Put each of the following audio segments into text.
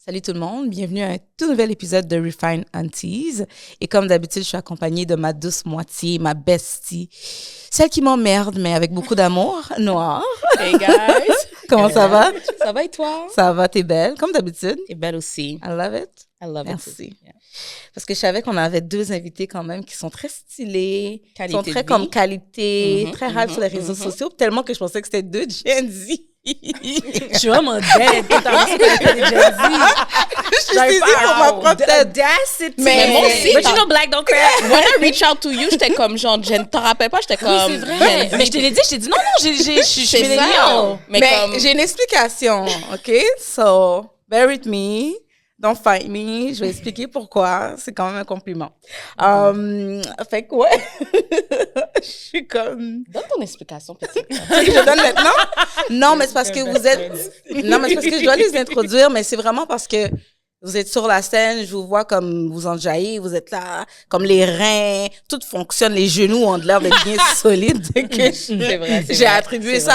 Salut tout le monde, bienvenue à un tout nouvel épisode de Refine Aunties. Et comme d'habitude, je suis accompagnée de ma douce moitié, ma bestie, celle qui m'emmerde, mais avec beaucoup d'amour, Noire. Hey guys! Comment ça va? Ça va et toi? Ça va, t'es belle, comme d'habitude. T'es belle aussi. I love it. I love Merci. it. Yeah. Parce que je savais qu'on avait deux invités quand même qui sont très stylés, qui Qualité sont très de comme vie. qualité, très hype sur les réseaux sociaux, tellement que je pensais que c'était deux Gen Z. Je suis vraiment dead. T'as vu qu'on était des Gen Z? Je suis dit pour ma propre tête. Audacity. Mais moi aussi. But you know, black don't crack. When I reach out to you, j'étais comme genre, Jen, t'en rappelles pas? J'étais comme. C'est vrai. Mais je te l'ai dit, je t'ai dit non, je suis C'est millennial. ça. Mais comme. j'ai une explication, OK? So, bear with me. Don't fight me. Je vais expliquer pourquoi. C'est quand même un compliment. Fait que, ouais. Je suis comme... Donne ton explication, petite. Tu veux que je donne maintenant? Non, mais c'est parce que vous êtes... Non, mais c'est parce que je dois les introduire, mais c'est vraiment parce que vous êtes sur la scène, je vous vois comme vous enjaillez, vous êtes là, comme les reins, tout fonctionne, les genoux ont de l'air d'être bien solides. C'est vrai, c'est J'ai vrai, attribué c'est ça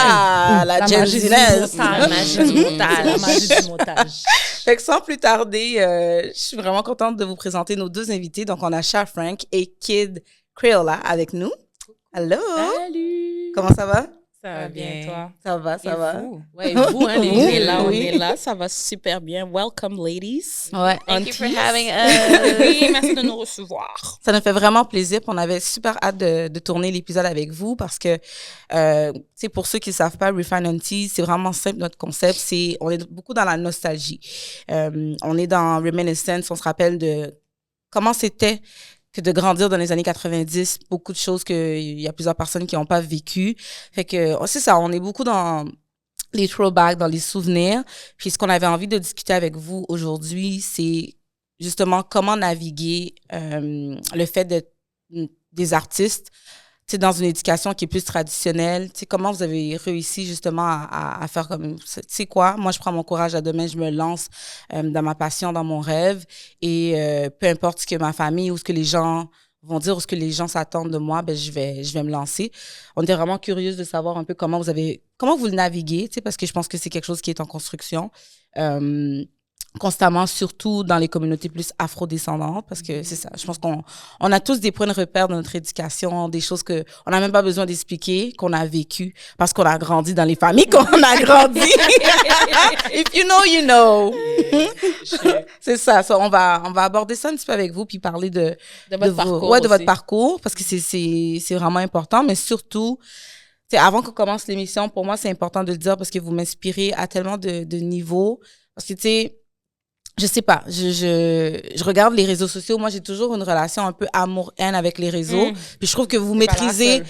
à la Gen magie du Z-ness. montage. La magie du montage. La magie du montage. Fait que sans plus tarder, je suis vraiment contente de vous présenter nos deux invités. Donc, on a Cha Frank et Kid Crayola avec nous. Allô? Salut! Comment ça va? Ça va bien, toi? Ça va, ça va. Ouais, vous, hein, on est là, on Oui. est là. Ça va super bien. Welcome, ladies. Ouais. Thank you for Aunties. having us. Oui, merci de nous recevoir. Ça nous fait vraiment plaisir. Puis on avait super hâte de tourner l'épisode avec vous parce que, tu sais, pour ceux qui ne savent pas, Refine Aunties, c'est vraiment simple notre concept. On est beaucoup dans la nostalgie. On est dans Reminiscence. On se rappelle de comment c'était que de grandir dans les années 90, beaucoup de choses qu'il y a plusieurs personnes qui n'ont pas vécues. Fait que, c'est ça, on est beaucoup dans les throwbacks, dans les souvenirs. Puis ce qu'on avait envie de discuter avec vous aujourd'hui, c'est justement comment naviguer le fait d'être des artistes, tu sais, dans une éducation qui est plus traditionnelle. Tu sais, comment vous avez réussi justement à faire comme, tu sais quoi, moi je prends mon courage à deux mains, je me lance dans ma passion, dans mon rêve, et peu importe ce que ma famille ou ce que les gens vont dire ou ce que les gens s'attendent de moi, ben je vais me lancer. On était vraiment curieuse de savoir un peu comment vous le naviguez, tu sais, parce que je pense que c'est quelque chose qui est en construction. Constamment, surtout dans les communautés plus afro-descendantes, parce que c'est ça, je pense qu'on a tous des points de repère dans notre éducation, des choses que on n'a même pas besoin d'expliquer, qu'on a vécu, parce qu'on a grandi dans les familles qu'on a grandi. If you know, you know. C'est ça, on va aborder ça un petit peu avec vous, puis parler de votre parcours de votre aussi. parcours, parce que c'est vraiment important, mais surtout, tu sais, avant qu'on commence l'émission, pour moi, c'est important de le dire parce que vous m'inspirez à tellement de niveaux, parce que, tu sais, je sais pas, je regarde les réseaux sociaux. Moi, j'ai toujours une relation un peu amour-haine avec les réseaux. Puis je trouve que vous maîtrisez...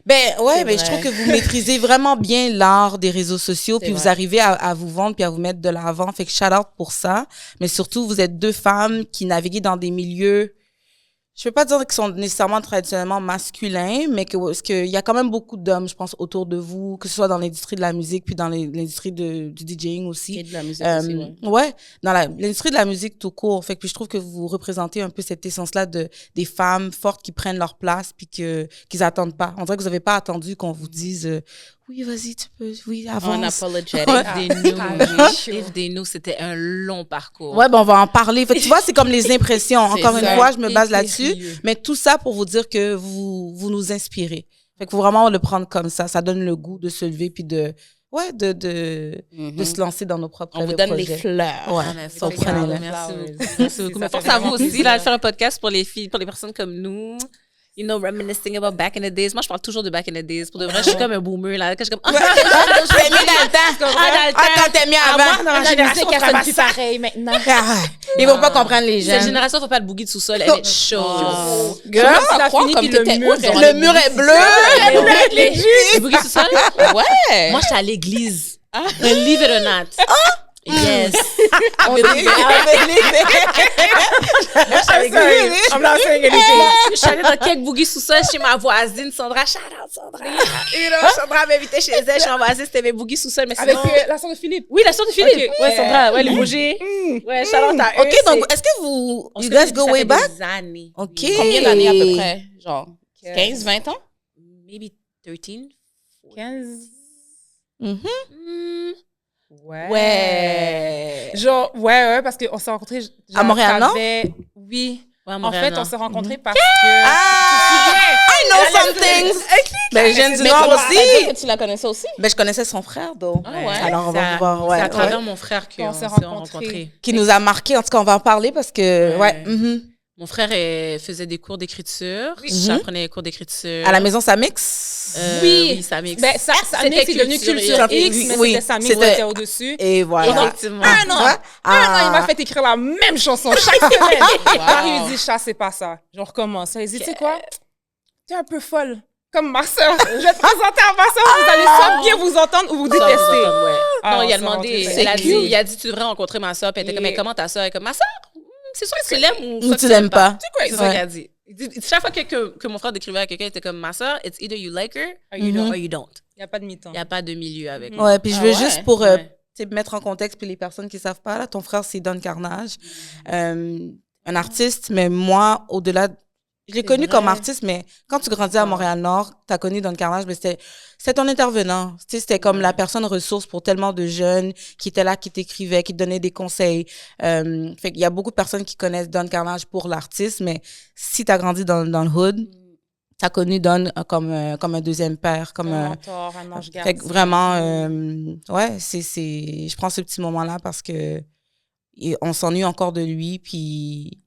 Ben ouais, C'est mais je vrai. trouve que vous maîtrisez vraiment bien l'art des réseaux sociaux. Puis vrai. vous arrivez à vous vendre puis à vous mettre de l'avant. Fait que shout out pour ça. Mais surtout, vous êtes deux femmes qui naviguent dans des milieux... Je ne veux pas dire qu'ils sont nécessairement traditionnellement masculins, mais parce qu'il y a quand même beaucoup d'hommes, je pense, autour de vous, que ce soit dans l'industrie de la musique puis dans l'industrie du DJing aussi. Et de la musique aussi, ouais. Ouais, dans l'industrie de la musique tout court. Fait que puis je trouve que vous représentez un peu cette essence-là des femmes fortes qui prennent leur place puis qu'ils attendent pas. On dirait que vous n'avez pas attendu qu'on vous dise oui, vas-y, tu peux, oui, avance. Unapologetic. If they knew, c'était un long parcours. Ouais, ben on va en parler. Fait que tu vois, c'est comme les impressions. C'est Encore une ça. fois, je me base là-dessus. Impérieux. Mais tout ça pour vous dire que vous nous inspirez. Fait qu'il faut vraiment le prendre comme ça. Ça donne le goût de se lever puis de se lancer dans nos propres On vous donne les projets. fleurs. Ouais, Merci so beaucoup. prenez-le. Merci beaucoup. Mais force à vous aussi là, de faire un podcast pour les filles, pour les personnes comme nous. You know, reminiscing about back in the days. Moi, je parle toujours de back in the days. Pour de vrai, je suis comme un boomer, là. Quand je suis comme, Je l'ai mis dans le temps. dans le temps. Quand t'es mis avant. dans la génération, musique, personne ça ne va pareil maintenant. Ils vont pas comprendre les Cette jeunes. génération, faut pas le boogie de sous-sol, elle est chaude. Girl, Ça croire comme t'étais où, genre, le mur est bleu. Le boogie de sous-sol? Ouais. Moi, j'étais à l'église. Believe it or not. Yes. I'm not saying anything. Je suis allée dans quelques boogies sous-sol chez ma voisine, Sandra. Shout out, Sandra. You know, Sandra m'invitait chez elle. Je suis en voisine, c'était mes boogies sous-sol. Mais Avec sinon... la sœur de Philippe. Oui, la sœur de Philippe. Ok. Ouais, Sandra. Ouais, les bougies. Ouais, shout out à eux. OK, donc, est-ce que vous On you se guys connaît go depuis way ça fait back? des années. OK. Combien d'années à peu près? Genre 15, 20 ans? Maybe 13. 15. Mhm. Ouais. Genre, ouais, parce qu'on s'est rencontrés... À Montréal, non? Oui. Ouais, à En Montréal, fait, non. on s'est rencontrés parce que... I know some things! Ben, je viens du Mais Nord comment ça aussi. veut dire que tu la connaissais aussi? Ben, je connaissais son frère, donc. Ah ouais? Alors, on C'est va à- pouvoir, C'est à ouais. travers mon frère qu'on s'est rencontrés. Qui nous a marqué. En tout cas, on va en parler parce que, Ouais. Mon frère faisait des cours d'écriture. J'apprenais les cours d'écriture. À la maison, ça mixe. Oui, ça mixe. Ben, ça C'était c'est devenu culture Culture et- X, mais oui, c'était Samy qui c'était- était au-dessus. Et voilà. Effectivement. Un an! Ouais. Un an, il m'a fait écrire la même chanson chaque semaine. Marie lui dit, chat, c'est pas ça. Je recommence. Elle dit, tu sais quoi? T'es un peu folle. Comme ma soeur. Je vais te présenter à ma soeur. Vous allez soit bien vous entendre ou vous Ça, détester. ouais. Ah, Non, il a on s'est demandé, rencontrés. il a dit, tu devrais rencontrer ma soeur. Puis elle était comme, mais comment ta soeur? Elle est comme, ma soeur? C'est sûr que tu l'aimes ou Ou soit tu l'aimes pas. C'est ça qu'il a dit. Chaque fois que mon frère décrivait à quelqu'un, il était comme, ma soeur, it's either you like her or you don't. Il n'y a pas de mi-temps. Il n'y a pas de milieu avec. Ouais, puis je veux juste pour Ouais. tu sais, mettre en contexte, puis les personnes qui savent pas, là, ton frère, c'est Don Carnage, un artiste, mais moi, au-delà, je l'ai connu comme artiste, mais quand tu grandis à Montréal-Nord, tu as connu Don Carnage, mais c'était ton intervenant. Tu sais, c'était comme la personne ressource pour tellement de jeunes qui étaient là, qui t'écrivaient, qui te donnaient des conseils. Fait qu'il y a beaucoup de personnes qui connaissent Don Carnage pour l'artiste, mais si tu as grandi dans le hood, tu as connu Don comme un deuxième père, comme Un mentor, un ange fait gardien. que vraiment, ouais, je prends ce petit moment-là parce que on s'ennuie encore de lui, puis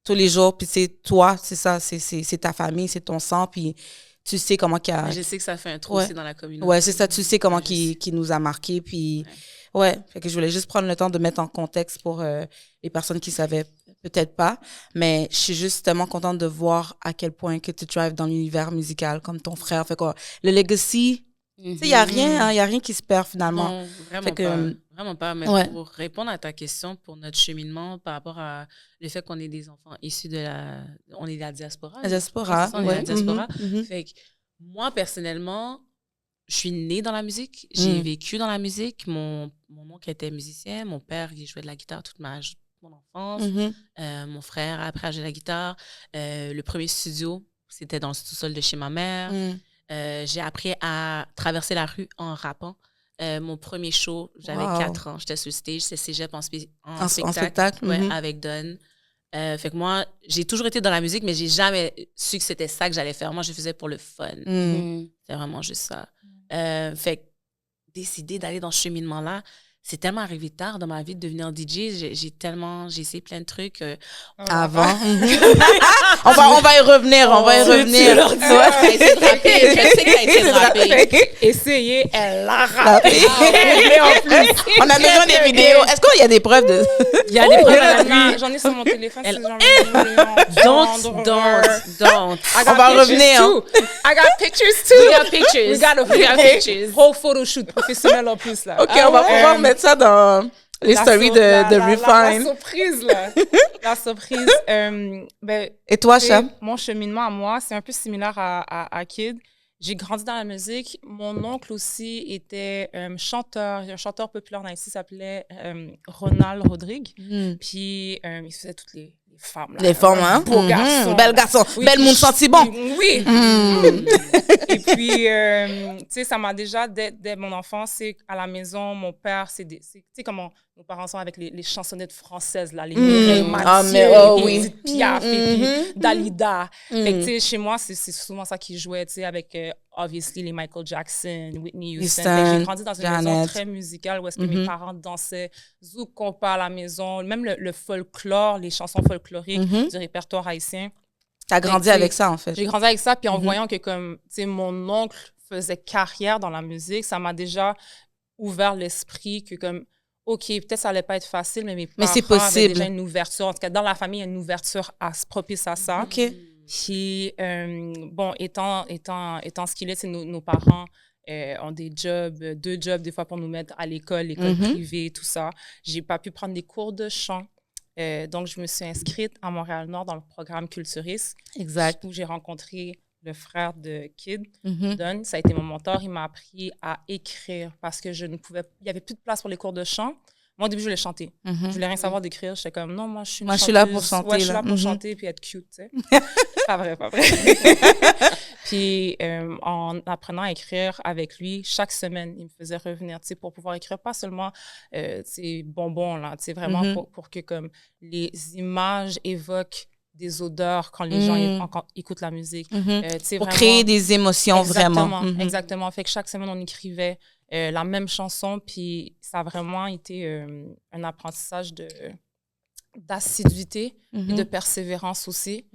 tous les jours, puis c'est toi, c'est ça, c'est ta famille, c'est ton sang, puis tu sais comment qu'il a... Je sais que ça fait un trou Ouais. aussi dans la communauté. Ouais, c'est ça, tu sais comment qui nous a marqué, puis ouais, fait que je voulais juste prendre le temps de mettre en contexte pour les personnes qui savaient peut-être pas, mais je suis juste tellement contente de voir à quel point que tu drives dans l'univers musical comme ton frère, fait quoi, le legacy, tu sais, il y a rien, hein, il y a rien qui se perd finalement. Non, vraiment Fait que, pas. Vraiment pas. Mais ouais. pour répondre à ta question, pour notre cheminement par rapport à le fait qu'on est des enfants issus de la... On est de la diaspora. La diaspora, C'est ça, on est de la ouais. diaspora. Mhm. Fait que moi, personnellement, je suis née dans la musique. J'ai vécu dans la musique. Mon oncle était musicien. Mon père, il jouait de la guitare toute mon enfance. Mon frère, après, a joué de la guitare. Le premier studio, c'était dans le sous-sol de chez ma mère. J'ai appris à traverser la rue en rappant. Mon premier show, j'avais 4 ans. J'étais sur le stage. C'est Cégep en spectacle. Ouais, avec Don. Fait que moi, j'ai toujours été dans la musique, mais j'ai jamais su que c'était ça que j'allais faire. Moi, je faisais pour le fun. C'est vraiment juste ça. Fait que décider d'aller dans ce cheminement-là, c'est tellement arrivé tard dans ma vie de devenir DJ. J'ai essayé plein de trucs. Avant. on va y revenir, on va y revenir. Je sais qu'elle a été rappée. Essayez, elle l'a rappé. On a besoin des vidéos. Est-ce qu'il y a des preuves de... Il y a des preuves à l'appui. J'en ai sur mon téléphone. Don't. On va revenir. I got pictures too. We got pictures. We got pictures. Whole photo shoot professionnel en plus, là. OK, on va pouvoir mettre ça dans les stories de Refine. La surprise, là. La surprise. Ben, Et toi, Cham? mon cheminement à moi, c'est un peu similaire à Kid. J'ai grandi dans la musique. Mon oncle aussi était chanteur. Il y a un chanteur populaire dans ici qui s'appelait Ronald Rodrigue. Puis, il faisait toutes les femmes. Là, Les femmes, hein? Beau garçon. Bel garçon. Oui, Belle moun senti bon. Oui. Et puis, tu sais, ça m'a déjà, dès mon enfance, c'est à la maison, mon père, tu sais comment nos parents sont avec les chansonnettes françaises, là, les Mireille Mathieu, Edith Piaf, et puis Dalida. Fait que, tu sais, chez moi, c'est souvent ça qui jouait, tu sais, avec, obviously, les Michael Jackson, Whitney Houston. Fait que j'ai grandi dans une maison très musicale où est-ce que mes parents dansaient zouk compas à la maison, même le folklore, les chansons folkloriques du répertoire haïtien. T'as grandi avec ça, en fait. J'ai grandi avec ça, puis en voyant que, comme, tu sais, mon oncle faisait carrière dans la musique, ça m'a déjà ouvert l'esprit que, comme, OK, peut-être ça allait pas être facile, mais mes parents c'est possible. avaient déjà une ouverture. En tout cas, dans la famille, il y a une ouverture propice à ça. OK. Puis, bon, étant ce qu'il est, c'est nos parents ont des jobs, 2 jobs des fois pour nous mettre à l'école privée, tout ça. J'ai pas pu prendre des cours de chant. Donc, je me suis inscrite à Montréal-Nord dans le programme Culturiste. Exact. Où j'ai rencontré le frère de Kid, Don. Ça a été mon mentor. Il m'a appris à écrire parce que il n'y avait plus de place pour les cours de chant. Moi, au début, je voulais chanter. Je voulais rien savoir d'écrire. J'étais comme, non, moi, je suis une Moi, je suis chanteuse. là pour chanter. Ouais, je suis là pour là. chanter puis être cute, tu sais. Pas vrai, pas vrai. Puis, en apprenant à écrire avec lui, chaque semaine, il me faisait revenir, tu sais, pour pouvoir écrire pas seulement, tu sais, bonbons, là, tu sais, vraiment pour que, comme, les images évoquent des odeurs quand les gens écoutent la musique. Pour vraiment, créer des émotions, exactement, vraiment. Exactement. Fait que chaque semaine, on écrivait la même chanson, puis ça a vraiment été un apprentissage d'assiduité et de persévérance aussi.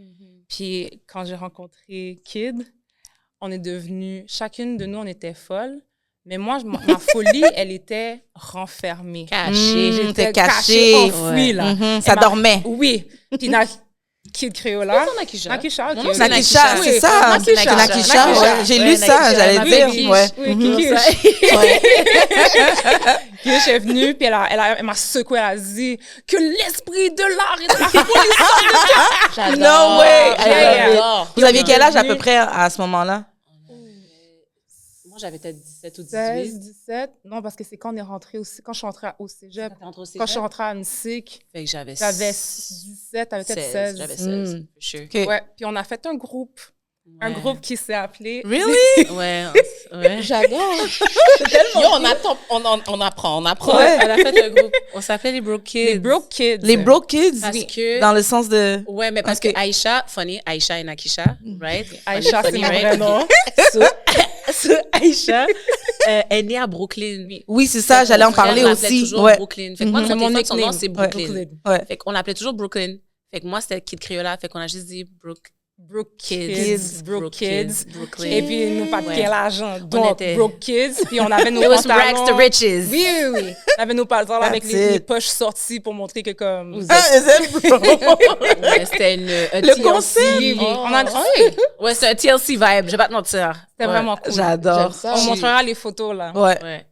Puis quand j'ai rencontré Kid, on est devenues, chacune de nous, on était folles. Mais moi, ma folie, elle était renfermée. Cachée. J'étais cachée. enfouie, là. Ça dormait. Oui. Puis Kid Créola. Nakisha. Nakisha, ok. Nakisha, Oui, c'est ça. Nakisha. Nakisha, ouais. J'ai lu ça, j'allais dire. Ouais. Kish est venue, puis elle m'a secoué, elle a dit que l'esprit de l'art et de la folie sortent de toi. No way. J'adore. Vous aviez quel âge à peu près à ce moment-là? Moi, j'avais peut-être 17 ou 18. 16, 17. Non, parce que c'est quand on est rentré aussi, quand je suis rentrée au cégep. Quand je suis rentrée à MSIC, Fait que j'avais 17, t'avais peut-être 16. J'avais 16, sure. Okay. Ouais, puis on a fait un groupe. Un groupe qui s'est appelé... Really? Ouais. J'adore. Yo, on apprend. Ouais. On a fait un groupe. On s'appelait les Broke Kids. Les Broke Kids. Les Broke Kids? Parce que... Dans le sens de... Ouais, mais parce que Aïcha et Nakisha, right? Aïcha, c'est Funny, mon right? vrai nom. So, Aïcha est née à Brooklyn. Oui, c'est ça, j'allais en parler On l'appelait aussi. toujours Ouais. Brooklyn. Fait que moi, C'est mon mon son nom, nickname. c'est Brooklyn. Ouais. Fait qu'on l'appelait toujours Brooklyn. Fait que moi, c'était Kid Criolla. Fait qu'on a juste dit Broke Kids. Brooklyn. Et puis, nous, pas de Ouais. quel argent. Donc, était- Broke Kids. Puis, on avait nos It was from pantalons. rags to riches. Oui. On avait nos pantalons avec That's les it. poches sorties pour montrer que comme... Ouais, c'était un Le TLC. concept. Oui. Oh. On a... Ouais, c'est un TLC vibe. Je vais pas te mentir. C'était vraiment cool. J'adore. J'aime ça. On montrera les photos, là. Ouais. Ouais.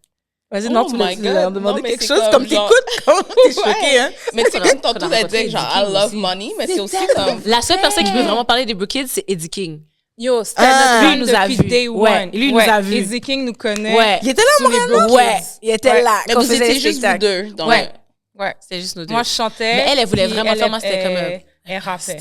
Vas-y, Oh non, tu my voulais God. leur demander Non, mais quelque c'est chose comme comme genre- t'écoutes. Comment t'es choquée, hein? Mais c'est comme tantôt, On a elle disait genre, I rencontré love Eddie King money, mais c'est aussi comme. La seule personne qui peut vraiment parler des Brook Kids, c'est Eddie King. Yo, c'était Ah. notre Lui, fan il nous a depuis vus. day Ouais, one. lui, il nous a vus. Eddie King nous connaît. Ouais. Il était là, Sur les Broke Ouais. Kids. Il était Ouais. là. Mais quand vous on faisait étiez les juste vous spectacles. deux. Donc, Ouais. Ouais. C'était juste nous deux. Moi, je chantais. Mais elle voulait puis vraiment faire, moi, c'était comme un- Elle rappait.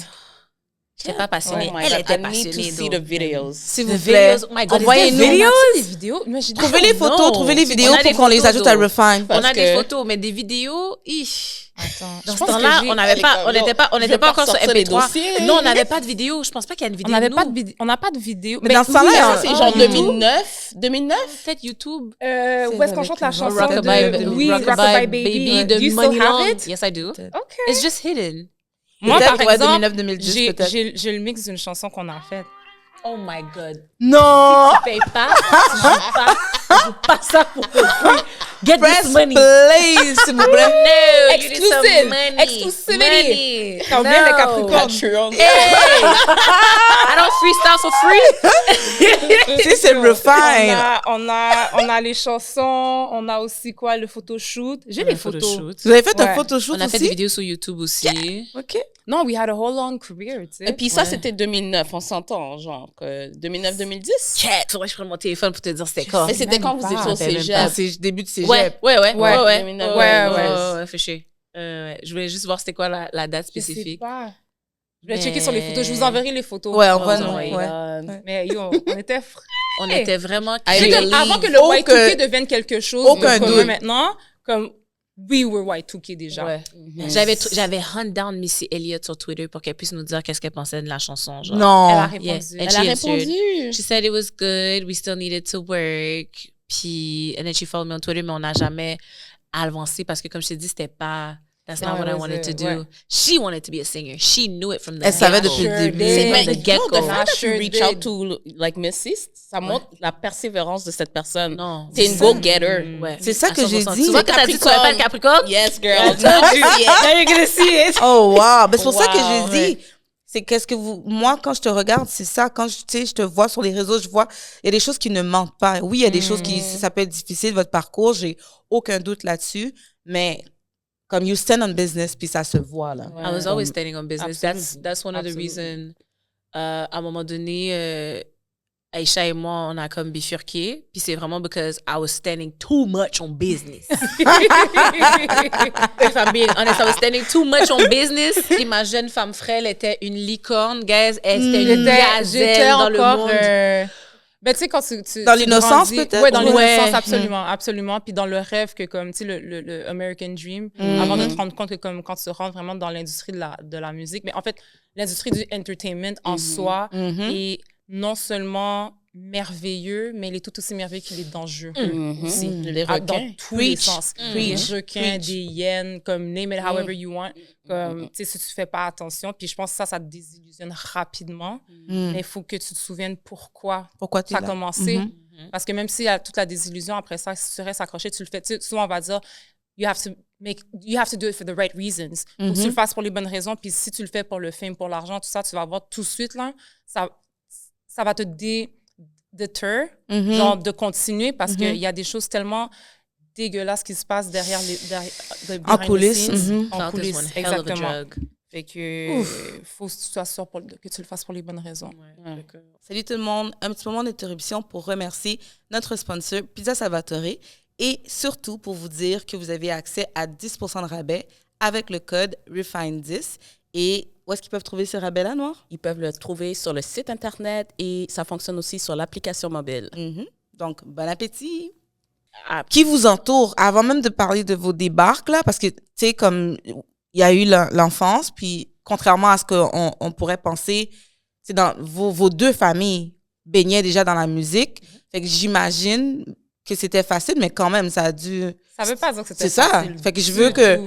J'étais pas passionnée. Oh my Elle God, était I need to passionnée. see though. the videos. S'il The vous plaît. videos. Oh my God, Envoyez-nous. is there videos? Des vidéos. Mais j'ai dit, Trouvez les photos, non. trouvez les vidéos On a pour des qu'on les photos, ajoute à though. Refine. On Parce a des que- photos, mais des vidéos, ich. Attends. Dans Je ce pense temps-là, que on n'avait j'ai- pas, on elle est n'était pas, on comme, n'était je pas vais encore sur ressortir les MP3. dossiers. Non, on n'avait pas de vidéo. Je pense pas qu'il y a une On vidéo. n'avait de pas nous. de vidéo. On n'a pas de vidéo. Mais dans ce temps-là, Ça, c'est genre YouTube. 2009. 2009? Peut-être YouTube. Où est-ce qu'on chante la chanson Rockabye de... Oui, Rockabye Baby. de Do you still Money have Long. it? Yes, I do. OK. It's just hidden. Moi, Peut-être, par ouais, exemple, 2009-2010, peut-être. j'ai le mix d'une chanson qu'on a faite. Oh my God. Non! Tu payes pas, tu joues pas ça pour le prix. Get Press this money. play, s'il vous plaît. No, you need some Exclusive. money. Exclusivity. Money. T'as oublié les No. Capricornes. Patreon. Hey! I don't freestyle for free. Tu sais, c'est Refine. On a les chansons, on a aussi quoi, le photoshoot. J'ai les photos. Vous avez fait un Ouais. photoshoot On a fait des aussi? vidéos sur YouTube aussi. OK. Non, we had a whole long career, tu sais. Et puis ça, Ouais. c'était 2009, on s'entend, genre 2009-2010. Cat, faudrait que je prenne mon téléphone pour te dire c'était quoi. Mais c'était quand vous pas. étiez au Rappelle même cégep. pas. C'est début de cégep. Ouais. Ouais, 2009, ouais. fait chier. Je voulais juste voir c'était quoi la date Je sais spécifique. pas. Je vais Mais- checker sur les photos. Je vous enverrai les photos. Ouais, Oh envoie-nous. my Ouais. Mais yo, on était frais. On était vraiment I C'est comme believe. avant que le Aucun- Y2K devienne quelque chose aucun de commun doute. maintenant, comme we were Y2K déjà. Ouais. J'avais hunt down Missy Elliott sur Twitter pour qu'elle puisse nous dire qu'est-ce qu'elle pensait de la chanson. Genre. Elle a Non. répondu. Yeah. Elle she a answered. répondu. She said it was good. We still needed to work. Puis, and then she followed me on Twitter, mais on n'a jamais avancé parce que, comme je t'ai dit, c'était pas. That's not That what I was wanted to it, do. ouais. She wanted to be a singer. She knew it from the Elle savait get-go. depuis le début. did. C'est From mais the get-go. the fact that Sure you reach out did. to like Missy, ça montre la persévérance de cette personne. Non. C'est une go-getter. Ouais. C'est ça À que j'ai 100%. dit. Tu vois que t'as dit, tu n'avais pas le Capricorne? Yes, girl. Now you're gonna see it. Oh, wow. Ben, c'est pour ça que Wow, j'ai dit, c'est qu'est-ce que vous... Moi, quand je te regarde, c'est ça. Quand tu sais, je te vois sur les réseaux, je vois, il y a des choses qui ne mentent pas. Oui, il y a des choses qui... Ça peut être difficile, votre parcours, j'ai aucun doute là-dessus. Mais comme you stand on business, puis ça se voit, là. I was always standing on business. Absolutely. That's one of the Absolutely. reasons. À un moment donné, Aisha et moi, on a comme bifurqué. Puis c'est vraiment because I was standing too much on business. If I'm being honest, I was standing too much on business. Puis ma jeune femme frêle était une licorne, guys. Elle était une gazelle dans le monde. Ben, tu sais, quand tu dans l'innocence, grandis, peut-être? Oui, dans Ouais. l'innocence, absolument, absolument. Puis dans le rêve que, comme, tu sais, le American Dream, avant de te rendre compte que, comme, quand tu te rentres vraiment dans l'industrie de la musique, mais en fait, l'industrie du entertainment en soi est non seulement merveilleux, mais il est tout aussi merveilleux qu'il est dangereux aussi. Les requins. Dans tous les sens. Des requins, des hyènes, comme name it however you want. Comme, tu sais, si tu fais pas attention, puis je pense que ça te désillusionne rapidement, mais il faut que tu te souviennes pourquoi tu ça a l'as? commencé. Parce que même s'il y a toute la désillusion, après ça, si tu restes accroché, tu le fais. Tu sais, souvent, on va dire, you have to do it for the right reasons. Faut que tu le fasses pour les bonnes raisons, puis si tu le fais pour le fame, pour l'argent, tout ça, tu vas voir tout de suite, là, ça va te deter, genre de continuer, parce qu'il y a des choses tellement dégueulasses qui se passent derrière En coulisses. En Thought this coulisses, one hell of a exactement. drug. Fait que faut que tu sois sûr que tu le fasses pour les bonnes raisons. Salut tout le monde. Un petit moment d'interruption pour remercier notre sponsor Pizza Salvatore et surtout pour vous dire que vous avez accès à 10% de rabais avec le code REFINE10. Et où est-ce qu'ils peuvent trouver ce rabais-là, Noir? Ils peuvent le trouver sur le site Internet et ça fonctionne aussi sur l'application mobile. Donc, bon appétit. Qui vous entoure? Avant même de parler de vos débarques, là, parce que, tu sais, comme il y a eu l'enfance, puis contrairement à ce qu'on pourrait penser, c'est dans vos deux familles baignaient déjà dans la musique. Fait que j'imagine que c'était facile, mais quand même, ça a dû... Ça veut pas dire que c'était C'est ça. facile. Fait que je veux que,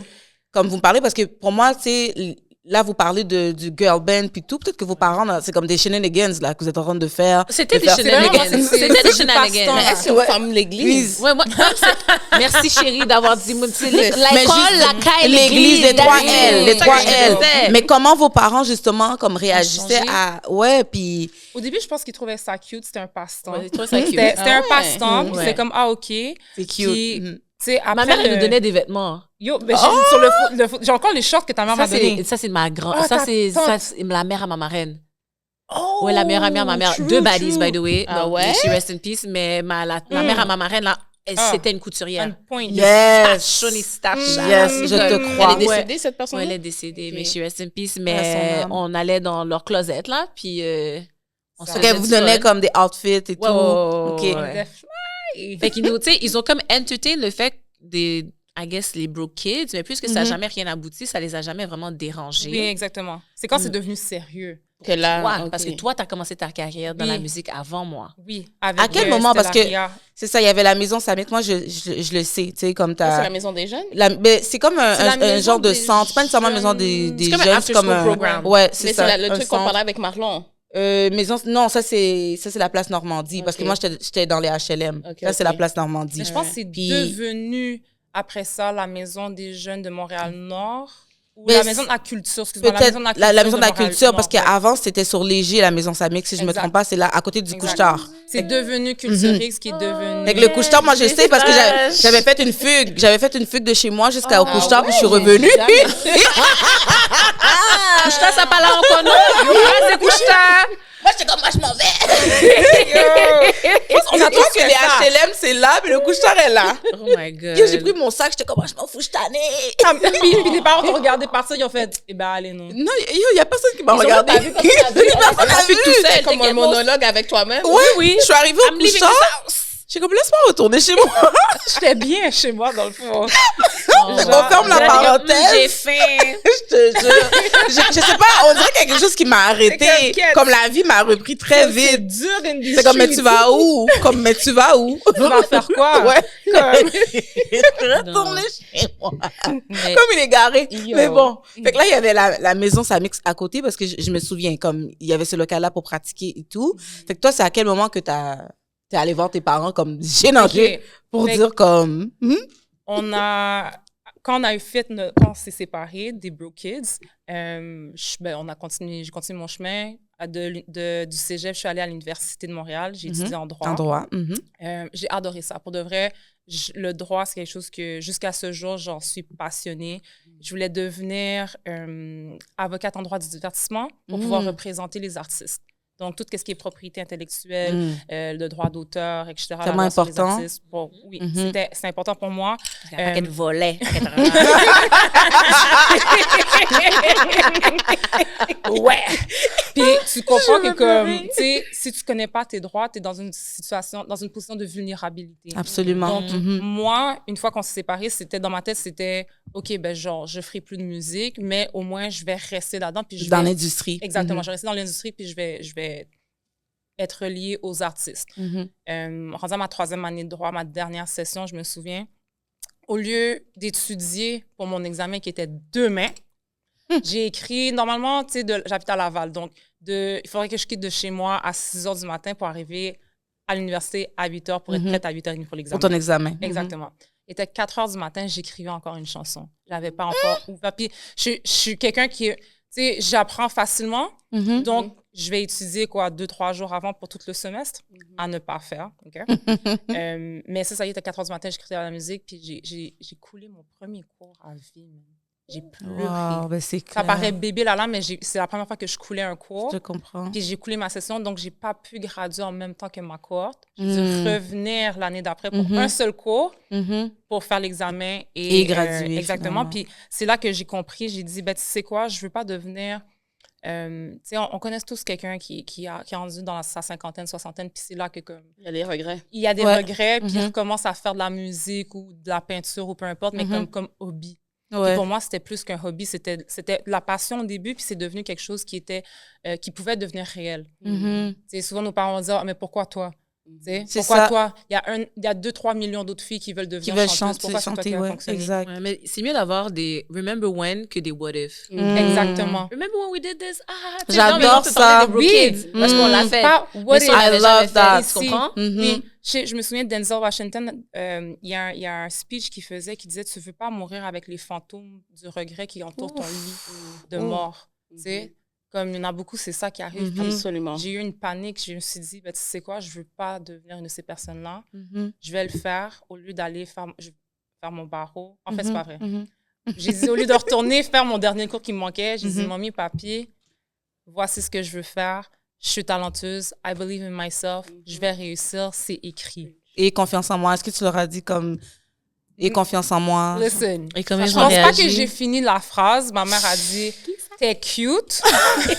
comme vous me parlez, parce que pour moi, tu sais, là, vous parlez du girl band puis tout. Peut-être que vos parents, là, c'est comme des shenanigans là, que vous êtes en train de faire. C'était De des faire- shenanigans. C'était des c'est shenanigans. du Est-ce que vous fermez l'église? Ouais, moi, merci chérie d'avoir dit l'école, Mais la caille, l'église, les trois L, les C'est ça trois que je L. disais. Mais comment vos parents, justement, comme réagissaient changé. à... Ouais, puis... Au début, je pense qu'ils trouvaient ça cute. C'était un passe-temps. Ouais, j'ai trouvé ça cute. C'était Ah un ouais. passe-temps. puis Ouais. C'est comme, ah, OK. C'est Puis, cute. tu sais, après Ma mère, elle nous donnait des vêtements. Yo, ben, sur le foot, j'ai encore les shorts que ta mère m'a donné. Ça, c'est ma grande. Ah, ça, ta c'est tante. la mère à ma marraine. Oh, Ouais, la meilleure amie à ma mère. true, 2 baddies, true. by the way. Ah Donc, ouais? she rest in peace. Mais la mère à ma marraine, là, c'était une couturière. On point. Yes. Fashionista. Yes, je te crois. Elle est décédée, cette Ouais, personne-là? elle est décédée, Ok. mais she rest in peace. À Mais son âme. on allait dans leur closet, là, puis on se Ok, faisait vous du donnez fun. comme des outfits et tout. Ouais, OK. ouais. Fait qu'ils nous, tu sais, ils ont comme entertain le fait des, I guess, les broke kids, mais puisque ça n'a jamais rien abouti, ça les a jamais vraiment dérangés. Oui, exactement. C'est quand c'est devenu sérieux. Que là, Toi, ok. parce que toi, tu as commencé ta carrière dans Oui. la musique avant moi. Oui. À quel moment? Parce que Stellaria. c'est ça, il y avait la maison Samit. Moi, je le sais, tu sais, comme Ça, c'est t'as... la maison des jeunes? Ben, c'est comme C'est la un maison genre de des centre. C'est pas nécessairement une maison jeunes. des C'est comme un jeunes. after school un... program. Ouais, c'est Mais ça. c'est le un truc qu'on centre. parlait avec Marlon. Maison, non, ça c'est la place Normandie. Parce que Ok. moi, j'étais dans les HLM. Ok, ça, c'est ok. la place Normandie. Mais je pense que c'est Puis- devenu, après ça, la maison des jeunes de Montréal-Nord. Ou Mais la maison de la culture, excuse-moi. Peut-être la maison de la culture, parce Montréal-Nord, qu'avant, c'était sur Léger, la maison Samix, si je me Exact. trompe pas, c'est là, à côté du Exact. couche-tard. ouais. C'est devenu Culture X qui est devenu... Avec le couche-tard, moi, je sais, parce que j'avais fait une fugue. J'avais fait une fugue de chez moi jusqu'au couche-tard, puis je suis revenue. Couche-tard, ça pas là encore, non? Yo, pas de couche-tard! Moi, j'étais comme, moi, je m'en vais. On a tous que les HLM, c'est là, mais le couche-tard est là. Oh my God. Yo, j'ai pris mon sac, j'étais comme, moi, je m'en fous, je tannée. Puis les parents t'ont regardé partir, ils ont fait, eh ben, allez, non. Non, yo, il y a personne qui m'a Ils ont regardé. pas vu parce que t'as vu, Personne elle a n'a fait vu. tout seul, comme un t'inquiète, monologue avec toi-même. Ouais, oui. Je suis arrivée au I'm leaving couche-tard. this house. J'ai comme, laisse-moi retourner chez moi. J'étais bien chez moi, dans le fond. Je referme la J'ai parenthèse. faim. Je te jure. Je sais pas, on dirait qu'il y a quelque chose qui m'a arrêté. T'inquiète. Comme la vie m'a repris très C'est vite. dur, in the C'est comme, mais tu streets. vas où? Comme, mais tu vas où? Tu vas faire quoi? Ouais. Comme... Retourner chez moi. Mais- Comme il est garé. Yo. Mais bon. Fait que là, il y avait la maison Samix à côté parce que je me souviens, comme, il y avait ce local-là pour pratiquer et tout. Fait que toi, c'est à quel moment que t'es allé voir tes parents comme gênantés Ok. pour Fait dire comme, Quand on a eu fait, quand on s'est séparés des Broke Kids, j'ai continué mon chemin. Du cégep, je suis allée à l'Université de Montréal. J'ai étudié en droit. en droit. J'ai adoré ça. Pour de vrai, le droit, c'est quelque chose que jusqu'à ce jour, j'en suis passionnée. Je voulais devenir avocate en droit du divertissement pour pouvoir représenter les artistes. Donc, tout ce qui est propriété intellectuelle, le droit d'auteur, etc. Tellement important. Bon, oui, c'est important pour moi. Qu'elle volait. Ouais. Puis tu comprends que comme, tu sais, si tu connais pas tes droits, tu es dans une situation, dans une position de vulnérabilité. Absolument. Donc, moi, une fois qu'on s'est séparés, c'était dans ma tête, c'était, OK, ben genre, je ferai plus de musique, mais au moins, je vais rester là-dedans. Puis Dans l'industrie. Exactement. Je vais rester dans l'industrie, puis je vais être liée aux artistes. Rendu à ma 3e année de droit, ma dernière session, je me souviens, au lieu d'étudier pour mon examen qui était demain, j'ai écrit, normalement, tu sais, j'habite à Laval, donc il faudrait que je quitte de chez moi à 6 h du matin pour arriver à l'université à 8 h pour être prête à 8 h 30 pour l'examen. Pour ton examen. Exactement. Il était 4 h du matin, j'écrivais encore une chanson. Je l'avais pas encore ouvert. Puis je suis quelqu'un qui, tu sais, j'apprends facilement, donc je vais étudier 2-3 jours avant pour tout le semestre à ne pas faire. Okay? Mais ça y est, il était 4 h du matin, j'écrivais à la musique, puis j'ai coulé mon premier cours à vie. J'ai pleuré. Wow, ben c'est clair. Ça paraît bébé là, mais c'est la première fois que je coulais un cours. Je comprends. Puis j'ai coulé ma session, donc j'ai pas pu graduer en même temps que ma cohorte. J'ai dû revenir l'année d'après pour un seul cours pour faire l'examen et graduer. Exactement. Puis c'est là que j'ai compris, j'ai dit, ben tu sais quoi, je veux pas devenir... tu sais, on connaît tous quelqu'un qui est rendu dans sa cinquantaine, soixantaine, puis c'est là que comme... Il y a des regrets. Il y a des regrets, puis il recommence à faire de la musique ou de la peinture ou peu importe, mais comme hobby. Ouais. Pour moi, c'était plus qu'un hobby, c'était la passion au début, puis c'est devenu quelque chose qui pouvait devenir réel. Souvent, nos parents vont dire, mais pourquoi toi? Pourquoi toi? Il y a 2-3 millions d'autres filles qui veulent devenir chanteuses. Pourquoi c'est toi qui va fonctionner? Exact. Ouais, mais c'est mieux d'avoir des remember when que des what if. Exactement. Remember when we did this? J'adore ça. Oui, parce qu'on l'a fait. Pas what if. I love that. Tu comprends? Oui. Je me souviens de Denzel Washington, il y a un speech qu'il faisait qui disait « Tu veux pas mourir avec les fantômes du regret qui entourent ton lit de mort. » Tu sais, comme il y en a beaucoup, c'est ça qui arrive. Absolument. J'ai eu une panique, je me suis dit, ben, tu sais quoi, je veux pas devenir une de ces personnes-là. Je vais le faire au lieu d'aller faire mon barreau. En fait, c'est pas vrai. J'ai dit, au lieu de retourner faire mon dernier cours qui me manquait, j'ai dit, mamie, papier, voici ce que je veux faire. Je suis talentueuse, I believe in myself, je vais réussir, c'est écrit. Et confiance en moi, est-ce que tu leur as dit comme « Et confiance en moi ». Listen, et comment je pense pas que j'ai fini la phrase. Ma mère a dit « T'es cute ».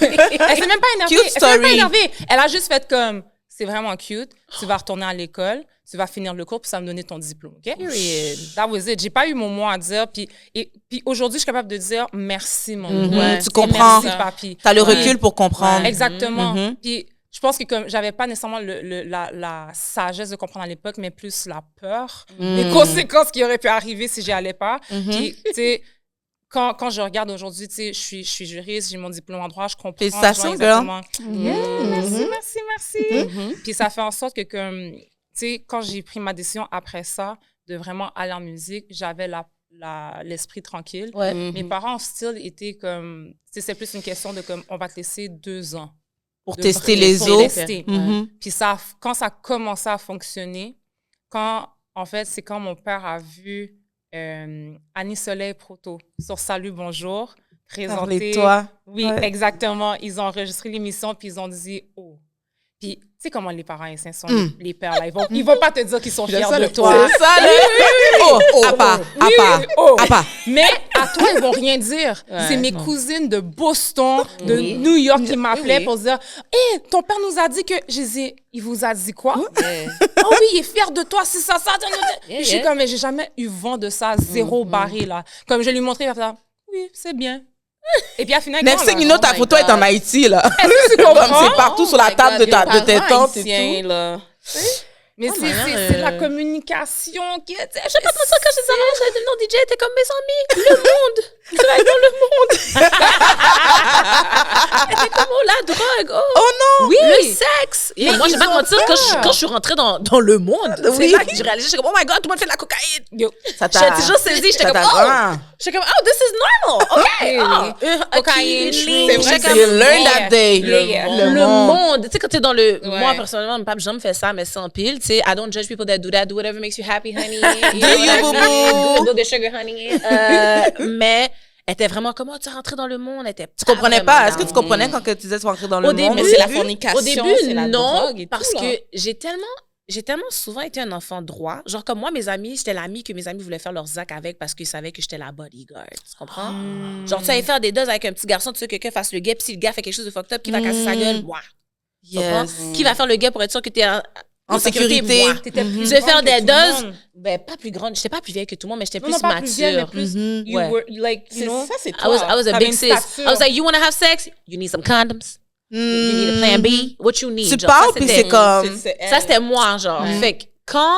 Elle s'est même pas énervée. Cute story. Elle a juste fait comme « C'est vraiment cute, tu vas retourner à l'école, tu vas finir le cours, puis ça va me donner ton diplôme. OK? » That was it. J'ai pas eu mon mot à dire. Puis aujourd'hui, je suis capable de dire « Merci, mon Tu comprends. Merci, papi. » Tu as le recul pour comprendre. Exactement. Puis je pense que comme j'avais pas nécessairement la sagesse de comprendre à l'époque, mais plus la peur des conséquences qui auraient pu arriver si j'y allais pas. Puis, tu sais, quand je regarde aujourd'hui, tu sais, je suis juriste, j'ai mon diplôme en droit, je comprends. Félicitations, girl. Merci. Puis ça fait en sorte que, comme, tu sais, quand j'ai pris ma décision après ça, de vraiment aller en musique, j'avais l'esprit tranquille. Mes parents, still, étaient comme... C'est plus une question de, comme, on va te laisser 2 ans. Pour tester les autres. Puis quand ça a commencé à fonctionner, en fait, c'est quand mon père a vu Annie Soleil Proto sur Salut, bonjour, présenter... toi. Oui, exactement. Ils ont enregistré l'émission, puis ils ont dit « Oh ». Puis, tu sais comment les parents sains sont, les pères, là. Ils vont pas te dire qu'ils sont fiers de toi. C'est ça, Appa. Mais à toi, ils vont rien dire. C'est mes cousines de Boston, de New York qui m'appelaient pour dire « Hé, ton père nous a dit que... » J'ai dit « Il vous a dit quoi? » « Oh oui, il est fier de toi, c'est ça. Je suis comme « Mais j'ai jamais eu vent de ça, zéro barré, là. » Comme je lui ai montré, il va faire « Oui, c'est bien. » Et puis, à final, next thing you know, ta photo est en Haïti, là. Est-ce que tu comprends? C'est partout sur la table de tes tantes et tout. Là. Mais c'est la communication qui est... Je sais pas trop ça quand je disais avant, j'allais devenir DJ, t'es comme mes amis, le monde, tu vas être dans le monde. T'es comme, oh, la drogue, oh non! Oui! Le sexe! Et moi, je vais pas te mentir, quand je suis rentrée dans le monde, c'est là que j'ai réalisé, j'étais comme, oh my God, tout le monde fait de la cocaïne. J'étais toujours saisie, j'étais comme, oh, this is normal, OK. Cocaïne, You learn that day. Le monde. Tu sais, quand t'es dans le... Moi, personnellement, mon pape, j'aime faire ça, mais sans pile. Tu sais, I don't judge people that do that. Do whatever makes you happy, honey. Do you, boo-boo? Do the sugar, honey. Mais Elle était vraiment comme, tu es rentrée dans le monde. Elle était Tu comprenais pas? Est-ce que tu down. comprenais quand que tu disais tu rentrais dans le Au monde? début, Mais c'est la fornication, Au début, c'est la non, drogue et parce tout, là. que j'ai tellement souvent été un enfant droit. Genre, comme moi, mes amis, j'étais l'amie que mes amis voulaient faire leurs actes avec parce qu'ils savaient que j'étais la bodyguard. Tu comprends? Genre, tu allais faire des doses avec un petit garçon, tu sais que quelqu'un fasse le gay, puis si le gars fait quelque chose de fucked up, qui va casser sa gueule? Moi. Tu comprends? Qui va faire le gay pour être sûr que t'es en sécurité? Moi. T'étais plus Je vais faire grande des que tout le doses. monde. Ben, pas plus grande. J'étais pas plus vieille que tout le monde, mais j'étais Non, plus non, pas plus vieille, mais mature. plus, you Ouais. were, like, you C'est know, ça, c'est I toi. was a T'avais big une sis. stature. I was like, you want to have sex? You need some condoms. You need a plan B. What you need? Tu Genre, ça, parles, puis c'était- c'est comme... Ça, c'était moi, genre. Fait que quand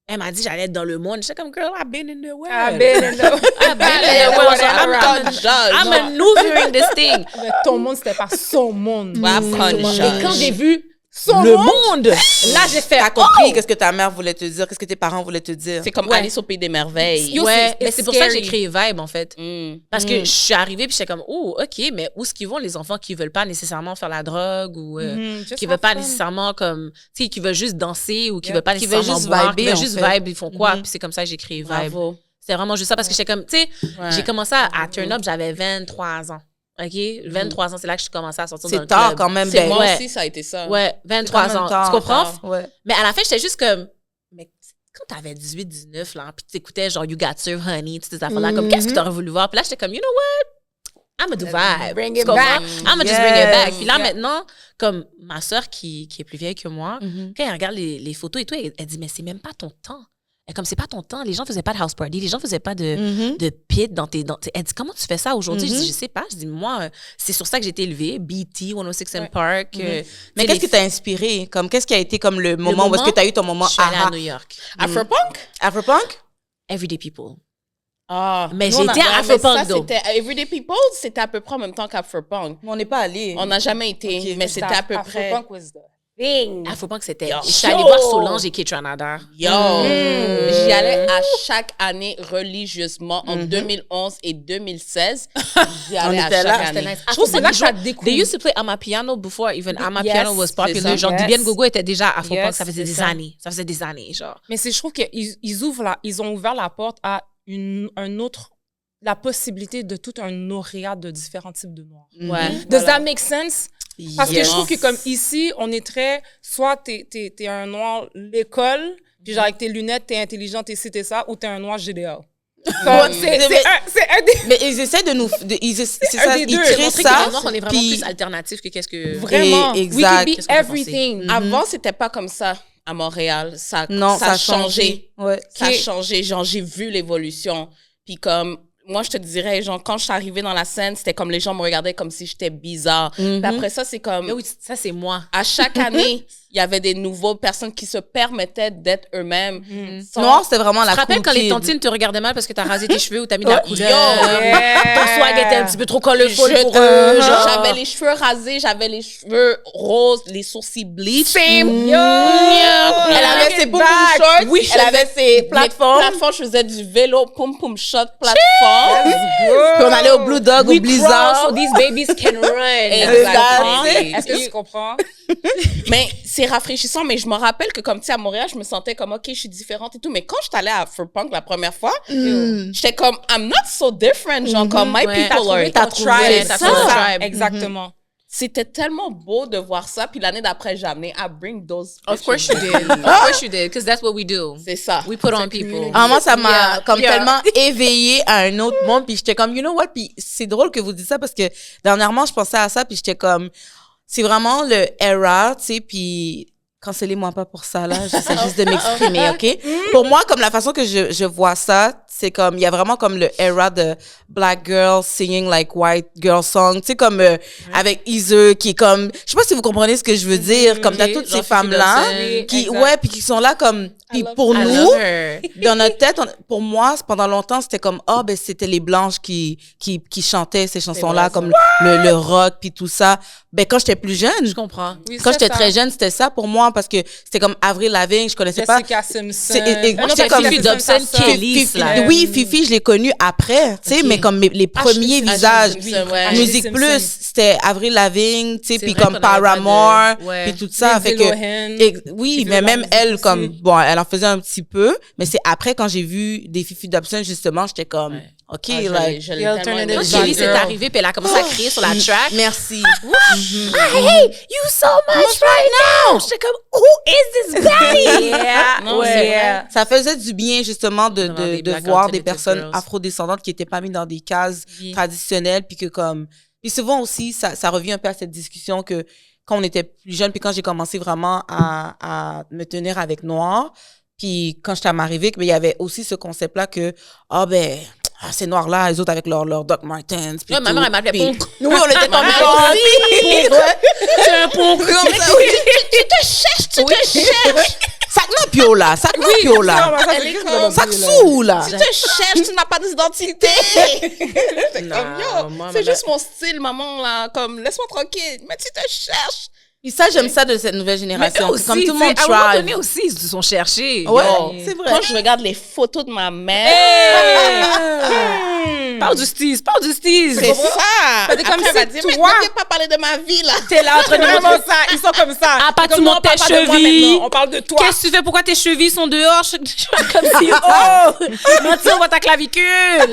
elle m'a dit j'allais être dans le monde, j'étais comme, girl, I've been in the world. I've been in the- I've been in the world. So I'm Genre, maneuvering this thing. Mais ton monde, c'était pas son monde. Va prendre Et charge. quand j'ai vu Son le monde? monde, là, j'ai fait, T'as compris qu'est-ce que ta mère voulait te dire, qu'est-ce que tes parents voulaient te dire. C'est comme Ouais. Alice au Pays des Merveilles. Yo, ouais, c'est- mais c'est pour ça que j'ai scary. créé Vibe, en fait. Mm. Parce que je suis arrivée, puis j'étais comme, oh, OK, mais où est-ce qu'ils vont, les enfants qui veulent pas nécessairement faire la drogue ou Just qui have veulent pas fun. nécessairement comme, tu sais, qui veulent juste danser ou qui Yeah. veulent pas Qui veulent nécessairement juste boire, viber, qui veulent en juste fait. vibe, ils font quoi? Puis c'est comme ça que j'ai créé Vibe. Bravo. C'est vraiment juste ça parce que j'étais comme, tu sais, Ouais. j'ai commencé à turn up, j'avais 23 ans. OK? 23 ans, c'est là que je commençais à sortir dans C'est le tard club. quand même. C'est Ben, moi ouais. aussi, ça a été ça. Ouais, 23 ans. Tu comprends? Ouais. Mais à la fin, j'étais juste comme, mais quand t'avais 18, 19, là, puis t'écoutais genre You Got Served, Honey, toutes ces affaires-là, comme qu'est-ce que t'aurais voulu voir? Puis là, j'étais comme, you know what? I'm a do vibe. Bring Tu it comprends? back. I'm just bring it back. Yes. Puis là, Yeah. maintenant, comme ma soeur qui est plus vieille que moi, quand elle regarde les photos et tout, elle dit, mais c'est même pas ton temps. Elle, comme c'est pas ton temps, les gens faisaient pas de house party, les gens faisaient pas de pit dans tes. Elle dit, comment tu fais ça aujourd'hui? Je dis, je sais pas. Je dis, moi, c'est sur ça que j'ai été élevée. BT, 106 and Park. Mais qu'est-ce qui t'a inspiré? Comme, qu'est-ce qui a été comme le moment où est-ce que tu as eu ton moment Je suis allée à aha? New York. Afropunk? Afropunk? Everyday People. Ah. Mais Nous, on a- j'étais à ouais, Afropunk, mais ça, though. c'était Everyday People, c'était à peu près en même temps qu'Afropunk. Mais on n'est pas allé. On n'a jamais été, Ok. mais c'était à peu près. Afropunk was the thing. Afropunk, c'était. Yo. Je suis allée voir Solange et Kate Ranada. Yo! J'y allais à chaque année religieusement en 2011 et 2016. J'y allais à était là, chaque c'était année. Je trouve que c'est là que ça They découvre. used to play Amapiano before even Amapiano Yes, was c'est popular. ça. Genre, Yes. Dibiane Gogo était déjà à Afropunk, Yes, ça faisait c'est des ça. années. Ça faisait des années, genre. Mais je trouve qu'ils ont ouvert la porte à un autre, la possibilité de tout un auréat de différents types de noirs. Ouais. Does that make sense? Parce que Yes. je trouve que comme ici, on est très, soit t'es un noir l'école, puis genre avec tes lunettes, t'es intelligent, t'es ci, t'es ça, ou t'es un noir GDA. Comme, c'est un des... Mais ils essaient de nous. C'est ça, des ils deux. créent Montrer que ça. les Noirs, on est vraiment puis- plus alternatif que qu'est-ce que. Vraiment. Et- We can exact. be Qu'est-ce qu'on peut everything. Avant, c'était pas comme ça à Montréal. Non, ça a changé. Ouais. Ça a Ok. changé. Genre, j'ai vu l'évolution. Puis comme, moi, je te dirais, genre, quand je suis arrivée dans la scène, c'était comme les gens me regardaient comme si j'étais bizarre. Puis après ça, c'est comme, Mais oui, ça, c'est moi. à chaque année, il y avait des nouvelles personnes qui se permettaient d'être eux-mêmes. sans- Noir, c'était vraiment Tu la te rappelles cool quand les kid. tontines te regardaient mal parce que t'as rasé tes cheveux ou t'as mis de la couleur? Yeah. Ton swag était un petit peu trop colorful Je pour te- eux. genre, Genre, j'avais les cheveux rasés, j'avais les cheveux roses, les sourcils bleach. Elle avait ses boom boom shorts. Oui, elle avait ses plateformes. plateformes. Je faisais du vélo, pum pum shot, plateforme. Puis on allait au Blue Dog, au we Blizzard. crawl so these babies can run. Exactement. Est-ce que tu comprends? Mais c'est rafraîchissant, mais je me rappelle que comme tu sais, à Montréal, je me sentais comme, OK, je suis différente et tout. Mais quand je suis allée à Afropunk la première fois, j'étais comme, I'm not so different. Genre, comme, my Ouais. people are. T'as trouvé C'est t'as ça. trouvé ton tribe. Exactement. C'était tellement beau de voir ça. Puis l'année d'après, j'ai amené I bring those. Of course you bitches. did. Of course you did. Because that's what we do. C'est ça. We put on people. Ah, moi, ça m'a comme Yeah. tellement éveillée à un autre monde. Puis j'étais comme, you know what? Puis c'est drôle que vous dites ça parce que dernièrement, je pensais à ça. Puis j'étais comme, c'est vraiment le era, tu sais. Puis cancellez-moi pas pour ça, là. J'essaie juste de m'exprimer, OK? Pour moi, comme la façon que je vois ça, c'est comme, il y a vraiment comme le era de black girls singing like white girl song. Tu sais, comme avec Ize qui est comme, je sais pas si vous comprenez ce que je veux dire. Comme t'as Ok, toutes genre ces Fifi femmes-là Dobson. qui, Exact. ouais, puis qui sont là comme, puis pour I nous, love her. dans notre tête, pour moi, pendant longtemps, c'était comme, ah, ben, c'était les blanches qui chantaient ces chansons-là, vrai, comme le rock, puis tout ça. Ben, quand j'étais plus jeune, Je comprends. Oui, quand c'est j'étais ça. très jeune, c'était ça pour moi, parce que c'était comme Avril Lavigne, je connaissais pas. Jessica Simpson. Moi, j'étais comme Fifi Dobson, ça. Kelly, Fifi- là. oui, Fifi, je l'ai connue après, tu sais, Ok. mais comme les premiers Ashley visages. Simpson, ouais. Ashley Musique Simpson. Plus, c'était Avril Lavigne, tu sais, C'est puis vrai comme qu'on avait pas de- Paramore, ouais. puis tout ça. Fait que, oui, Qui mais veut la même musique elle, aussi. comme, bon, elle en faisait un petit peu, mais c'est après quand j'ai vu des Fifi Dobson, justement, j'étais comme, Ouais. OK, Je like... l'ai The tellement aimé. alternative Quand Genre, Shelly s'est girl. arrivée, puis elle a commencé à crier sur la track. Merci. Hey, you so much right now! J'étais comme, who is this baddie? Yeah. Non, Ouais. c'est vrai. Ça faisait du bien, justement, Devant des de Black voir des Alternative personnes Girls. afrodescendantes qui n'étaient pas mises dans des cases Oui. traditionnelles, puis que comme... Puis souvent aussi, ça revient un peu à cette discussion que quand on était plus jeune, puis quand j'ai commencé vraiment à me tenir avec Noir, puis quand j'étais à Marivic, il y avait aussi ce concept-là que, ces Noirs-là, les autres avec leur Doc Martens. puis Ouais, ma tout. mère, elle m'appelait Puis- Ponk. Oui, on était Ma tombés mère aussi. C'est un ponk. comme ça, oui. Tu te cherches. Sac-moi pio, là. Sac-moi pio, là. Elle est comme... Sac sous, là. Tu te cherches, tu n'as pas d'identité. C'est Non, comme, yo, moi, c'est ma juste mon style, maman, là. Comme, laisse-moi tranquille. Mais tu te cherches. Puis ça, j'aime ça de cette nouvelle génération. aussi, Comme tout le monde à un moment try. donné aussi, ils se sont cherchés. Ouais, Yo. c'est vrai. Quand je regarde les photos de ma mère, Parle du style, parle du style. c'est ça. C'est comme Après, elle va si dire, toi- mais ne viens pas parler de ma vie, là. T'es là en train de Vraiment montrer. ça, ils sont comme ça. Ah, pas Comme tu non, montes on parle tes pas de moi chevilles. maintenant, on parle de toi. Qu'est-ce que tu fais? Pourquoi tes chevilles sont dehors? Je suis comme si, oh, mentir, on voit ta clavicule.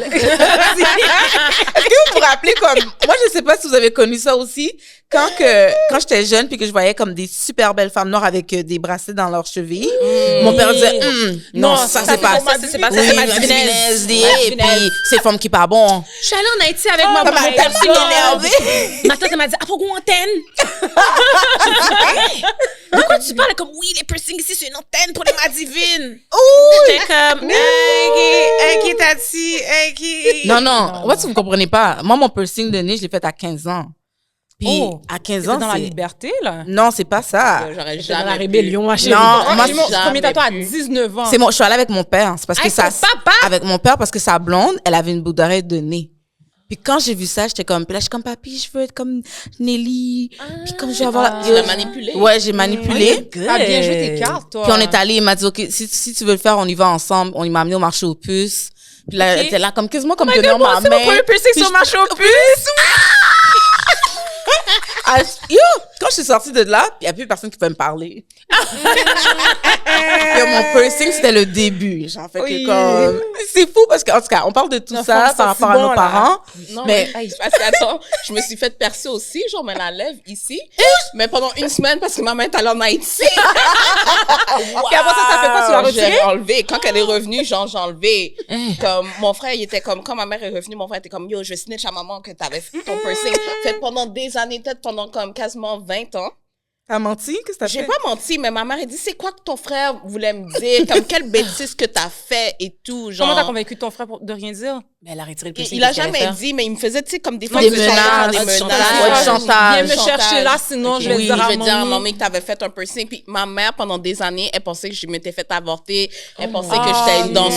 Est-ce que vous vous rappelez comme... Moi, je sais pas si vous avez connu ça aussi. Quand j'étais jeune puis que je voyais comme des super belles femmes noires avec des bracelets dans leurs chevilles, mon père disait, non, ça c'est pas... ça, c'est pas ça, Oui, c'est pas ma du finesse, finesse. et puis c'est femme qui pas bon. Je suis allée en Haïti avec ma Ça m'a maman. tellement énervée. Ma tante elle m'a dit, ah, faut qu'on antenne. De quoi tu parles? Comme, oui, les piercings ici, c'est une antenne pour les madivines. J'étais comme, Qui t'a dit, qui... Non, moi, si vous comprenez pas, moi, mon piercing de nez, je l'ai fait à 15 ans. Puis à 15 ans, dans la c'est... liberté, là. Non, c'est pas ça. J'aurais j'étais dans jamais la pu. rébellion, ma chérie. Non, moi, J'ai mon premier tatouage à pu. 19 ans. je suis allée avec mon père. C'est parce que Avec ton papa? Avec mon père, parce que sa blonde, elle avait une boule d'oreille de nez. Puis quand j'ai vu ça, j'étais comme, puis là, je suis comme, papy, je veux être comme Nelly. Puis comme je vais avoir la... Tu l'as manipulé? Ouais, j'ai manipulé. T'as bien joué tes cartes, toi. Puis on est allé, il m'a dit, OK, si tu veux le faire, on y va ensemble. On m'a amené au marché aux puces. Puis là, elle était là, comme quasiment comme tenir ma main. C'est mon premier piercing Puis sur je- ma marché aux puces. Ah, yo, quand je suis sortie de là, il n'y a plus personne qui peut me parler. Puis mon piercing, c'était le début. J'en fais Oui. que comme... C'est fou parce qu'en tout cas, on parle de tout Non, ça faut- par rapport à c'est nos bon, là. parents. Non, Mais- mais parce que, attends, je me suis fait percer aussi, genre, mais la lèvre ici, mais pendant une semaine parce que ma main est allée en Haïti. Puis après ça fait quoi? Tu l'as retiré? J'ai enlevé. Quand elle est revenue, genre, j'ai enlevé. Comme, mon frère, il était comme, quand ma mère est revenue, mon frère était comme, yo, je snitch à maman que t'avais fait ton piercing. Fait pendant des années, peut-être pendant comme quasiment 20 ans. T'as menti? Qu'est-ce que t'as J'ai fait? pas menti, mais ma mère, elle dit, c'est quoi que ton frère voulait me dire? Comme, quelle bêtise que t'as fait et tout, genre. Comment t'as convaincu ton frère de rien dire? Mais elle a retiré le piercing. Il a jamais dit, mais il me faisait, tu sais, comme des fois, Des il me chantait menaces, des du menaces. chantage. Ouais, du chantage. Viens me chercher là, sinon je vais Oui, dire à je vais dire à mamie. mamie que t'avais fait un piercing. Puis ma mère, pendant des années, elle pensait que je m'étais fait avorter. Elle pensait que j'étais dans.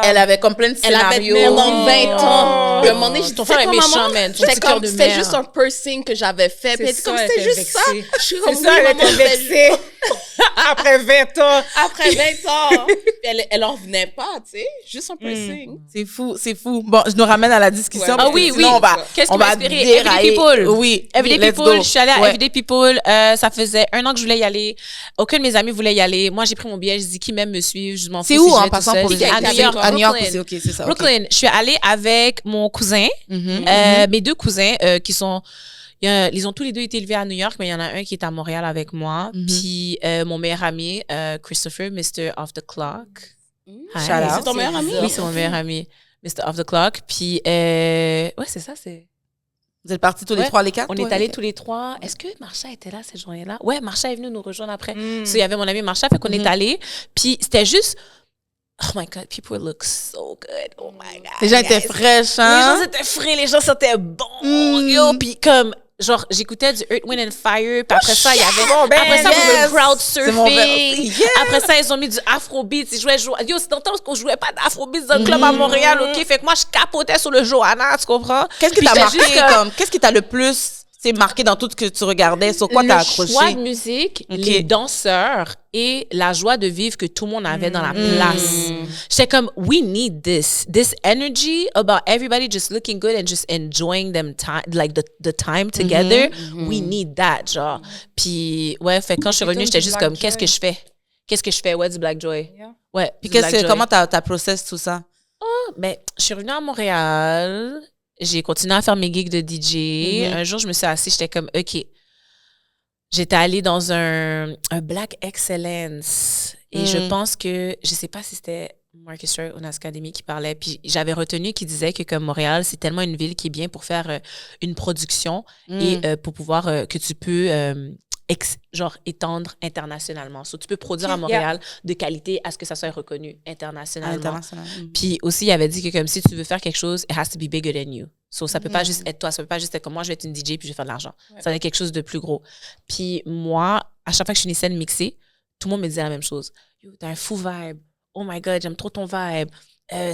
Elle avait comme plein de Elle avait scénarios. pendant 20 ans. Puis à un moment donné, j'ai dit, Ton frère est c'est quoi, méchant, maman? man. Ton J'étais petit cœur comme, de c'était mère. juste un piercing que j'avais fait. Puis elle dit, comme, c'était juste ça. Je suis comme, C'est ça, oui, elle maman, était c'était vexée. Après 20 ans. après 20 ans. Puis elle en revenait pas, tu sais. Juste un piercing. C'est fou, c'est fou. Bon, je nous ramène à la discussion. Ouais. parce Ah que oui, sinon, oui. on va, Qu'est-ce on qui m'a va inspiré? dérailler. Everyday People. Oui. Everyday let's People, go. je suis allée à Ouais. Everyday People. Ça faisait 1 an que je voulais y aller. Aucun de mes amis voulait y aller. Moi, j'ai pris mon billet. Je dis qui même me suit. Je m'en fous. C'est si où, je en vais passant toute pour seule. les gens? À New York. À New York aussi, Brooklyn. OK, c'est ça. ok. Brooklyn. Je suis allée avec mon cousin, Mhm. mes 2 cousins qui sont... ils ont tous les 2 été élevés à New York, mais il y en a un qui est à Montréal avec moi. Mhm. Puis mon meilleur ami, Christopher, Mr. Off the Clock. Hi. Shout out. C'est ton meilleur ami? Oui, c'est mon meilleur ami, Mr. Off the Clock. Puis, ouais, c'est ça, c'est... Vous êtes partis tous les Ouais. trois, les quatre? On ouais, est allés ok. tous les 3. Est-ce que Marsha était là cette journée-là? Ouais, Marsha est venue nous rejoindre après. So, il y avait mon ami Marsha, fait qu'on est allés. Puis c'était juste... Oh my God, people look so good. Oh my God. Les gens étaient guys. fraîches, Les hein? gens étaient frais, les gens sentaient bon. Yo, puis comme... Genre, j'écoutais du Earth, Wind and Fire, puis après ça, il y avait... Bon, ben, après ça, yes. on crowd C'est mon verre surfing. aussi. Yes. Après ça, ils ont mis du Afrobeat. Ils jouaient... Yo, c'est longtemps qu'on jouait pas d'Afrobeat dans le club à Montréal, OK? Fait que moi, je capotais sur le Johanna, tu comprends? Qu'est-ce qui Puis t'a j'étais marqué juste comme- comme... Qu'est-ce qui t'a le plus marqué dans tout ce que tu regardais? Sur quoi t'as le accroché? choix de musique, Ok. les danseurs et la joie de vivre que tout le monde avait dans la place. J'étais comme, we need this energy about everybody just looking good and just enjoying them time, like the time together. We need that, genre. Puis ouais, fait que quand je suis revenue, j'étais juste comme, qu'est-ce que je fais? Qu'est-ce que je fais? Ouais, du Black Joy. Yeah. Ouais. Puis du Black Joy. comment t'as process tout ça? Ben, je suis revenue à Montréal. J'ai continué à faire mes gigs de DJ. Un jour, je me suis assise, j'étais comme, OK. J'étais allée dans un Black Excellence. Et je pense que, je sais pas si c'était Marcus Roy ou Academy qui parlait. Puis j'avais retenu qu'il disait que comme Montréal, c'est tellement une ville qui est bien pour faire une production et pour pouvoir, que tu peux genre étendre internationalement. So, tu peux produire à Montréal de qualité à ce que ça soit reconnu internationalement. Puis aussi, il avait dit que comme si tu veux faire quelque chose, it has to be bigger than you. So, ça peut pas juste être toi, ça peut pas juste être comme moi, je vais être une DJ puis je vais faire de l'argent. Ça va être quelque chose de plus gros. Puis moi, à chaque fois que je suis une scène mixée, tout le monde me disait la même chose. Yo, t'as un fou vibe. Oh my God, j'aime trop ton vibe.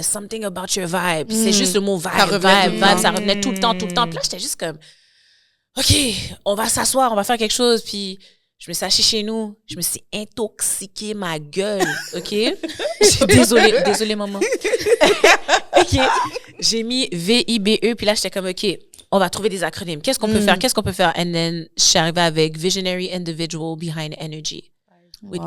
Something about your vibe. C'est juste le mot vibe, vibe. Ça revenait tout le temps. Puis là, j'étais juste comme, OK, on va s'asseoir, on va faire quelque chose. Puis je me suis assise chez nous. Je me suis intoxiquée ma gueule, OK? Désolée, maman. OK. J'ai mis VIBE, puis là, j'étais comme, OK, on va trouver des acronymes. Qu'est-ce qu'on peut faire? And then, je suis arrivée avec Visionary Individual Behind Energy, which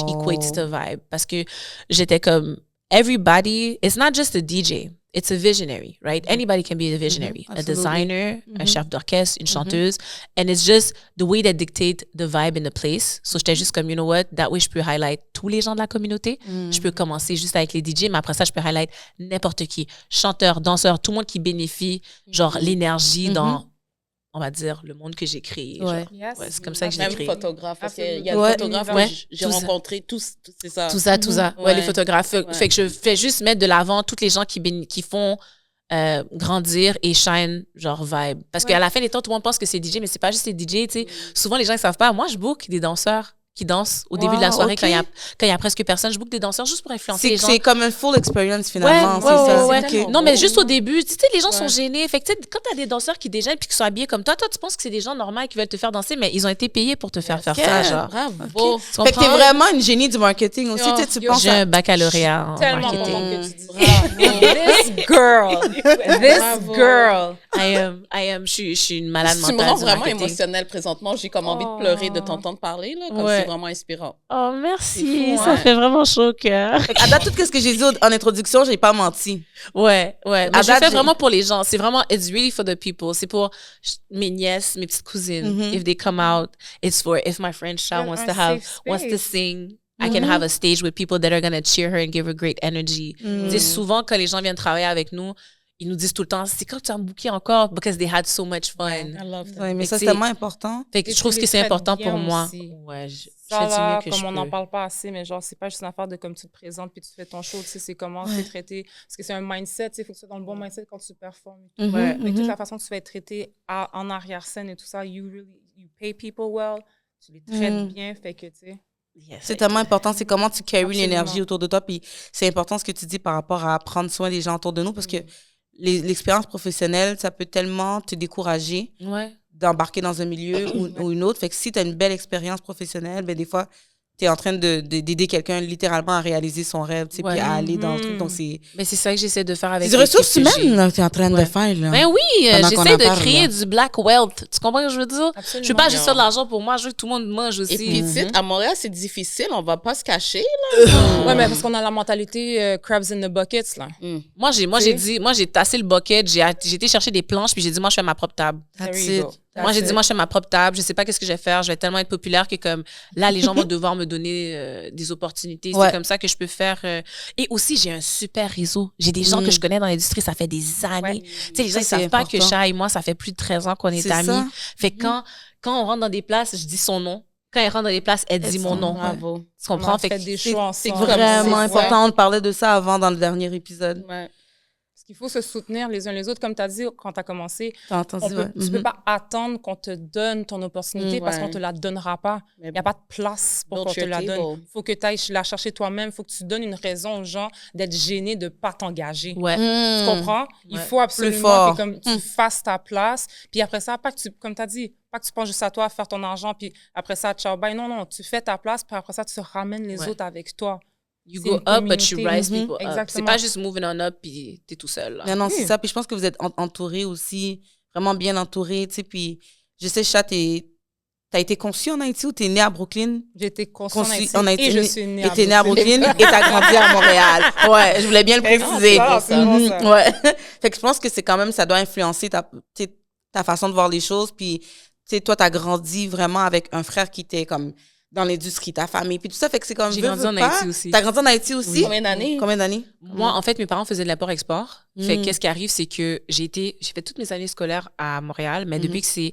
equates to vibe. Parce que j'étais comme, everybody, it's not just a DJ. It's a visionary, right? Anybody can be a visionary. A designer, un chef d'orchestre, une chanteuse. And it's just the way that dictate the vibe in the place. So, j'étais juste comme, you know what? That way, je peux highlight tous les gens de la communauté. Je peux commencer juste avec les DJ, mais après ça, je peux highlight n'importe qui. Chanteur, danseur, tout le monde qui bénéficie, genre, l'énergie dans, on va dire, le monde que j'ai créé. Ouais. C'est comme ça que je l'ai créé. Même photographe. Parce qu'il y a des photographes que j'ai rencontrés, tous, c'est ça. Tout ça. Ouais, les photographes. Fait que je fais juste mettre de l'avant toutes les gens qui font grandir et shine, genre vibe. Parce qu'à la fin des temps, tout le monde pense que c'est DJ, mais c'est pas juste les DJ, tu sais. Souvent, les gens ne savent pas. Moi, je book des danseurs qui dansent au début de la soirée quand il y a presque personne. Je book des danseurs juste pour influencer les gens. C'est comme une full experience finalement, c'est ça. Okay. Non, mais juste au début, tu sais, les gens sont gênés. Fait que tu sais, quand t'as des danseurs qui déjeunent puis qui sont habillés comme toi, tu penses que c'est des gens normaux qui veulent te faire danser, mais ils ont été payés pour te faire faire ça, genre. Bravo. Fait que t'es vraiment une génie du marketing aussi, tu penses. J'ai un baccalauréat en tellement marketing. que tu dis. This girl. Je suis une malade mentale. Tu me rends du vraiment marketing. émotionnelle présentement. J'ai comme envie de pleurer de t'entendre parler, là. Comme c'est vraiment inspirant. Oh, merci. Fou, ça fait vraiment chaud au cœur. À date, tout ce que j'ai dit en introduction, j'ai pas menti. Ouais. Mais À je date, fais vraiment pour les gens. C'est vraiment, it's really for the people. C'est pour mes nièces, mes petites cousines. If they come out, it's for, if my friend Sha wants to sing, I can have a stage with people that are going to cheer her and give her great energy. Tu sais, souvent, quand les gens viennent travailler avec nous, ils nous disent tout le temps, c'est quand tu as booké encore? Because they had so much fun. I love that. Ouais, mais ça, c'est tellement important. Fait que Et je trouve tu que les c'est traites important bien pour moi. aussi. Ouais, je Ça fais du là, mieux que comme je on n'en peux. parle pas assez, mais genre, c'est pas juste une affaire de comme tu te présentes puis tu fais ton show, tu sais, c'est comment c'est traité. Parce que c'est un mindset, tu sais, il faut que tu sois dans le bon mindset quand tu performes. Fait que toute la façon que tu vas être traité en arrière-scène et tout ça, you pay people well, tu les traites bien, fait que, tu sais. Yes, C'est tellement important, c'est comment tu carries Absolument. l'énergie autour de toi. Puis c'est important ce que tu dis par rapport à prendre soin des gens autour de nous parce que l'expérience professionnelle, ça peut tellement te décourager Ouais. d'embarquer dans un milieu ou une autre. Fait que si tu as une belle expérience professionnelle, ben des fois, tu es en train d'aider quelqu'un littéralement à réaliser son rêve, tu sais, puis à aller dans le truc. Donc, c'est Mais c'est ça que j'essaie de faire avec des ressources l'équipe que j'ai. humaines que tu es en train de faire. Là. Ben oui, Pendant qu'on j'essaie en de parle, créer là. du black wealth. Tu comprends ce que je veux dire? Absolument. Je veux pas juste faire de l'argent pour moi, je veux que tout le monde mange aussi. Et puis, tu sais, à Montréal, c'est difficile. On va pas se cacher, Ouais, mais parce qu'on a la mentalité crabs in the buckets, là. Moi, j'ai tassé le bucket, j'ai été chercher des planches, puis j'ai dit, moi, je fais ma propre table. That's There you it. go. Moi, j'ai dit, moi, je fais ma propre table, je sais pas qu'est-ce que je vais faire, je vais tellement être populaire que comme là, les gens vont devoir me donner des opportunités. Ouais. C'est comme ça que je peux faire. Et aussi, j'ai un super réseau. J'ai des gens que je connais dans l'industrie, ça fait des années. Tu sais, les gens, Ça, ils c'est savent pas que important. Sha et moi, ça fait plus de 13 ans qu'on est C'est amis. ça. Fait que quand on rentre dans des places, je dis son nom. Quand elle rentre dans des places, elle dit mon nom. Bravo. Tu comprends? On a Fait fait que des C'est shows c'est ensemble. vraiment Ouais. important. On parlait de ça avant dans le dernier épisode. Ouais. Parce qu'il faut se soutenir les uns les autres. Comme tu as dit quand tu as commencé, T'as entendu? Ouais. tu peux pas attendre qu'on te donne ton opportunité parce Ouais. qu'on te la donnera pas. Mais Il n'y a pas de place pour build qu'on te your la table. donne. Il faut que tu ailles la chercher toi-même. Il faut que tu donnes une raison aux gens d'être gênés de ne pas t'engager. ouais. Tu comprends? Il Ouais. faut absolument fort. que comme, tu fasses ta place. Puis après ça, pas que tu, comme tu as dit, pas que tu penses juste à toi, à faire ton argent, puis après ça, ciao, bye. Non, tu fais ta place, puis après ça, tu ramènes les Ouais. autres avec toi. You C'est go une up, but you communauté. rise people up. Exactement. C'est pas juste moving on up, puis t'es tout seul. Là. Non, c'est Oui. ça. Puis je pense que vous êtes entouré aussi, vraiment bien entouré, tu sais. Puis je sais, Chat, t'es T'as été conçue en Haïti ou t'es née à Brooklyn? J'ai été conçue en Haïti et je suis née à Brooklyn. Et t'es née à Brooklyn et t'as grandi à Montréal. Ouais, je voulais bien le préciser. Ça. Ouais. Fait que je pense que c'est quand même, ça doit influencer ta façon de voir les choses. Puis, tu sais, toi, t'as grandi vraiment avec un frère qui était comme dans l'industrie, ta famille, puis tout ça. Fait que c'est comme... J'ai grandi en Haïti aussi. T'as grandi en Haïti aussi? Oui. Combien d'années? Moi, en fait, mes parents faisaient de l'import-export. Fait qu'est-ce qui arrive, c'est que j'ai fait toutes mes années scolaires à Montréal, mais depuis que c'est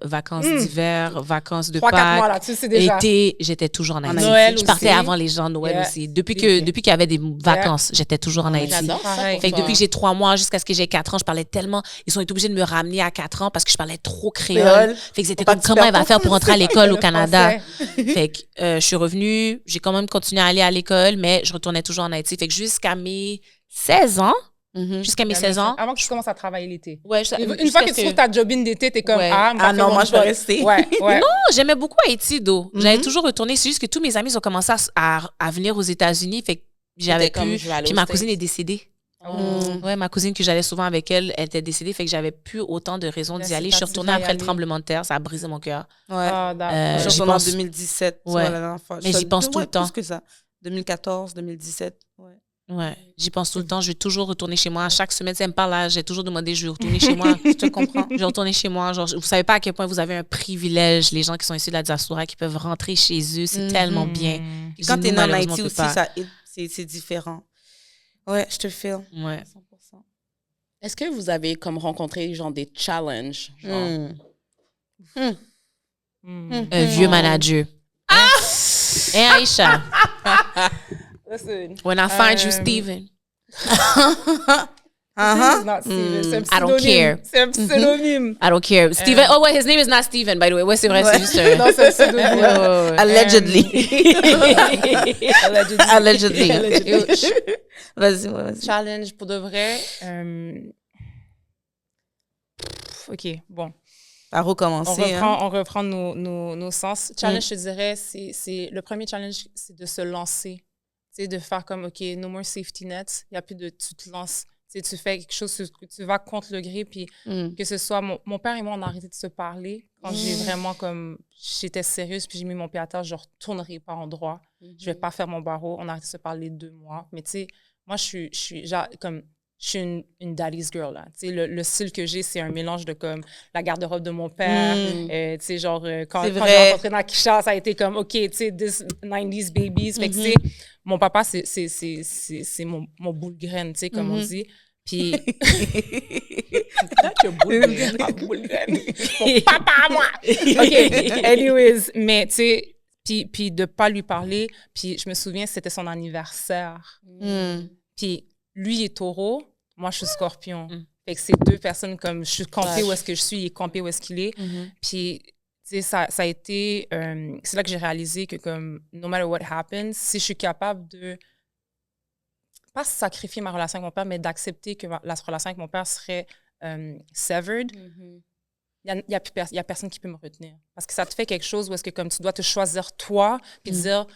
vacances d'hiver, vacances de 3-4 Pâques, mois là-dessus, c'est déjà. été, j'étais toujours en Haïti. Noël je partais aussi. avant les gens, Noël aussi. Depuis qu'il y avait des vacances, j'étais toujours en Haïti. J'adore ça. Fait que depuis que j'ai 3 mois jusqu'à ce que j'ai 4 ans, je parlais tellement. Ils ont été obligés de me ramener à 4 ans parce que je parlais trop créole. Fait que c'était comme comment elle va faire pour entrer à l'école au Canada. Fait que je suis revenue, j'ai quand même continué à aller à l'école, mais je retournais toujours en Haïti. Fait que jusqu'à mes 16 ans, jusqu'à mes 16 ans. Avant que tu commences à travailler l'été. Ouais, une fois que tu trouves ta jobine d'été, t'es comme, Ouais. non, moi, je vais rester. Ouais. Non, j'aimais beaucoup Haïti, d'où. J'allais toujours retourner. C'est juste que tous mes amis ont commencé à venir aux États-Unis. Fait que j'avais plus. Puis ma cousine est décédée. Ouais, ma cousine que j'allais souvent avec elle, elle était décédée. Fait que j'avais plus autant de raisons d'y aller. Je suis retournée après le tremblement de terre. Ça a brisé mon cœur. Ouais. Je suis en 2017. Ouais. Mais j'y pense tout le temps. Plus que ça. 2014, 2017. Ouais, j'y pense tout le temps. Je vais toujours retourner chez moi. Chaque semaine, ça me parle là. J'ai toujours demandé, je vais retourner chez moi. Je te comprends. Je vais retourner chez moi. Genre, vous savez pas à quel point vous avez un privilège, les gens qui sont issus de la diaspora, qui peuvent rentrer chez eux. C'est tellement bien. Quand t'es Nous, né en malheureusement, Haïti on peut aussi, pas. c'est différent. Ouais, je te file. Ouais. 100%. Est-ce que vous avez comme rencontré genre des challenges? Genre? Un vieux manager. Et Aïcha, Listen. when I find you, Steven. It's not Steven. C'est un I don't pseudonyme. care. C'est un pseudonyme. I don't care. Steven, oh wait, his name is not Steven, by the way. Ouais, c'est vrai, c'est juste un... Non, c'est un pseudonyme. Allegedly. Allegedly. Allegedly. Vas-y. Challenge pour de vrai. OK, bon. À recommencer. On reprend nos sens. Challenge, je te dirais, c'est le premier challenge, c'est de se lancer. C'est de faire comme, OK, no more safety net. Il n'y a plus de... Tu te lances. Tu fais quelque chose, tu vas contre le gré, puis que ce soit... Mon père et moi, on a arrêté de se parler. Quand j'ai vraiment comme... J'étais sérieuse, puis j'ai mis mon pied à terre, je ne retournerai pas en droit. Je ne vais pas faire mon barreau. On a arrêté de se parler 2 mois. Mais tu sais, moi, je suis genre, comme... Je suis une daddy's girl, là. Tu sais, le style que j'ai, c'est un mélange de, comme, la garde-robe de mon père. Tu sais, genre, quand j'ai rencontré Nakisha, ça a été comme, OK, tu sais, this 90s babies. Fait que, tu sais, mon papa, c'est mon boule graine, tu sais, comme on dit. Puis... boule graine. Mon papa à moi! OK, anyways. Mais, tu sais, puis de pas lui parler. Puis je me souviens, c'était son anniversaire. Puis lui, il est taureau. Moi, je suis scorpion. Fait que c'est 2 personnes comme... Je suis campée où est-ce que je suis, il est campé où est-ce qu'il est. Puis, tu sais, ça a été... c'est là que j'ai réalisé que, comme, no matter what happens, si je suis capable de... Pas sacrifier ma relation avec mon père, mais d'accepter que la relation avec mon père serait severed, il y a personne qui peut me retenir. Parce que ça te fait quelque chose où est-ce que, comme, tu dois te choisir toi, puis dire...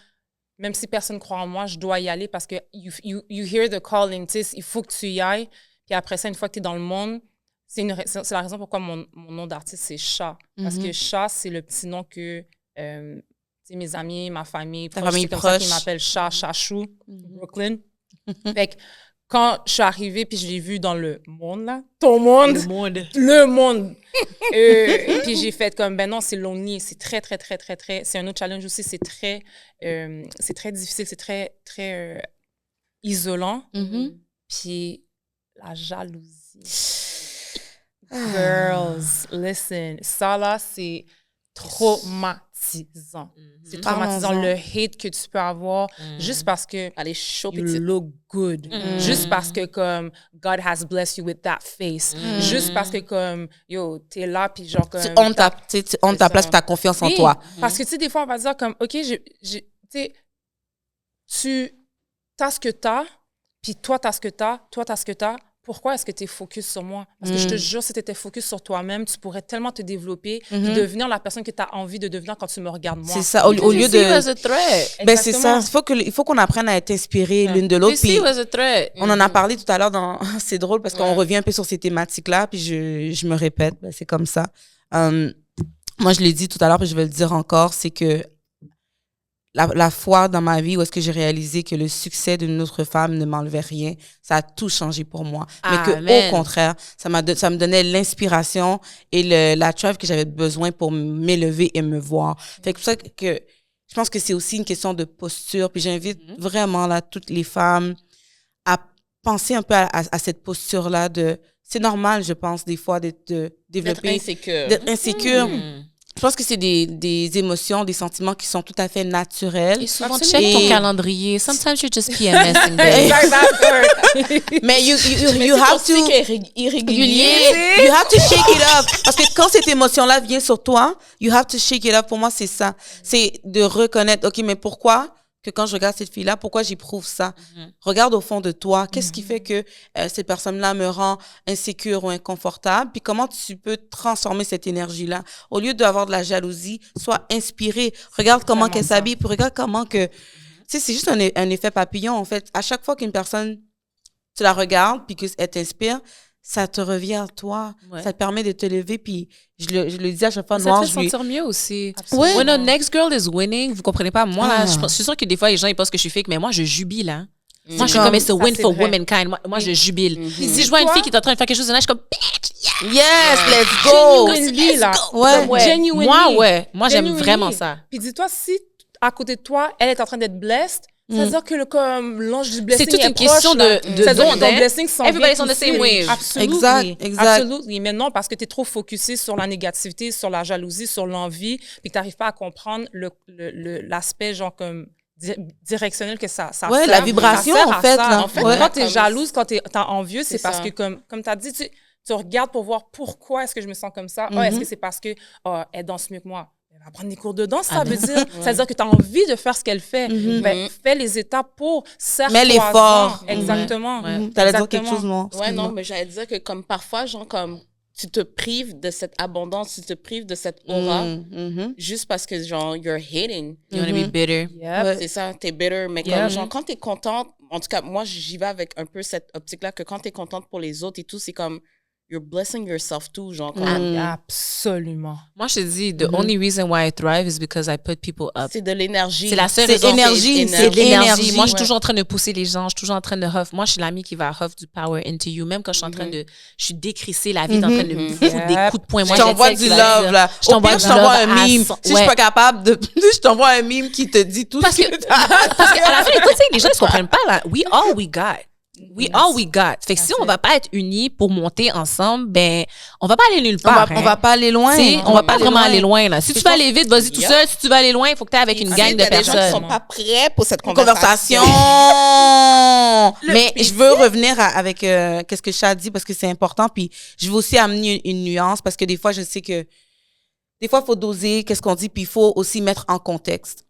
Même si personne ne croit en moi, je dois y aller parce que you hear the calling, tu sais, il faut que tu y ailles. Puis après ça, une fois que tu es dans le monde, c'est la raison pourquoi mon nom d'artiste, c'est Cha. Parce que Cha, c'est le petit nom que mes amis, ma famille, proche, c'est comme ça qu'ils m'appellent Cha, Chachou, Brooklyn. Fait que quand je suis arrivée, puis je l'ai vu dans le monde, là, ton monde, le monde. Puis j'ai fait comme, ben non, c'est lonely, c'est très, très, très, très, très, c'est un autre challenge aussi, c'est très difficile, c'est très, très isolant. Puis la jalousie. Girls, listen, ça là, c'est traumatisant. C'est traumatisant, le hate que tu peux avoir juste parce que you look good. Juste parce que, comme, God has blessed you with that face. Juste parce que, comme, yo, t'es là, puis genre, comme... Tu hontes ta place, ta confiance en toi. Parce que, tu sais, des fois, on va dire, comme, OK, tu sais, tu as ce que t'as, puis toi, t'as ce que t'as, toi, t'as ce que t'as. Pourquoi est-ce que tu es focus sur moi? Parce que je te jure, si tu étais focus sur toi-même, tu pourrais tellement te développer et devenir la personne que tu as envie de devenir quand tu me regardes moi. C'est ça, au lieu de... Ben c'est ça, il faut qu'on apprenne à être inspirés l'une de l'autre. Puis on en a parlé tout à l'heure dans... C'est drôle parce qu'on revient un peu sur ces thématiques-là, puis je me répète, ben c'est comme ça. moi, je l'ai dit tout à l'heure, puis je vais le dire encore, c'est que la fois dans ma vie où est-ce que j'ai réalisé que le succès d'une autre femme ne m'enlevait rien, ça a tout changé pour moi. Mais qu'au contraire, ça me donnait l'inspiration et la drive que j'avais besoin pour m'élever et me voir. Fait que c'est pour ça que je pense que c'est aussi une question de posture. Puis j'invite vraiment là toutes les femmes à penser un peu à cette posture-là c'est normal, je pense, des fois, de développer... D'être insécure. Je pense que c'est des émotions, des sentiments qui sont tout à fait naturels. Et souvent, check ton calendrier. Sometimes you're just PMSing. Mais you have to... You have to shake it up. Parce que quand cette émotion-là vient sur toi, you have to shake it up. Pour moi, c'est ça. C'est de reconnaître, OK, mais pourquoi que quand je regarde cette fille-là, pourquoi j'éprouve ça? Regarde au fond de toi. Qu'est-ce qui fait que cette personne-là me rend insécure ou inconfortable? Puis comment tu peux transformer cette énergie-là? Au lieu d'avoir de la jalousie, sois inspiré. Regarde comment qu'elle s'habille, puis regarde comment que... Tu sais, c'est juste un effet papillon, en fait. À chaque fois qu'une personne, tu la regardes, puis qu'elle t'inspire, ça te revient à toi. Ouais. Ça te permet de te lever. Puis je le dis à chaque fois. Ça te fait sentir mieux aussi. Ouais. When a next girl is winning, vous comprenez pas. Moi, là, je suis sûre que des fois, les gens ils pensent que je suis fake, mais moi, je jubile. Hein. Moi, je suis comme, it's a win for womankind. Moi, je jubile. Si je vois une fille qui est en train de faire quelque chose de là, je suis comme, bitch, yes, let's go. Genuinely, là. Ouais. Moi, j'aime vraiment ça. Puis dis-toi, si à côté de toi, elle est en train d'être blessed, ça veut dire que l'ange du blessing c'est toute une question de ton blessing s'en vient. Everybody's on the same wave. Absolument. Mais non, parce que tu es trop focusé sur la négativité, sur la jalousie, sur l'envie, puis que tu n'arrives pas à comprendre l'aspect genre comme directionnel que ça ouais, la vibration, en fait. En fait, quand tu es jalouse, quand tu es envieux, c'est parce que, comme tu as dit, tu regardes pour voir pourquoi est-ce que je me sens comme ça. Est-ce que c'est parce que elle danse mieux que moi? Elle va prendre des cours de danse, ça veut dire. Ça veut dire que tu as envie de faire ce qu'elle fait. Ben, fais les étapes pour serre-toi. Mets l'effort. Exactement. Tu allais dire quelque chose, non? Ouais, non, mais j'allais dire que comme parfois, genre, comme tu te prives de cette abondance, tu te prives de cette aura juste parce que, genre, you're hating. You want to be bitter. C'est ça, t'es bitter. Mais comme, genre, quand t'es contente, en tout cas, moi, j'y vais avec un peu cette optique-là que quand t'es contente pour les autres et tout, c'est comme... You're blessing yourself too, genre. Absolument. Moi, je te dis, the only reason why I thrive is because I put people up. C'est de l'énergie. C'est la seule raison. C'est de l'énergie. Moi, je suis toujours en train de pousser les gens. Je suis toujours en train de huff. Moi, je suis l'amie qui va huff du power into you. Même quand je suis en train de... Je suis décrissée, la vie est en train de me foutre des coups de poing. Moi, je t'envoie du love, là. Je t'envoie un meme. Si je suis pas capable de... Je t'envoie un meme qui te dit tout ce que t'as. Parce qu'à la fin, les gens, ils se comprennent pas, là. We all we got. We all we got. Fait que si on va pas être unis pour monter ensemble, ben, on va pas aller nulle part. On va pas aller loin. On va pas vraiment aller loin, là. Si tu veux aller vite, vas-y tout seul. Si tu veux aller loin, il faut que tu aies avec une gang de personnes. Les gens qui sont pas prêts pour cette conversation. Mais je veux revenir avec qu'est-ce que Cha dit parce que c'est important. Puis je veux aussi amener une nuance parce que des fois, je sais que des fois, il faut doser qu'est-ce qu'on dit, puis il faut aussi mettre en contexte.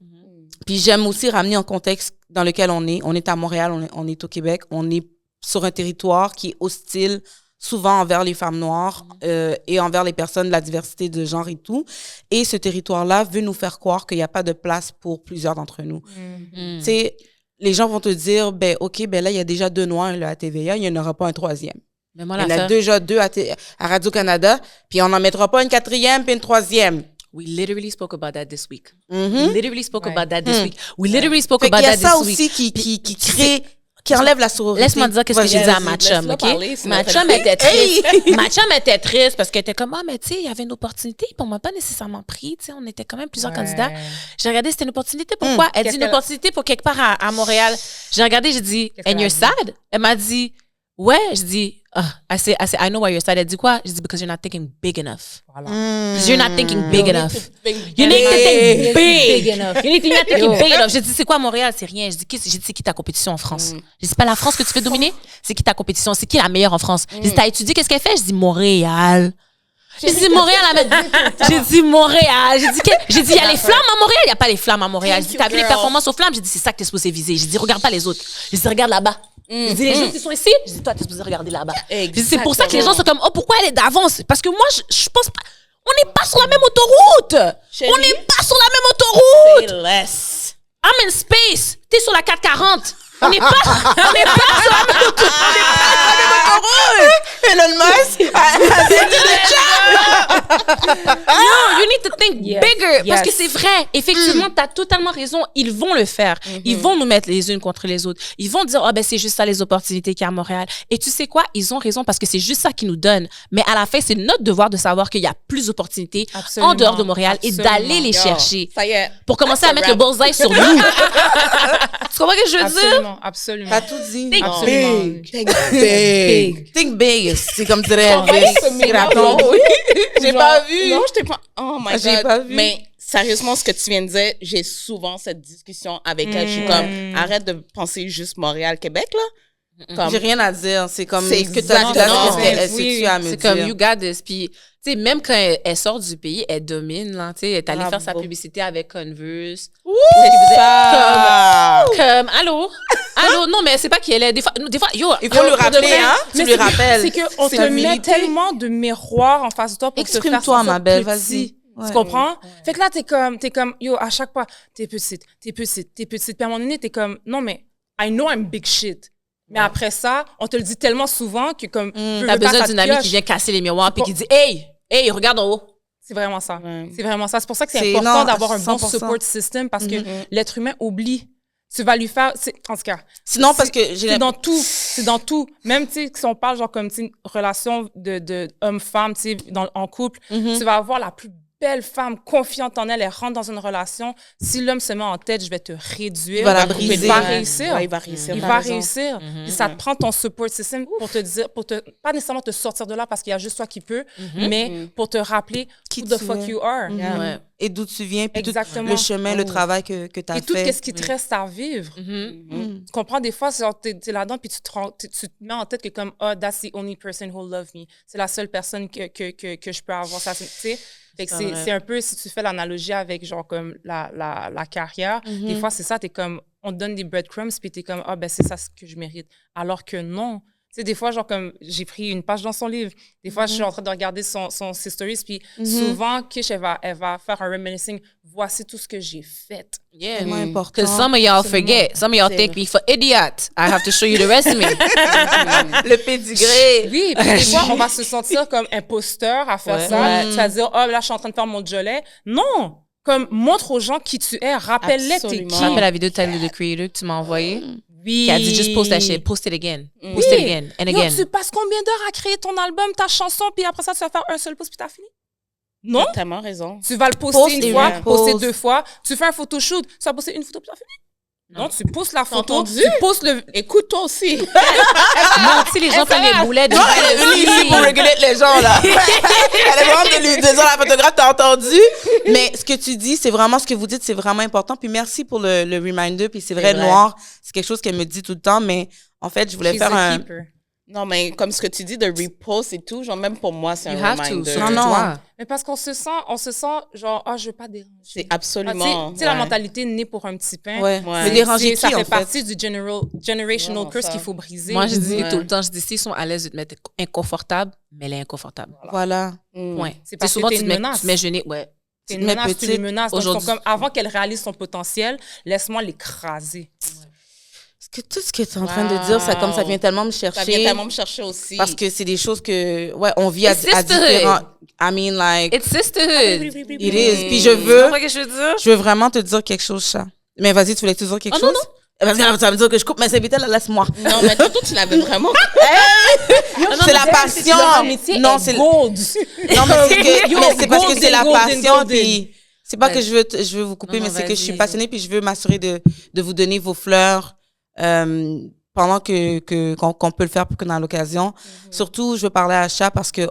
Puis j'aime aussi ramener en contexte dans lequel on est. On est à Montréal, on est au Québec. On est sur un territoire qui est hostile, souvent envers les femmes noires et envers les personnes de la diversité de genre et tout. Et ce territoire-là veut nous faire croire qu'il n'y a pas de place pour plusieurs d'entre nous. Tu sais, les gens vont te dire, ben OK, ben là, il y a déjà 2 noirs là, à TVA, il n'y en aura pas un 3e. Mais moi, il y en a déjà 2 à Radio-Canada, puis on n'en mettra pas une 4e puis une 3e. We literally spoke about that this week. We literally spoke about that this week. We literally spoke about that this week. Il y a ça aussi qui crée, qui enlève la sororité. Laisse-moi dire qu'est-ce que j'ai dit à ma chum, OK? Ma chum était triste. Ma chum était triste parce qu'elle était comme, mais tu sais, il y avait une opportunité, puis on m'a pas nécessairement pris, tu sais, on était quand même plusieurs candidats. J'ai regardé, c'était une opportunité, pourquoi? Elle dit une opportunité pour quelque part à Montréal. J'ai regardé, j'ai dit, and you're sad? Elle m'a dit, ouais, je dis, I say, I know why you're sad. Elle dit quoi? Je dis, because you're not thinking big enough. Voilà. You're not thinking big enough. You need to think big enough. You need to think big enough. Je dis, c'est quoi Montréal? C'est rien. Je dis, c'est qui ta compétition en France? Je dis, c'est pas la France que tu fais dominer? C'est qui ta compétition? C'est qui la meilleure en France? Je dis, t'as étudié, qu'est-ce qu'elle fait? Je dis, Montréal. J'ai dit Montréal. J'ai dit Montréal. J'ai dit, il y a les flammes à Montréal. Il n'y a pas les flammes à Montréal. J'ai dit, t'as vu les performances aux flammes? J'ai dit, c'est ça que t'es supposé viser. J'ai dit, regarde pas les autres. J'ai dit, regarde là-bas. Je dis, les gens qui sont ici, je dis, toi, t'es supposé regarder là-bas. Je dis, c'est pour ça que les gens sont comme, pourquoi elle est d'avance? Parce que moi, je pense pas, on n'est pas sur la même autoroute. On n'est pas sur la même autoroute. Less. I'm in space. T'es sur la 440. On n'est pas sur la même autoroute. Elon Musk a dit le chat. You need to think bigger. Parce que c'est vrai. Effectivement, t'as totalement raison. Ils vont le faire. Ils vont nous mettre les unes contre les autres. Ils vont dire, c'est juste ça les opportunités qu'il y a à Montréal. Et tu sais quoi? Ils ont raison parce que c'est juste ça qu'ils nous donnent. Mais à la fin, c'est notre devoir de savoir qu'il y a plus d'opportunités en dehors de Montréal et d'aller les chercher. Ça y est. Pour commencer à mettre le bullseye sur nous. Tu comprends ce que je veux dire? Absolument. T'as tout dit. Think absolument. Think big. C'est comme dirait J'ai pas vu. Non, je t'ai pas. Oh my God. J'ai pas vu. Mais sérieusement, ce que tu viens de dire, j'ai souvent cette discussion avec elle. Je suis comme, arrête de penser juste Montréal-Québec, là. J'ai rien à dire. C'est comme C'est ce que tu as dit là, c'est ce que tu as à me C'est dire. comme, you got this. Puis, tu sais, même quand elle sort du pays, elle domine, là. Tu sais, elle est allée faire sa publicité avec Converse. Comme, allô? Non, mais c'est pas qui elle est. Des fois, yo. Il faut le rappeler, hein? Tu le rappelles. C'est qu'on te met tellement de miroirs en face de toi pour te faire Exprime-toi, ma belle, vas-y. Tu comprends? Fait que là, t'es comme, yo, à chaque fois, t'es petite. Puis à un moment donné, t'es comme, non, mais I know I'm big shit. Mais après ça, on te le dit tellement souvent que comme... T'as besoin d'une amie qui vient casser les miroirs puis qui dit, hey, regarde en haut. C'est vraiment ça. C'est vraiment ça. C'est pour ça que c'est important d'avoir un bon support system parce que l'être humain oublie. Tu vas lui faire... En tout cas... Sinon, parce que... C'est dans tout. C'est dans tout. Même, tu sais, si on parle genre comme, tu sais, relation de homme-femme, tu sais, en couple, tu vas avoir la plus belle femme confiante en elle, elle rentre dans une relation. Si l'homme se met en tête, je vais te réduire. Il va la briser. Il va réussir. Ouais, il va réussir. Il va réussir. Puis ça te prend ton support system pour te dire, pas nécessairement te sortir de là parce qu'il y a juste toi qui peux, mais pour te rappeler who the fuck you are. Et d'où tu viens, puis tout Exactement. le chemin, le travail que tu as fait. Et tout ce qui te reste à vivre. Tu comprends, des fois, t'es là-dedans, puis tu te mets en tête que comme, that's the only person who love me. C'est la seule personne que je peux avoir. Ça, tu sais. Fait que c'est un peu, si tu fais l'analogie avec genre comme la carrière, des fois, c'est ça, t'es comme, on te donne des breadcrumbs, puis t'es comme, c'est ça ce que je mérite. Alors que non. Tu sais, des fois, genre comme, j'ai pris une page dans son livre. Des fois, je suis en train de regarder ses stories, puis souvent, Kish, elle va faire un reminiscing. Voici tout ce que j'ai fait. Yeah. C'est important. Because some of y'all forget. Some of y'all take me for idiot. I have to show you the resume. Le pédigré. Oui, puis des fois, on va se sentir comme imposteur à faire ça. Tu vas dire, là, je suis en train de faire mon jolet. Non! Comme, montre aux gens qui tu es. Rappelle-les t'es qui. Tu te rappelles la vidéo de Tyler, the Creator, que tu m'as envoyée? Oui. Qui a dit juste post that shit, post it again. Post it again and again. Yo, tu passes combien d'heures à créer ton album, ta chanson, puis après ça, tu vas faire un seul post, puis t'as fini? Non. T'as tellement raison. Tu vas le poster une fois, poster 2 fois. Tu fais un photoshoot, tu vas poster une photo, puis t'as fini? Non, tu postes la photo, tu postes le... Écoute-toi aussi. Moi aussi, les gens prennent les boulettes. Non, elle est venue ici pour réguler les gens, là. Elle est vraiment de dire la photographe, t'as entendu? Mais ce que tu dis, c'est vraiment ce que vous dites, c'est vraiment important. Puis merci pour le reminder. Puis c'est vrai, Noir, c'est quelque chose qu'elle me dit tout le temps. Mais en fait, je voulais faire un... Non, mais comme ce que tu dis de repost et tout, genre même pour moi, c'est un reminder. Non. Mais parce qu'on se sent genre, je veux pas déranger. C'est absolument... Tu sais, la mentalité née pour un petit pain. Ouais. Mais déranger qui, ça fait en fait? partie du generational curse qu'il faut briser. Moi, je dis tout le temps, s'ils sont à l'aise de te mettre inconfortable, mais les inconfortable. Voilà. Point. C'est parce souvent, que t'es une menace. Tu te mets gêné, ouais. T'es une menace, tu les menaces. Donc, comme, avant qu'elle réalise son potentiel, laisse-moi l'écraser. Tout ce que tu es en train de dire, ça vient tellement me chercher. Ça vient tellement me chercher aussi. Parce que c'est des choses que, on vit à différents... I mean, like... It's sisterhood. It is. Puis je veux vraiment te dire quelque chose, Chat. Mais vas-y, tu voulais te dire quelque chose? Non. Parce que tu vas me dire que je coupe mes invités, là, laisse-moi. Non, mais toi, tu l'avais vraiment... C'est la passion. Non, c'est gold. Non, mais c'est parce que c'est la passion, puis... C'est pas que je veux vous couper, mais c'est que je suis passionnée, puis je veux m'assurer de vous donner vos fleurs pendant qu'on peut le faire pour qu'on a l'occasion. Surtout, je veux parler à Chat parce que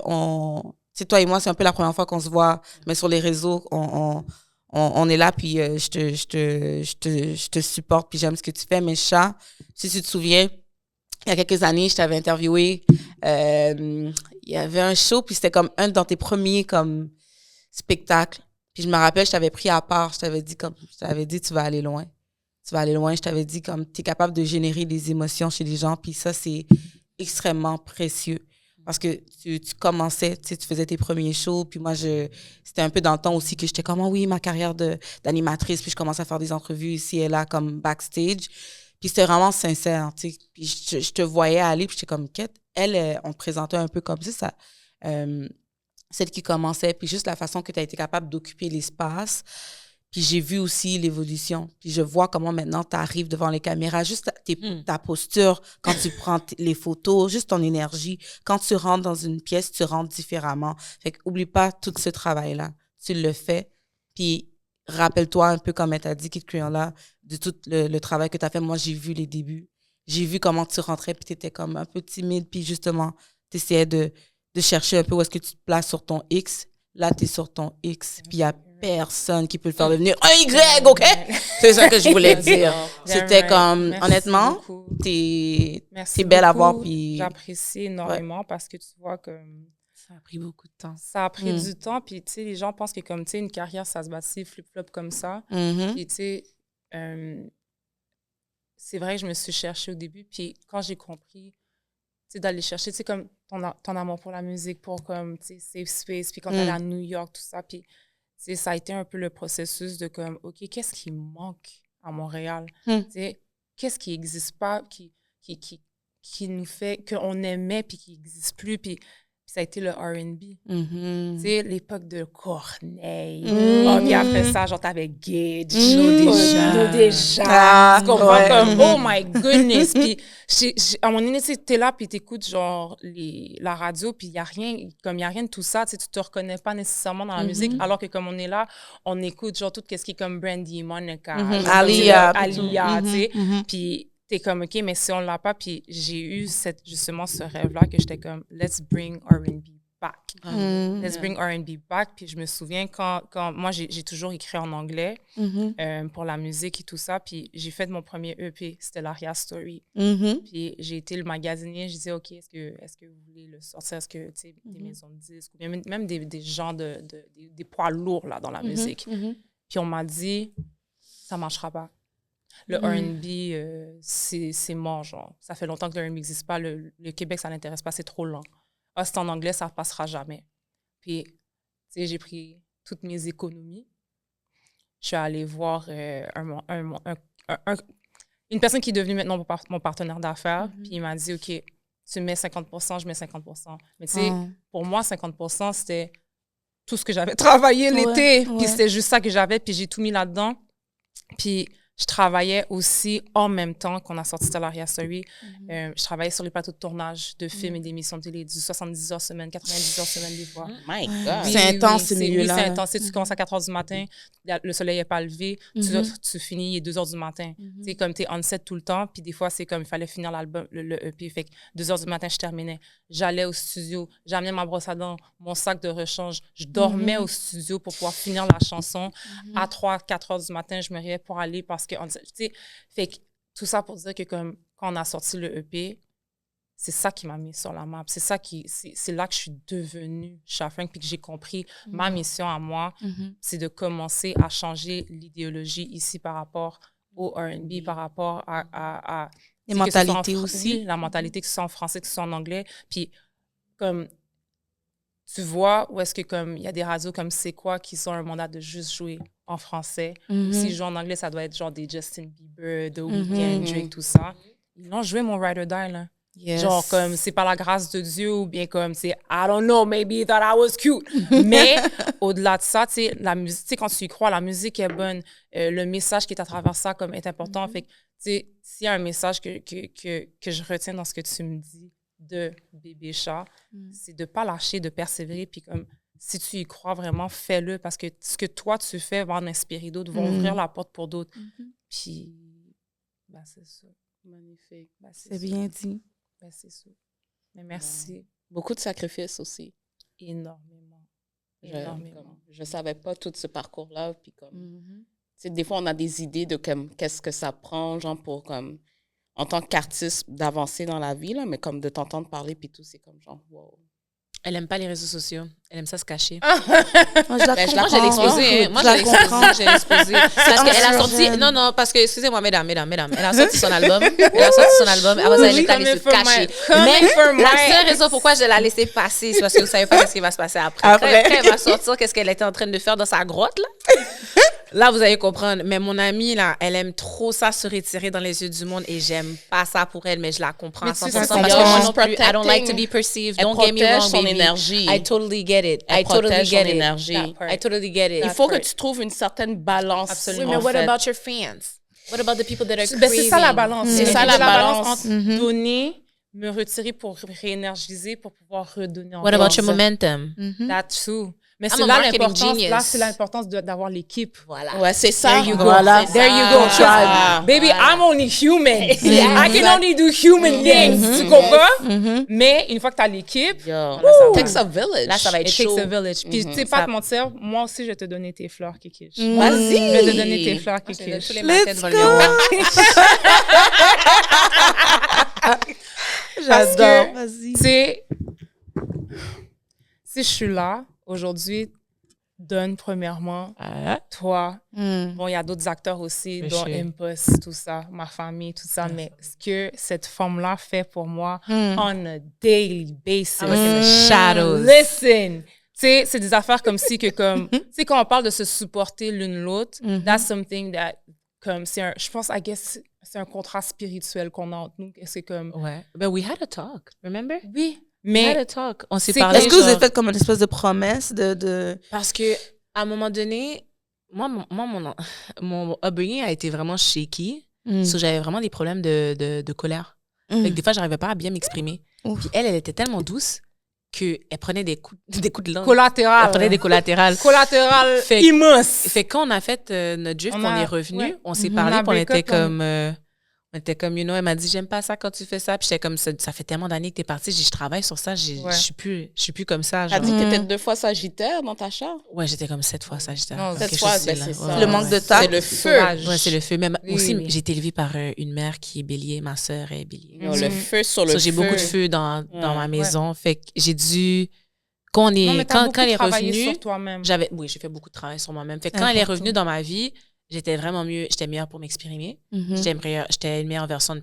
c'est toi et moi, c'est un peu la première fois qu'on se voit, mais sur les réseaux, on est là, puis je te supporte, puis j'aime ce que tu fais. Mais Chat, si tu te souviens, il y a quelques années, je t'avais interviewé. Il y avait un show, puis c'était comme un dans tes premiers comme spectacles. Puis je me rappelle, je t'avais pris à part, je t'avais dit tu vas aller loin. Tu vas aller loin. Je t'avais dit comme tu es capable de générer des émotions chez les gens, puis ça, c'est extrêmement précieux. Parce que tu commençais, tu faisais tes premiers shows, puis moi, c'était un peu dans le temps aussi que j'étais comme, oui, ma carrière d'animatrice, puis je commençais à faire des entrevues ici et là, comme backstage. Puis c'était vraiment sincère, tu sais. Puis je te voyais aller, puis j'étais comme, quête. Elle, on te présentait un peu comme ça. celle qui commençait, puis juste la façon que tu as été capable d'occuper l'espace. Puis j'ai vu aussi l'évolution. Puis je vois comment maintenant tu arrives devant les caméras, juste ta posture, quand tu prends les photos, juste ton énergie. Quand tu rentres dans une pièce, tu rentres différemment. Fait qu'oublie pas tout ce travail-là. Tu le fais. Puis rappelle-toi un peu, comme elle t'a dit, Kid Crayon-là, de tout le travail que tu as fait. Moi, j'ai vu les débuts. J'ai vu comment tu rentrais, puis tu étais comme un peu timide. Puis justement, tu essayais de chercher un peu où est-ce que tu te places sur ton X. Là, tu es sur ton X. Puis il y a personne qui peut le faire devenir un Y, OK? C'est ça que je voulais dire. C'était comme, honnêtement, t'es belle à voir. Puis j'apprécie énormément parce que tu vois que ça a pris beaucoup de temps. Ça a pris du temps. Puis, tu sais, les gens pensent que, comme, tu sais, une carrière, ça se bâtit flip-flop comme ça. Puis, tu sais, c'est vrai que je me suis cherchée au début. Puis, quand j'ai compris, tu sais, d'aller chercher, tu sais, comme ton amour pour la musique, pour, comme, tu sais, Safe Space, puis quand t'allais à New York, tout ça, puis ça a été un peu le processus de comme, OK, qu'est-ce qui manque à Montréal? Qu'est-ce qui n'existe pas, qui nous fait, qu'on aimait puis qui n'existe plus? Puis ça a été le R&B. Tu sais, l'époque de Corneille. Puis après ça, genre, t'avais Gage. Nous déjà. Tu comprends? Comme, oh my goodness. Puis à un moment donné, t'es là, puis t'écoutes, genre, la radio, puis il n'y a rien de tout ça. Tu te reconnais pas nécessairement dans la musique, alors que comme on est là, on écoute, genre, tout ce qui est comme Brandy, Monica, Alia, tu sais. Puis t'es comme, OK, mais si on l'a pas, puis j'ai eu justement ce rêve-là que j'étais comme, let's bring R&B back. Let's bring R&B back. Puis je me souviens quand moi, j'ai toujours écrit en anglais pour la musique et tout ça. Puis j'ai fait mon premier EP, c'était l'Aria Story. Puis j'ai été le magasinier, je disais, OK, est-ce que vous voulez le sortir? Est-ce que, tu sais, des maisons de disques, ou même des gens, des poids lourds là, dans la musique. Puis on m'a dit, ça marchera pas. Le R&B, c'est mort, genre. Ça fait longtemps que le R&B n'existe pas. Le Québec, ça l'intéresse pas, c'est trop lent. Ah, c'est en anglais, ça ne passera jamais. Puis, tu sais, j'ai pris toutes mes économies. Je suis allée voir une personne qui est devenue maintenant mon partenaire d'affaires. Puis, il m'a dit, OK, tu mets 50%, je mets 50%. Mais tu sais, pour moi, 50%, c'était tout ce que j'avais travaillé l'été. Puis, c'était juste ça que j'avais. Puis, j'ai tout mis là-dedans. Puis, je travaillais aussi en même temps qu'on a sorti Stellaria Story. Je travaillais sur les plateaux de tournage de films et d'émissions de télé, du 70 heures semaine, 90 heures semaine des fois. My God! C'est intense, ce milieu-là. Oui, c'est intense. Tu commences à 4 heures du matin, le soleil n'est pas levé, tu finis, il est 2 heures du matin. Tu sais, comme tu es on set tout le temps, puis des fois, c'est comme il fallait finir l'album, le EP. Fait que 2 heures du matin, je terminais. J'allais au studio, j'amenais ma brosse à dents, mon sac de rechange. Je dormais au studio pour pouvoir finir la chanson. À 3-4 heures du matin, je me réveillais pour aller parce que, tu sais, fait que tout ça pour dire que comme quand on a sorti le EP, c'est ça qui m'a mis sur la map. C'est ça c'est là que je suis devenue Sha-Frank, puis que j'ai compris ma mission à moi, c'est de commencer à changer l'idéologie ici par rapport au R&B, par rapport à les mentalités aussi. Oui, la mentalité, que ce soit en français, que ce soit en anglais. Puis comme tu vois où est-ce que comme il y a des radios comme C'est quoi qui sont un mandat de juste jouer en français. Si je joue en anglais, ça doit être genre des Justin Bieber, The Weeknd, Drake, tout ça. Ils l'ont joué mon Ride or Die, là. Yes. Genre comme c'est pas la grâce de Dieu ou bien comme c'est I don't know, maybe he thought I was cute. Mais au-delà de ça, tu sais, la musique, tu sais, quand tu y crois, la musique est bonne. Le message qui est à travers ça comme est important. Fait que, tu sais, s'il y a un message que je retiens dans ce que tu me dis de Bébé Cha, c'est de pas lâcher, de persévérer, puis comme si tu y crois vraiment, fais-le, parce que ce que toi tu fais va en inspirer d'autres, va ouvrir la porte pour d'autres. Puis, ben c'est ça. Magnifique. Ben, c'est bien dit. Ben, c'est ça. Mais merci. Beaucoup de sacrifices aussi. Énormément. Je savais pas tout ce parcours-là, puis comme... Des fois, on a des idées de comme, qu'est-ce que ça prend, genre, pour, comme, en tant qu'artiste, d'avancer dans la vie, là, mais comme de t'entendre parler, puis tout, c'est comme genre, wow. Elle aime pas les réseaux sociaux. Elle aime ça se cacher. Moi, je l'ai exposé. Moi, je l'ai exposé. Parce qu'elle a sorti... Non, parce que, excusez-moi, mesdames. Elle a sorti son album. Après ça, elle est allée se cacher. Mais la seule raison pourquoi je l'ai laissé passer, c'est parce que vous savez pas ce qui va se passer après. Quand elle va sortir, qu'est-ce qu'elle était en train de faire dans sa grotte, là? Là, vous allez comprendre. Mais mon amie, là, elle aime trop ça, se retirer dans les yeux du monde et j'aime pas ça pour elle, mais je la comprends à 100% parce que moi non plus, I don't like to be perceived. Don't get me wrong, son baby. énergie. I totally get it. Elle I totally protège get son it. énergie. I totally get it. Il faut que tu trouves une certaine balance. Absolument. en Mais what fait. about your fans? What about the people that are Ben, craving? c'est ça la balance. C'est ça la balance. entre donner, me retirer pour réénergiser, pour pouvoir redonner encore. What about your momentum? That too. Mais I'm c'est a là marketing l'importance. genius. Là, c'est l'importance d'avoir l'équipe. Voilà. Ouais, c'est ça. There you go. Voilà. C'est There ça. you go, C'est ça. tribe. Baby, I'm only human. I can only do human things. Tu comprends? Mais une fois que tu as l'équipe, Yo, ça takes a village. Là, ça va être it chaud. takes a village. Puis, tu sais, pas te mentir, moi aussi, je vais te donner tes fleurs, Kiki. Vas-y. Je vais te donner tes fleurs, Je te Kiki. donne tous les matins devant le go. miroir. J'adore. que- Vas-y. Tu sais, si je suis là aujourd'hui, donne premièrement, toi. Bon, il y a d'autres acteurs aussi, For dont sure. Impost, tout ça, ma famille, tout ça. Mais ce que cette femme-là fait pour moi on a daily basis. I'm like in the shadows. Listen! Tu sais, c'est des affaires comme si que comme... Tu sais, quand on parle de se supporter l'une l'autre, that's something that... Comme c'est un... Je pense, I guess, c'est un contrat spirituel qu'on a entre nous. C'est comme... Ouais. Ben, we had a talk, remember? Oui, We had mais... a talk. On s'est c'est- parlé. Est-ce que vous genre- avez fait comme une espèce de promesse de... Parce que à un moment donné, mon upbringing a été vraiment shaky. So, j'avais vraiment des problèmes de colère. Fait que des fois, j'arrivais pas à bien m'exprimer. Ouf. Puis elle était tellement douce qu'elle prenait des coups de langue. Collatéral. Elle prenait des collatérales. Collatéral Fait- immense. Fait que quand on a fait notre drift, On on a- est revenu, ouais. on s'est On parlé, a puis on break était up, comme... on était comme, you know, elle m'a dit, j'aime pas ça quand tu fais ça. Puis j'étais comme, ça fait tellement d'années que t'es partie, je travaille sur ça, Ouais. je suis plus comme ça. T'as Genre. dit que t'étais 2 fois sagittaire dans ta charte? Ouais, j'étais comme 7 fois Sagittaire. Non, Comme 7 quelque fois, chose ben, là. c'est Ouais, ça. Le ouais, manque ouais. de tact. C'est le feu. Sauvage. Ouais, c'est le feu. Mais Oui, aussi, oui. j'ai été élevée par une mère qui est bélier, ma sœur est bélier. Yo, le feu sur le So, feu. j'ai beaucoup de feu dans ma maison. Fait que j'ai dû... Quand Non, mais t'as beaucoup elle est travaillé revenue, sur toi-même. oui, j'ai fait beaucoup de travail sur moi-même. Fait que C'est quand elle est important. revenue dans ma vie, j'étais meilleure pour m'exprimer. J'étais une meilleure version de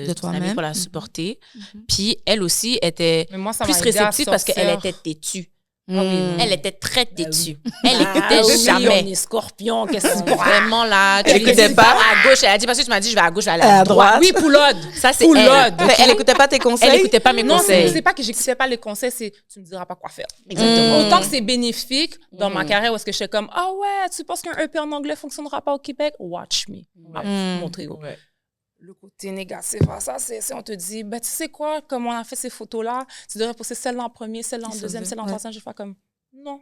De toi-même. amie pour la supporter. Puis elle aussi était Mais moi, ça plus m'a aidé à réceptive parce qu'elle sortir. était têtue. Mm. Elle était très têtue. Elle Elle écoutait jamais. On est scorpion, qu'est-ce que tu Vraiment là, tu Elle lui dis, écoutait va pas. à gauche. Elle a dit parce que tu m'as dit je vais à gauche, je vais aller À à droite. droite. Oui, poulode. Ça c'est Full elle. load. Mais elle écoutait pas tes conseils? Elle écoutait pas mes Non, conseils. c'est pas que j'écoutais pas les conseils, c'est tu me diras pas quoi faire. Exactement. Autant que c'est bénéfique dans ma carrière où est-ce que je suis comme ah ouais, tu penses qu'un EP en anglais fonctionnera pas au Québec? Watch me. On va te montrer. Ouais. Le côté négatif à ça, c'est on te dit, ben, tu sais quoi, comme on a fait ces photos-là, tu devrais poster celle-là en premier, celle-là en deuxième, celle-là en troisième. Je fais comme, non,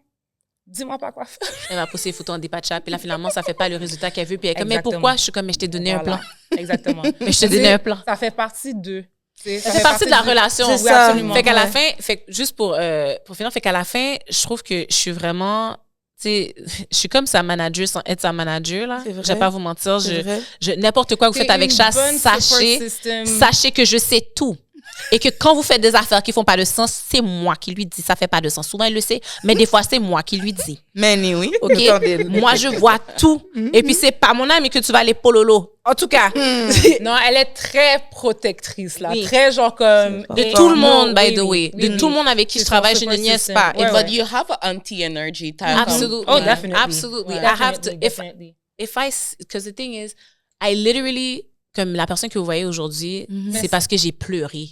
dis-moi pas quoi faire. Elle va poster les photos en dépatcha, puis là finalement ça fait pas le résultat qu'elle veut, puis elle est comme mais Exactement. pourquoi? Je suis comme mais je t'ai donné un plan. Voilà. Exactement. Mais je t'ai donné un plan. Ça fait partie d'eux. Ça fait partie de la relation. C'est Oui, ça. absolument. Fait qu'à la Ouais. fin, juste pour finir, fait qu'à la fin, je trouve que je suis vraiment, tu sais, je suis comme sa manager sans être sa manager, là. C'est vrai. Je vais pas vous mentir. C'est vrai. N'importe quoi que vous faites avec Chasse, sachez que je sais tout. Et que quand vous faites des affaires qui font pas de sens, c'est moi qui lui dis. Ça fait pas de sens. Souvent, il le sait, mais des fois, c'est moi qui lui dis. Mais oui. OK? Moi, je vois tout. Et puis, c'est pas mon ami que tu vas aller pololo. En tout cas, Non, elle est très protectrice, là. Oui. Très genre comme... de tout le monde, by Oui, the oui, way. oui, De oui. tout le monde avec qui je travaille, je ne support niaise system. pas. Ouais, Et ouais. votre- You have an anti-energy type. Absolutely. Oh, definitely. Absolutely. Ouais. I have to, Definitely. because the thing is, I literally, comme la personne que vous voyez aujourd'hui, c'est parce que j'ai pleuré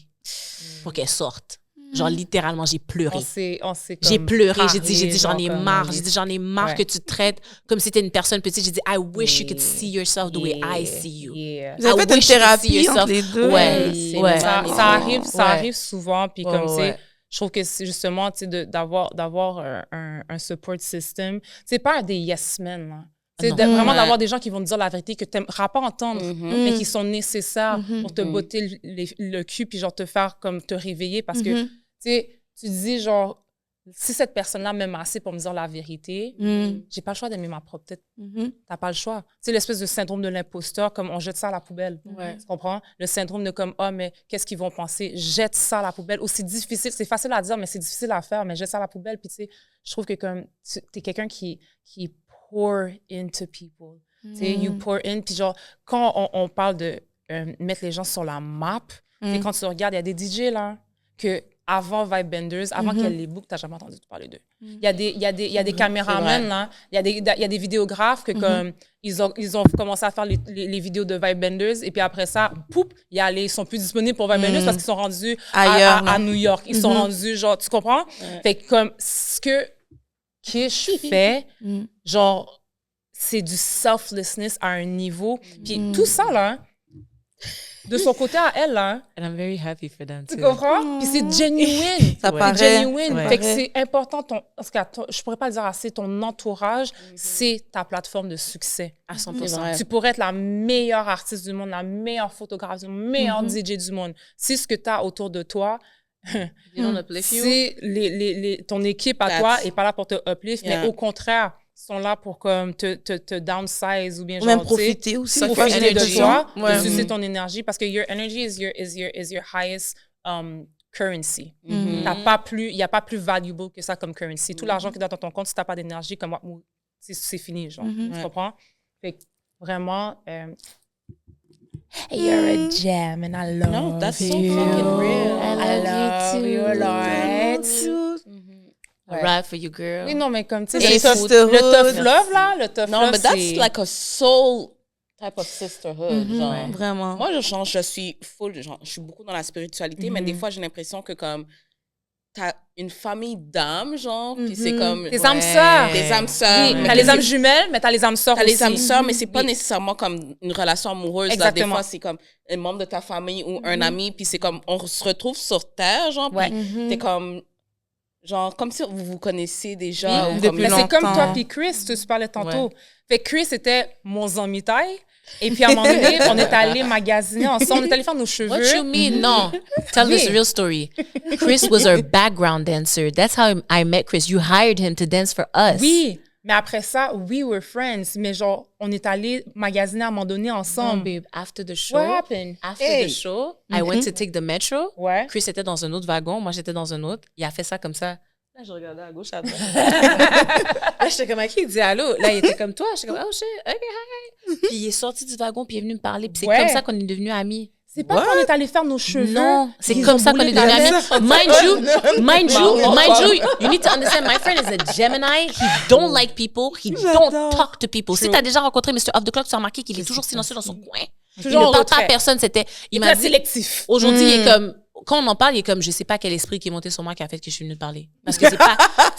pour qu'elle sorte. Genre, littéralement, j'ai pleuré. On s'est J'ai comme pleuré, j'ai parlé, dit, j'en ai genre comme, marre. J'ai dit, j'en ai marre Ouais. que tu te traites comme si t'étais une personne petite. J'ai dit, I wish you could see yourself the way I see you. Yeah. Vous avez I fait une wish you could see thérapie yourself. entre les deux. Ouais, C'est ouais. Ça magnifique. arrive, ça Ouais. arrive souvent. Puis comme, Ouais, tu sais, ouais. je trouve que c'est justement, tu sais, d'avoir un support system. C'est pas des yes men, là. C'est Non. vraiment Ouais. d'avoir des gens qui vont te dire la vérité que tu n'aimeras pas entendre, mais qui sont nécessaires pour te botter le cul puis genre te faire comme te réveiller parce que, tu sais, tu dis genre, si cette personne-là m'aime assez pour me dire la vérité, j'ai pas le choix d'aimer ma propre tête. T'as pas le choix. Tu sais, l'espèce de syndrome de l'imposteur, comme on jette ça à la poubelle. Tu comprends? Le syndrome de comme, ah, mais qu'est-ce qu'ils vont penser? Jette ça à la poubelle. Aussi difficile, c'est facile à dire, mais c'est difficile à faire, mais jette ça à la poubelle. Puis tu sais, je trouve que comme, t'es quelqu'un qui pour into people. Tu sais, you pour in. Puis genre, quand on parle de mettre les gens sur la map, tu sais, quand tu regardes, il y a des DJ là, que avant Vibe Benders, avant qu'il y ait les books, t'as jamais entendu parler d'eux. Il y a des caméramans, là, il y a des vidéographes que comme ils ont commencé à faire les vidéos de Vibe Benders et puis après ça, poup, ils sont plus disponibles pour Vibe Benders parce qu'ils sont rendus à New York. Ils sont rendus, genre, tu comprends? Fait que comme ce que Kish fait, genre, c'est du selflessness à un niveau. Puis tout ça, là, de son côté à elle, là. And I'm very happy for them, Tu too. comprends? Puis c'est genuine. Ça paraît. C'est genuine. Ouais. Fait que c'est important, parce que je pourrais pas le dire assez, ton entourage, c'est ta plateforme de succès. À 100%. Tu pourrais être la meilleure artiste du monde, la meilleure photographe du monde, meilleure DJ du monde. C'est ce que tu as autour de toi. You don't uplift you. C'est ton équipe à toi est pas là pour te uplift, mais au contraire, sont là pour comme te downsize ou bien genre, même profiter aussi. Profiter de toi, Ouais. sucer ton énergie parce que your energy is your highest currency. Il n'y a pas plus valuable que ça comme currency. Tout l'argent qui est dans ton compte, si tu n'as pas d'énergie, comme moi, c'est fini, genre. Tu comprends? Fait que vraiment, you're a gem and I love No, that's so you. fucking real. I love you too. Lord. I ride for you, girl. Oui, non, mais comme, tu sais, Et le tough love, là, le tough Non, love, but that's c'est... like a soul type of sisterhood. Genre. Vraiment. Moi, je suis full, genre, je suis beaucoup dans la spiritualité, mais des fois, j'ai l'impression que comme t'as une famille d'âmes, genre, puis c'est comme... Des âmes sœurs. Des âmes sœurs. Oui, mais t'as que les âmes c'est- jumelles, mais t'as les âmes sœurs T'as aussi. les âmes sœurs, mais c'est pas Oui. nécessairement comme une relation amoureuse. Là. Des Exactement. fois, c'est comme un membre de ta famille ou un ami, puis c'est comme, on se retrouve sur Terre, genre, puis t'es comme... Genre, comme si vous vous connaissez déjà. ou depuis comme... Mais c'est comme longtemps. toi puis Chris, tu parlais tantôt. Fait que Chris était mon zamitaille. Et puis à un moment donné, on est allé magasiner ensemble. On est allé faire nos cheveux. What you mean? No. Tell us the real story. Chris was our background dancer. That's how I met Chris. You hired him to dance for us. Oui, mais après ça, we were friends. Mais genre, on est allé magasiner à un moment donné Oh, ensemble. babe, after the show, What happened? after the show, I went to take the metro. Ouais. Chris était dans un autre wagon, moi j'étais dans un autre. Il a fait ça comme ça. Là, je regardais à gauche, à droite. Là, j'étais comme, à qui il dit allô? Là, il était comme toi. J'étais comme, oh shit, ok, hi. Puis il est sorti du wagon, puis il est venu me parler. Puis c'est Ouais. comme ça qu'on est devenus amis. C'est pas qu'on est allé faire nos cheveux. Non, c'est Ils comme ont ça qu'on boulé est devenus ta amis. Mind you, you need to understand, my friend is a Gemini. He don't like people. He don't talk to people. Si t'as déjà rencontré Mr. Off the Clock, tu as remarqué qu'il est toujours silencieux dans son coin. Toujours il en ne parle pas à retrait. personne. Il m'a Très dit, sélectif. aujourd'hui, il est comme, quand on en parle, il est comme, je sais pas quel esprit qui est monté sur moi qui a fait que je suis venue te parler. Parce que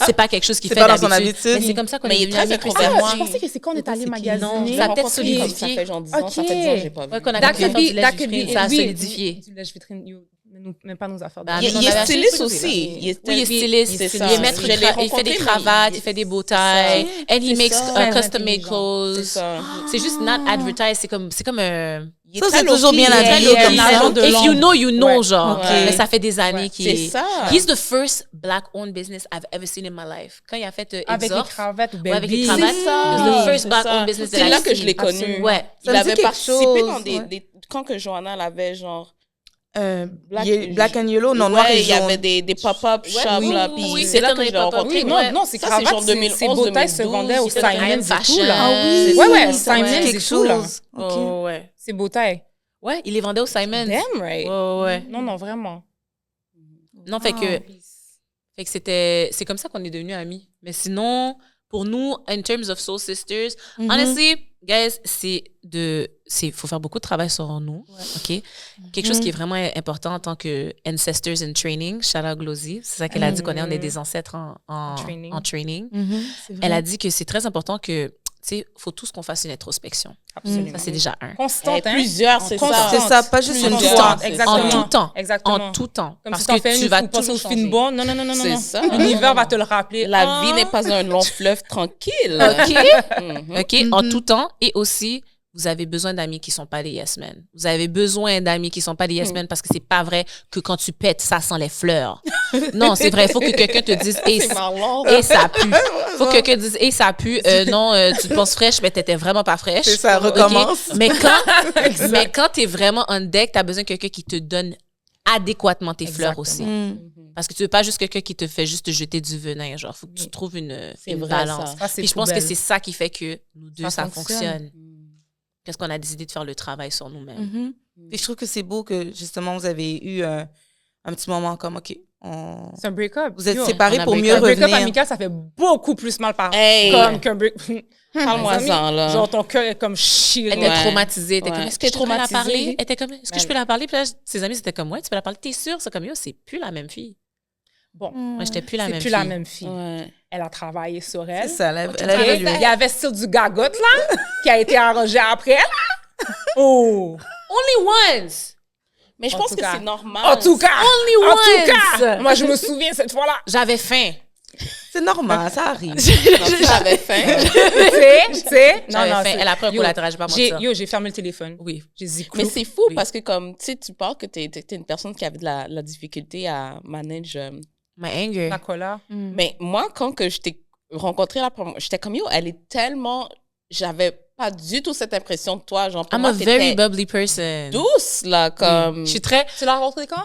c'est pas quelque chose qu'il C'est fait pas dans son d'habitude. habitude. Mais c'est comme ça qu'on Mais est il est devenus très amis, Chris et introverti. moi. Je pensais que c'est quand on est allé Non, magasiner. ça a peut-être rencontré comme ça solidifié. fait genre 10 ans, ça fait 10 ans que j'ai pas vu. Ouais, qu'on a That commencé à could faire be, du that lèche could vitrine, be, ça a oui, solidifié. Du lèche vitrine, mais pas nos affaires. Bah, d'argent. mais Il on avait est acheté styliste des aussi. Oui, il est styliste. C'est Il ça. est maître, Je l'ai il fait rencontré, des mais cravates, il fait des bow ties. And he makes ça. custom-made clothes. C'est ça. C'est juste not advertised. C'est comme un... Il est Ça, très c'est toujours low-key. bien Il est habillé très comme low-key. ça. de If you l'ombre. know, you know, Ouais. genre. Ouais. Mais ça fait des années qu'il C'est est... ça. He's the first black-owned business I've ever seen in my life. Quand il a fait Avec les Exorf, cravates, ouais, avec les baby. cravates, C'est ça. it was the first C'est black-owned ça. business C'est that là I've que je seen. l'ai connu. Absolument. Ouais. Ça Il me dit avait quelque participé chose, dans ouais. quand que Johanna l'avait genre Black and Yellow, non, noir et il y avait jaune. des pop-up shops oui, là, oui, puis oui, c'est là c'était que je l'ai dans les rencontré. pop-up. Non, non, c'est Ça, c'est cravates, genre 2011, ces beaux tailles se 2012, vendaient au c'était dans Simons I Am et tout, Fashion. là. Ah oui. Ouais, ouais, Ça, Simons ouais. et Quelque tout, là. chose. OK. Oh, ouais. Ces beaux tailles. Ouais, il les vendait au Simons. Damn right. Ouais, ouais. Non, non, vraiment. Non, fait que c'est comme ça qu'on est devenus amis. Mais sinon, pour nous, in terms of Soul Sisters, honestly, guys, faut faire beaucoup de travail sur nous, OK? Quelque chose qui est vraiment important en tant que ancestors in training, shout out Glosy, c'est ça qu'elle a dit qu'on est des ancêtres en training. Elle a dit que c'est très important que, tu sais, faut tous qu'on fasse une introspection. Absolument. Ça, c'est déjà un. Constante, hein? Plusieurs, c'est ça. C'est ça, pas juste une Plusieurs. fois. Exactement. En tout temps. Exactement. En tout temps. Comme Parce si t'en que fais tu une, vas faut passer toujours au changer. film bon. Non, non, non, non, C'est non. ça. L'univers va te le rappeler. La vie n'est pas un long fleuve tranquille. OK? En tout temps. Et aussi, vous avez besoin d'amis qui sont pas des yes men. Vous avez besoin d'amis qui sont pas des yes men parce que c'est pas vrai que quand tu pètes, ça sent les fleurs. Non, c'est vrai. Il faut que quelqu'un te dise « Hey, ça pue ». Faut que quelqu'un dise « Hey, ça pue. Non, tu te penses fraîche, mais t'étais vraiment pas fraîche. » C'est ça, recommence. OK? Mais quand t'es vraiment on deck, t'as besoin de quelqu'un qui te donne adéquatement tes fleurs aussi. Parce que tu veux pas juste quelqu'un qui te fait juste te jeter du venin. Genre, faut que tu trouves une vrai, balance. ça. c'est Puis je pense que poubelle. c'est ça qui fait que nous deux, Ça ça fonctionne. fonctionne. Parce qu'on a décidé de faire le travail sur nous-mêmes. Et je trouve que c'est beau que, justement, vous avez eu un un petit moment comme, OK, C'est un break-up. vous êtes Yo, séparés on a pour break mieux un break-up revenir. amical, ça fait beaucoup plus mal par Hey. comme qu'un break. Parle-moi-en, là. Genre, ton cœur est comme chier. Elle était Ouais. traumatisée. Elle était Ouais. comme, est-ce que T'es je peux la traumatisée? parler? Elle était comme, est-ce que je Mais- peux la parler? Puis là, ses amis, c'était comme, ouais, tu peux la parler. T'es sûre? C'est comme, yo, c'est plus la même fille. Bon, Moi, j'étais plus la c'est même plus fille. la même fille. Ouais. Elle a travaillé sur C'est elle. ça, elle Ok, a évolué. il y avait style du gagotte, là, qui a été arrangé après, là. Oh! Only once! Mais je En pense tout que cas. c'est normal. En tout cas! Only En tout cas! once! Moi, je me souviens cette fois-là. J'avais faim. C'est normal, ça arrive. J'avais faim. Tu sais? J'avais faim. c'est- Elle a pris un Yo, collatéral, je vais pas mentir. J'ai fermé le téléphone. Oui. J'ai dit Mais clou. c'est fou Oui. parce que comme, tu sais, tu parles que t'es une personne qui avait de la difficulté à manager. My anger. La colère. Mais moi, quand que je t'ai rencontré la première, j'étais comme, yo, elle est tellement... J'avais pas du tout cette impression de toi. Genre, pour I'm moi, a t'étais very bubbly person. douce, là, comme... Je suis très... Tu l'as rencontré quand?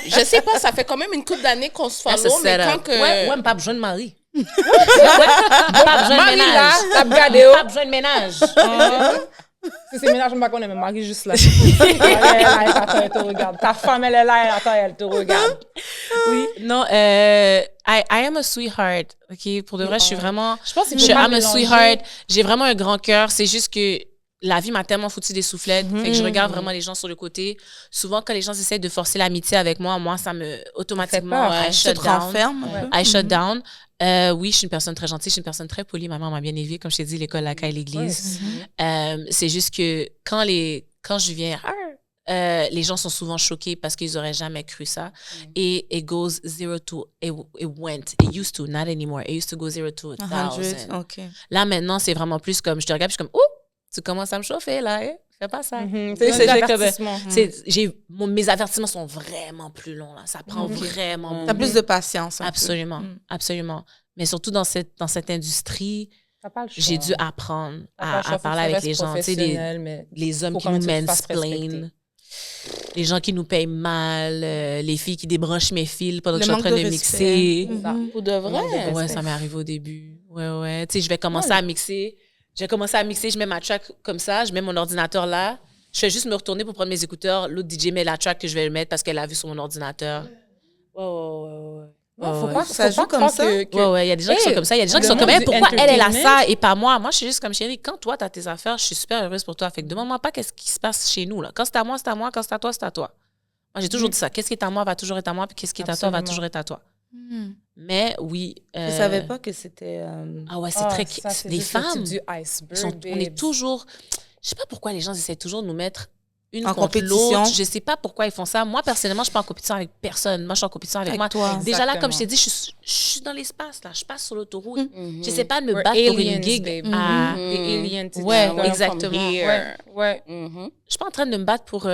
Je sais pas, ça fait quand même une couple d'années qu'on se That's a follow, mais setup. quand que... Ouais, mais pas besoin de mari. Pas besoin de Marie, là, ménage. t'as regardé, oh. Pas besoin de ménage. Si c'est ménage, je ne connais, mais Marie juste là. Elle est là, elle attend, elle te regarde. Ta femme, elle est là, elle attend, elle te regarde. Oui. Non, I am a sweetheart. OK? Pour de vrai, je suis vraiment... Je pense qu'il Je faut suis pas I'm a mélanger. sweetheart. J'ai vraiment un grand cœur. C'est juste que la vie m'a tellement foutu des soufflettes. Fait que je regarde vraiment les gens sur le côté. Souvent, quand les gens essaient de forcer l'amitié avec moi, ça me... Automatiquement, peur. I Tu shut te down. renfermes un peu. I shut down. Oui, je suis une personne très gentille, je suis une personne très polie. Ma mère m'a bien élevée, comme je t'ai dit, l'école, la caille, l'église. C'est juste que quand je viens, les gens sont souvent choqués parce qu'ils n'auraient jamais cru ça. Et it goes zero to, it used to, not anymore. It used to go 0 to 1,000. 100, OK. Là, maintenant, c'est vraiment plus comme, je te regarde, puis je suis comme, oh, tu commences à me chauffer, là, hein? Fais pas ça. Mhm. Tu sais, C'est j'ai comme- l'avertissement. mes avertissements sont vraiment plus longs, là. Ça prend vraiment T'as plus de patience. un peu. Absolument, absolument. Mais surtout dans cette industrie, T'as pas le choix. j'ai dû apprendre T'as pas le choix, à faut parler que tu avec les restes gens. Tu sais, professionnel, mais les hommes faut qui quand nous même que tu te fasses mansplainent, les gens qui nous payent mal, les filles qui débranchent mes fils pendant que Le je suis en manque train de de respect. mixer. ça. Pour de vrai. Ouais, ça m'est arrivé au début. Ouais. Tu sais, je vais commencer à mixer. Je mets ma track comme ça, je mets mon ordinateur là. Je fais juste me retourner pour prendre mes écouteurs. L'autre DJ met la track que je vais mettre parce qu'elle l'a vu sur mon ordinateur. Ouais. Non, faut Ouais, pas, ouais. Ça faut joue pas comme croire ça? que- Il y a des gens qui sont comme ça. Il y a des gens qui le sont comme, monde hey, du pourquoi elle a entertainment- ça et pas moi? Moi, je suis juste comme, chérie, quand toi, t'as tes affaires, je suis super heureuse pour toi. Fait que demande-moi pas qu'est-ce qui se passe chez nous, là. Quand c'est à moi, c'est à moi. Quand c'est à toi, c'est à toi. Moi, j'ai toujours dit ça. Qu'est-ce qui est à moi va toujours être à moi, puis qu'est-ce qui est à toi va Absolument. toujours être à toi. Mais oui. Je savais pas que c'était... Ah ouais, c'est Ah, très... ça, c'est les juste le femmes, type du iceberg, on est babes. toujours... Je sais pas pourquoi les gens essaient toujours de nous mettre une En contre compétition. l'autre. Je sais pas pourquoi ils font ça. Moi, personnellement, je suis pas en compétition avec personne. Moi, je suis en compétition avec Avec moi. toi. Déjà là, comme Exactement. je t'ai dit, je suis dans l'espace, là. Je passe sur l'autoroute. J'essaie pas de me We're battre pour aliens, une gig. babe. à- Des aliens, tu Ouais, dis. exactement. Ouais. Je suis pas en train de me battre pour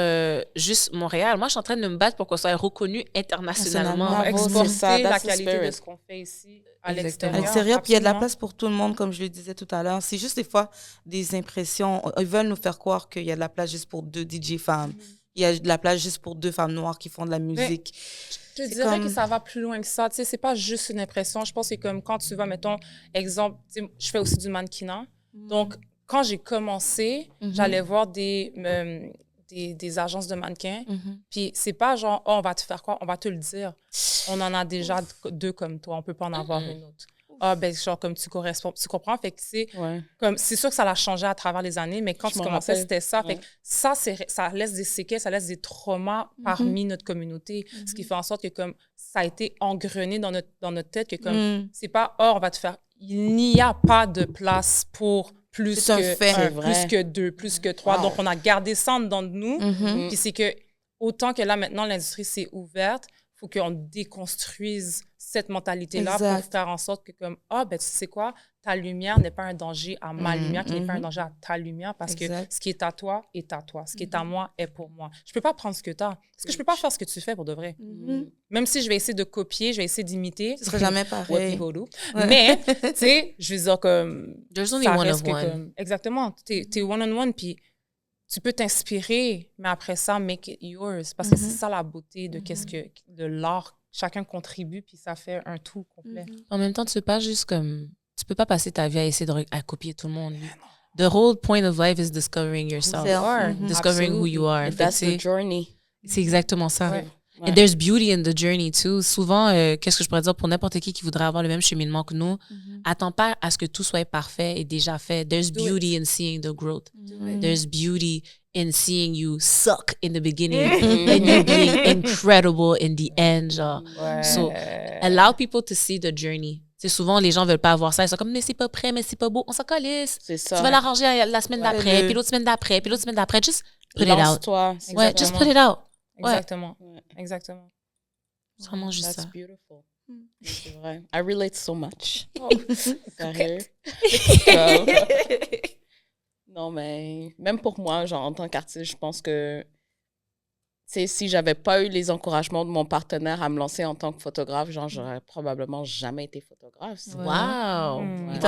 juste Montréal. Moi, je suis en train de me battre pour qu'on soit reconnu internationalement. Bravo, Exporter c'est ça, la that's the qualité de spirit. ce qu'on fait ici À à l'extérieur. l'extérieur, puis il y a de la absolument. place pour tout le monde, comme je le disais tout à l'heure. C'est juste des fois des impressions. Ils veulent nous faire croire qu'il y a de la place juste pour 2 DJ femmes. Il y a de la place juste pour 2 femmes noires qui font de la musique. Je te C'est dirais comme- que ça va plus loin que ça. Tu sais, c'est pas juste une impression. Je pense que comme quand tu vas, mettons, exemple, tu sais, je fais aussi du mannequinat. Donc, quand j'ai commencé, j'allais voir des agences de mannequins. Puis c'est pas genre, oh, on va te faire quoi? On va te le dire. On en a déjà 2 comme toi. On peut pas en avoir une autre. Ah, ben, genre, comme tu corresponds. Tu comprends? Fait que c'est Ouais. comme, c'est sûr que ça l'a changé à travers les années, mais quand Je tu m'en commençais, rappelle. c'était ça. Ouais. Fait que ça, ça laisse des séquelles, ça laisse des traumas parmi notre communauté. Ce qui fait en sorte que comme ça a été engrené dans notre tête, que comme, c'est pas, oh, on va te faire. Il n'y a pas de place pour plus C'est un que fait. un, C'est vrai. plus que 2, plus que 3. Wow. Donc, on a gardé ça en dedans de nous. Mhm. Puis c'est que, autant que là, maintenant, l'industrie s'est ouverte, il faut qu'on déconstruise cette mentalité-là Exact. pour faire en sorte que, comme, ah, ben, tu sais quoi, ta lumière n'est pas un danger à ma lumière, qui n'est pas un danger à ta lumière, parce Exact. que ce qui est à toi est à toi. Ce qui est à moi est pour moi. Je peux pas prendre ce que tu as. Parce que je peux pas faire ce que tu fais pour de vrai. Même si je vais essayer de copier, je vais essayer d'imiter. Ce serait jamais What pareil. people do. Mais, tu sais, je veux dire, comme, There's only ça one reste of que one. comme- exactement. T'es one-on-one, puis tu peux t'inspirer, mais après ça, make it yours. Parce que c'est ça la beauté de qu'est-ce que de l'art. Chacun contribue, puis ça fait un tout complet. En même temps, tu peux pas juste comme... Tu peux pas passer ta vie à essayer à copier tout le monde. The whole point of life is discovering yourself. Self. Ouais. Discovering who you are. Fait que That's the c'est journey. exactement ça. Ouais. And there's beauty in the journey, too. Souvent, qu'est-ce que je pourrais dire pour n'importe qui voudrait avoir le même cheminement que nous, attends pas à ce que tout soit parfait et déjà fait. There's beauty in seeing the growth. There's beauty in seeing you suck in the beginning and you being incredible in the end, genre. So, allow people to see the journey. C'est souvent, les gens veulent pas avoir ça. Ils sont comme, mais c'est pas prêt, mais c'est pas beau. On s'en calisse. C'est ça. Tu vas l'arranger la semaine d'après, puis l'autre semaine d'après, puis l'autre semaine d'après. Just put it out. Lance-toi. Ouais, just put it out. Exactement. Exactement. C'est vraiment juste That's ça. beautiful. C'est vrai. I relate so much. Sérieux. Non, mais même pour moi, genre, en tant qu'artiste, je pense que si j'avais pas eu les encouragements de mon partenaire à me lancer en tant que photographe, genre, j'aurais probablement jamais été photographe. Wow! Il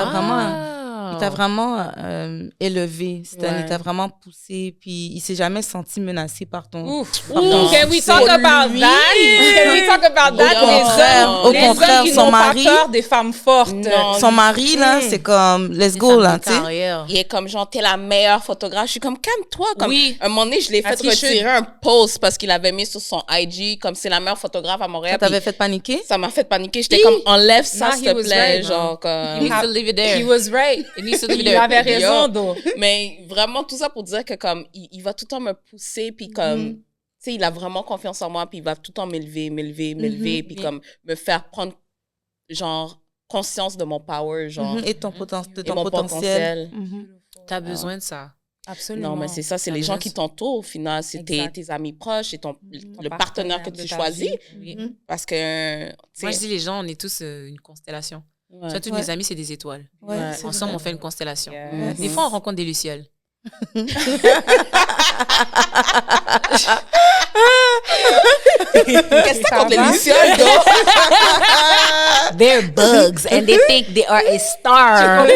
t'a vraiment élevé cette année, il t'a vraiment poussé, puis il s'est jamais senti menacé par ton... Can we talk about that? Can we talk about that? Au contraire, son mari... Pas peur des femmes fortes. Son mari, là, c'est comme, let's go, là, tu sais. Il est comme, genre, t'es la meilleure photographe. Je suis comme, calme-toi. Comme, Oui. un moment donné, je l'ai fait retirer un post parce qu'il avait mis sur son IG, comme, c'est la meilleure photographe à Montréal. Ça t'avait fait paniquer? Ça m'a fait paniquer. J'étais comme, enlève ça, s'il te plaît. Right, genre, comme... You need to leave it there. He was right. Il avait raison, donc. Mais vraiment, tout ça pour dire que, comme, il va tout le temps me pousser, puis comme, tu sais, il a vraiment confiance en moi, puis il va tout le temps m'élever, puis comme, me faire prendre, genre, conscience de mon power, genre. Et ton potentiel. Et mon potentiel. T'as besoin de ça. Absolument. Non, mais c'est ça, c'est les gens qui t'entourent, au final. C'est tes amis proches et le partenaire que tu choisis. Parce que, moi, je dis, les gens, on est tous une constellation. Tu vois, tous mes amis, c'est des étoiles. Ensemble, on fait une constellation. Des fois, on rencontre des lucioles. Qu'est-ce que t'as contre les lucioles, donc? They're bugs and they think they are a star.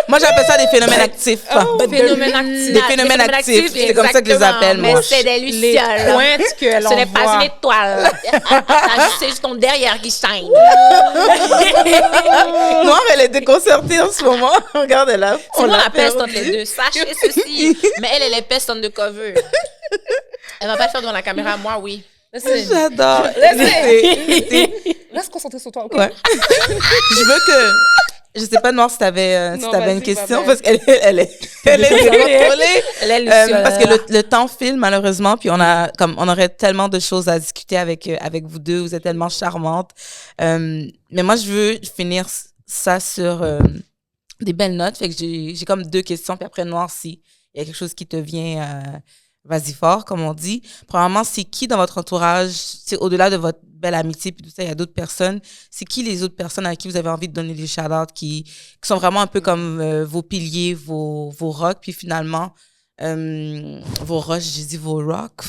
Moi, j'appelle ça des phénomènes actifs. Phénomènes actifs. Des phénomènes actifs. C'est comme ça que je les appelle, moi. Mais c'est des Les lucioles. pointes que l'on Ce n'est pas voit. une étoile. C'est juste ton derrière qui shine. Noire, elle est déconcertée en ce moment. Regardez-la. Tout le monde la peste entre les deux. Sachez ceci. Mais elle est peste undercover. Elle va pas le faire devant la caméra. Moi, oui. J'adore. Laisse se concentrer sur toi, OK? Ouais. Je veux que... Je sais pas, Noire, si t'avais une question, parce qu'elle est décontrôlée. Parce que le temps file, malheureusement, puis on aurait tellement de choses à discuter avec vous deux. Vous êtes tellement charmantes. Mais moi, je veux finir ça sur des belles notes. Fait que j'ai comme 2 questions, puis après, Noire, s'il y a quelque chose qui te vient... vas-y fort, comme on dit. Premièrement, c'est qui dans votre entourage, c'est au-delà de votre belle amitié, puis tout ça, il y a d'autres personnes. C'est qui les autres personnes à qui vous avez envie de donner des shout-outs qui sont vraiment un peu comme vos piliers, vos rocks, puis finalement, vos roches, j'ai dit vos rocks.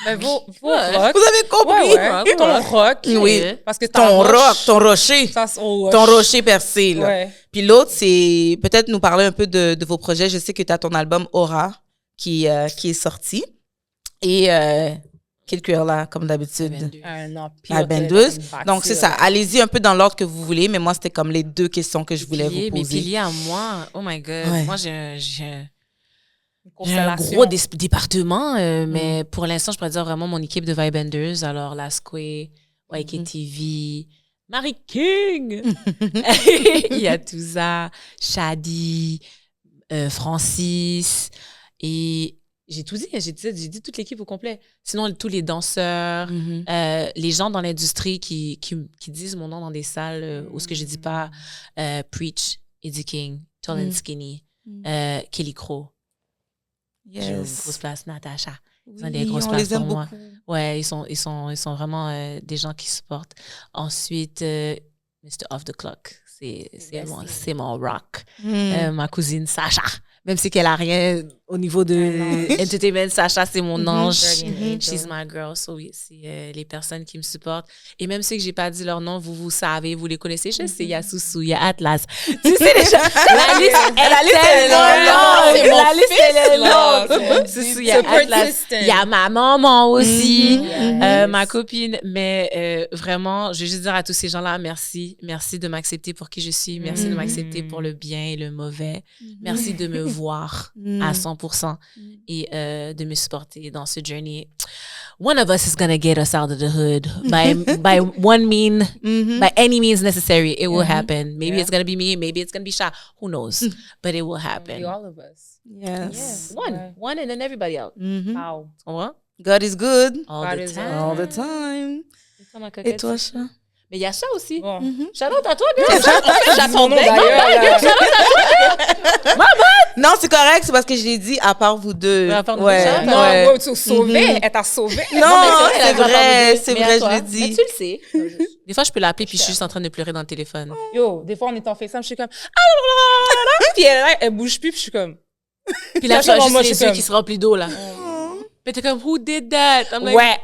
Mais vos rocks. Vous avez compris? Ouais. Ton rock. Oui. Parce que Ton rock, ton rocher. Ça, ton rocher percé, là. Ouais. Puis l'autre, c'est peut-être nous parler un peu de vos projets. Je sais que tu as ton album Aura qui est sorti. Et Kid Cruella, comme d'habitude. Album 12. Donc, c'est ça. Allez-y un peu dans l'ordre que vous voulez, mais moi, c'était comme les 2 questions que je voulais vous poser. Mes piliers à moi, oh my God. Ouais. Moi, j'ai un gros département, mais pour l'instant, je pourrais dire vraiment mon équipe de Vibenders. Alors, Lasqué, YKTV, Marie King, Yatouza, Shadi, Francis, et j'ai tout dit, j'ai dit toute l'équipe au complet. Sinon, tous les danseurs, les gens dans l'industrie qui disent mon nom dans des salles où ce que je dis pas, Preach, Eddie King, Tall and Skinny, Kelly Crow. Yes. J'ai une grosse place, Natacha. Ils ont Oui, des grosses on places les aime pour moi. beaucoup. Ouais, ils sont vraiment des gens qui supportent. Ensuite, Mr. Off the Clock. C'est mon rock. Ma cousine Sacha. Même si qu'elle a rien au niveau de entertainment, Sacha, c'est mon ange. She's my girl. So, oui, c'est les personnes qui me supportent. Et même ceux que j'ai pas dit leur nom, vous savez, vous les connaissez. Je sais, il y a Soussou, il y a Atlas. Tu sais déjà, la liste est longue. La liste est longue. Soussou, il y a Atlas. Il y a ma maman aussi, ma copine. Mais vraiment, je veux juste dire à tous ces gens-là, merci. Merci de m'accepter pour qui je suis. Merci de m'accepter pour le bien et le mauvais. Merci de me voir à 100% et de me supporter dans ce journey. one of us is going to get us out of the hood by any means necessary. It will happen. Maybe it's going to be me. Maybe it's going to be Sha. Who knows? But it will happen. All of us. Yes. One and then everybody out. Wow. God is good. All God the is time. All the time. Et toi, Sha? Mais il y a ça aussi. Bon. Shout-out à toi, girl. J'attendais. d'ailleurs. Non, c'est correct, c'est parce que je l'ai dit à part vous deux. Ouais, à part nous Ouais, deux, Non, ouais. ouais, tu as sauvé. Elle t'a sauvé. Non, c'est elle a vrai, entendu. c'est Mais à vrai, toi. je le Mais dis. tu le sais. Des fois, je peux l'appeler puis je suis juste en train de pleurer dans le téléphone. Yo, des fois, on est en FaceTime, je suis comme... Ah, puis elle bouge plus, puis je suis comme... Puis là, tu Moi, as juste je les suis yeux comme- qui se remplissent d'eau, là. Puis t'es comme, who did that? I'm like,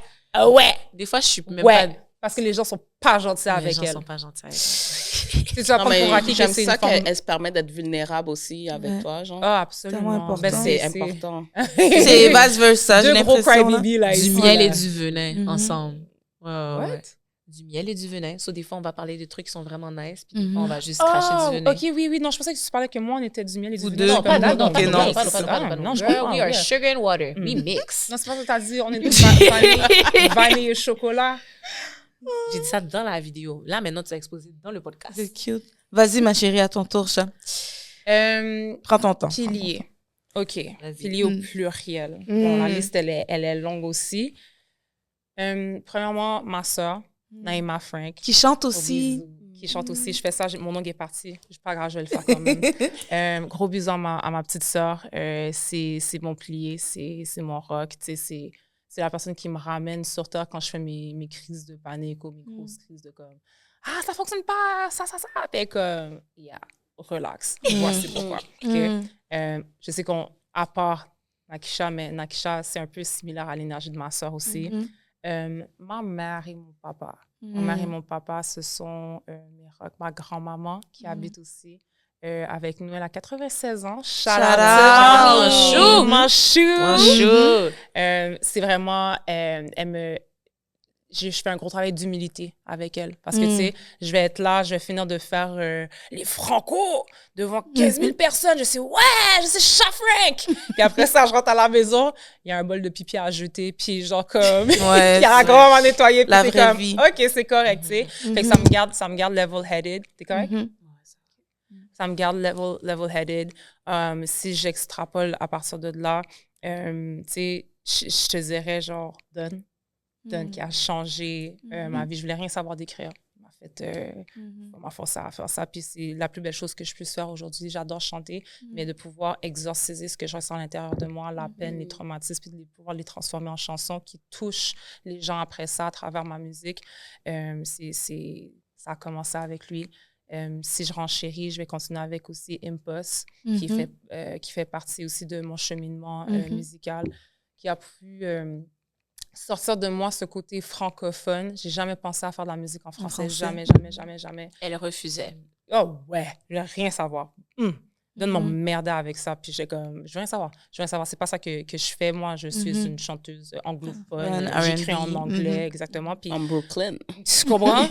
Ouais. Des fois, je suis même Ouais. pas... Parce que les gens sont pas gentils Les avec gens elle. sont pas gentils avec Tu vas Non, prendre pour mais acquis que j'aime c'est une ça femme. qu'elle se permet d'être vulnérable aussi avec toi, genre. Ah, Tellement absolument. important. Ben, C'est important. C'est vice-versa, j'ai Deux gros l'impression. là. crybaby, là, Du ici, miel là. et du venin ensemble. Ouais, ouais, What? ouais. Du miel et du venin. So, des fois, on va parler de trucs qui sont vraiment nice, puis des fois, on va juste cracher Oh, du venin. ok, oui. Non, je pensais que tu parlais que moi, on était du miel et du Vous venin. deux. Je suis Non, pas comme, nous, non, Ok, pas nous, non, pas c'est nous, pas ça. nous, pas nous, pas nous. Non, je Girl, comprends, we are yeah. sugar and water. We mix. Non, c'est pas ce que t'as dit. On est vanille et chocolat. J'ai dit ça dans la vidéo. Là, maintenant, tu as exposé dans le podcast. C'est cute. Vas-y, ma chérie, à ton tour, Sha. Prends ton temps. Pilier. OK. Vas-y. Pilier au pluriel. Bon, la liste, elle est longue aussi. Premièrement, ma soeur, Naïma Frank. Qui chante aussi. Qui chante aussi. Je fais ça, mon nom est parti. Je suis pas grave, je vais le faire quand même. Gros bisous à ma petite sœur. C'est mon pilier, c'est mon rock. Tu sais, c'est la personne qui me ramène sur terre quand je fais mes crises de panique ou mes grosses crises de comme « Ah, ça fonctionne pas, ça. » Puis comme « Yeah, relax. Voici pourquoi. OK? Je sais à part Nakisha, mais Nakisha, c'est un peu similaire à l'énergie de ma sœur aussi. Ma mère et mon papa. Ma mère et mon papa, ce sont mes rock. Ma grand-maman qui habite aussi avec nous. Elle a 96 ans. Shout out! Manchou! C'est vraiment... je fais un gros travail d'humilité avec elle. Parce que, tu sais, je vais être là, je vais finir de faire les Franco devant 15 000 personnes. Je sais, ouais, je sais Sha Frank! Puis après ça, je rentre à la maison, il y a un bol de pipi à jeter, puis genre comme, il y a la grand-maman nettoyer, puis La c'est vraie comme, vie. OK, c'est correct, tu sais. Fait que ça me garde level-headed. T'es correct? Ça me garde level-headed. Si j'extrapole à partir de là, tu sais, je te dirais genre, Don qui a changé ma vie. Je voulais rien savoir d'écrire. On m'a forcé à faire ça. Puis c'est la plus belle chose que je puisse faire aujourd'hui. J'adore chanter, mais de pouvoir exorciser ce que je ressens à l'intérieur de moi, la peine, les traumatismes, puis de pouvoir les transformer en chansons qui touchent les gens après ça à travers ma musique. Ça a commencé avec lui. Si je renchéris, je vais continuer avec aussi Impulse, qui fait partie aussi de mon cheminement musical, qui a pu sortir de moi ce côté francophone. J'ai jamais pensé à faire de la musique en français. Jamais. Elle refusait. Oh ouais, je veux rien savoir. Donne-moi m'emmerder avec ça. Puis j'ai comme, je veux rien savoir. C'est pas ça que je fais. Moi, je suis une chanteuse anglophone. J'écris en anglais, exactement. Puis, En Brooklyn. tu comprends?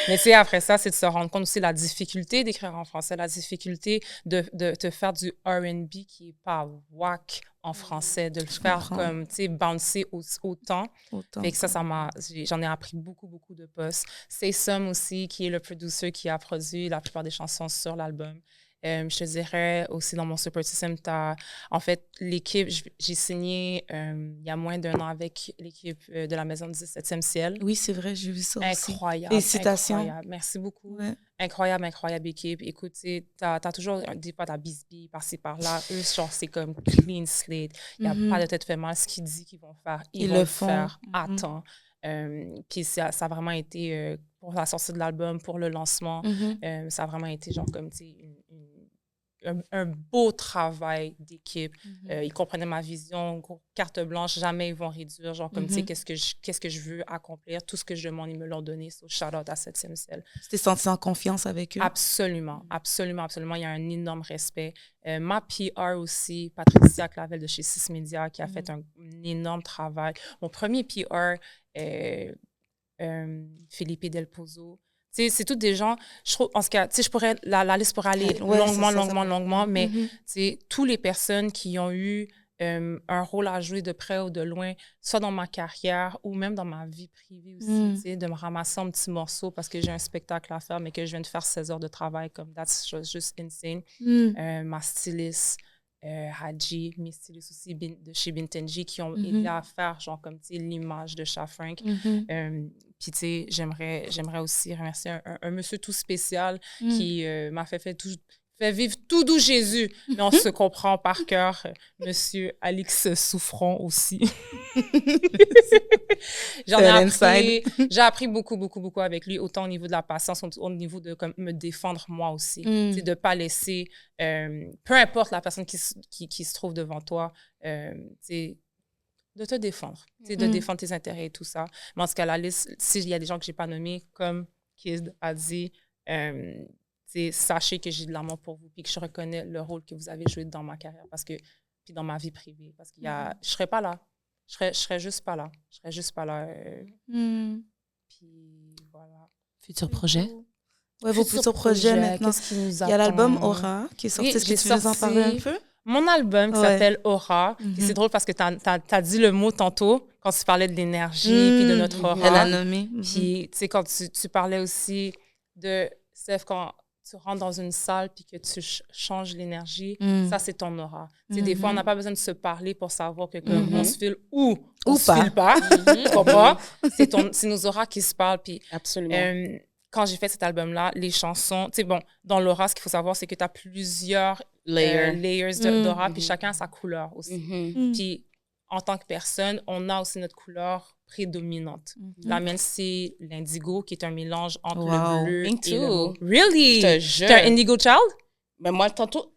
Mais tu sais, après ça, c'est de se rendre compte aussi de la difficulté d'écrire en français, la difficulté de te faire du R&B qui est pas whack en français, de le faire comme, tu sais, bouncer autant. Fait que j'en ai appris beaucoup de postes. C'est Sam aussi, qui est le producer qui a produit la plupart des chansons sur l'album. Je te dirais aussi dans mon support system, en fait, l'équipe, j'ai signé il y a moins d'1 an avec l'équipe de la Maison du 17e Ciel. Oui, c'est vrai, j'ai vu ça aussi. Incroyable. Félicitations. Incroyable. Merci beaucoup. Ouais. Incroyable équipe. Écoute, t'as toujours des fois ta bisbille par-ci, par-là. Eux, genre, c'est comme clean slate. Il n'y a pas de tête fait mal. Ce qu'ils disent qu'ils vont faire, ils vont le faire à temps. Puis ça a vraiment été, pour la sortie de l'album, pour le lancement, ça a vraiment été genre comme, tu sais, un beau travail d'équipe. Ils comprenaient ma vision, carte blanche, jamais ils vont réduire. Genre comme, tu sais, qu'est-ce que je veux accomplir, tout ce que je demande, ils me l'ont donné. So, shout out à 7e Ciel. Tu t'es sentie en confiance avec eux? Absolument. Il y a un énorme respect. Ma PR aussi, Patricia Clavel de chez 6 Media, qui a fait un énorme travail. Mon premier PR, Felipe Del Pozo, c'est tous des gens, je trouve, en tout cas, je pourrais, la liste pourrait aller longuement, mais tous les personnes qui ont eu un rôle à jouer de près ou de loin, soit dans ma carrière ou même dans ma vie privée aussi, de me ramasser en petits morceaux parce que j'ai un spectacle à faire, mais que je viens de faire 16 heures de travail, comme that's just insane. Ma styliste, Hadji, mes stylistes aussi de chez Bintenji qui ont aidé à faire, genre, comme, tu sais, l'image de Cha Frank. Puis, tu sais, j'aimerais aussi remercier un monsieur tout spécial qui m'a fait vivre tout doux Jésus. Mais on se comprend par cœur. Monsieur Alix Souffron aussi. J'ai appris beaucoup avec lui, autant au niveau de la patience, au niveau de comme, me défendre moi aussi. C'est de ne pas laisser, peu importe la personne qui se trouve devant toi, c'est de te défendre, de défendre tes intérêts et tout ça. Mais en tout cas, la liste, s'il y a des gens que je n'ai pas nommés, comme Kid a dit, sachez que j'ai de l'amour pour vous et que je reconnais le rôle que vous avez joué dans ma carrière puis dans ma vie privée. Parce que je ne serais pas là. Je serais juste pas là. Puis voilà. Futur projet? Ouais, vos futurs projets maintenant. Il y a l'album Aura qui est sorti. Est-ce que tu veux nous en parler un peu? Mon album qui s'appelle Aura. C'est drôle parce que tu as dit le mot tantôt quand tu parlais de l'énergie puis de notre aura. Elle a nommé. Puis, tu sais, quand tu parlais aussi de, Steph, quand tu rentres dans une salle puis que tu changes l'énergie, ça, c'est ton aura. Des fois, on n'a pas besoin de se parler pour savoir que on se file ou on se file pas. Tu comprends? C'est nos auras qui se parlent. Puis, absolument. Quand j'ai fait cet album-là, les chansons, tu sais, bon, dans l'aura, ce qu'il faut savoir, c'est que tu as plusieurs layers d'aura, puis chacun a sa couleur aussi. Puis, en tant que personne, on a aussi notre couleur prédominante. La mienne, c'est l'indigo, qui est un mélange entre le bleu et le... Really? T'es un indigo child? Mais moi, tantôt...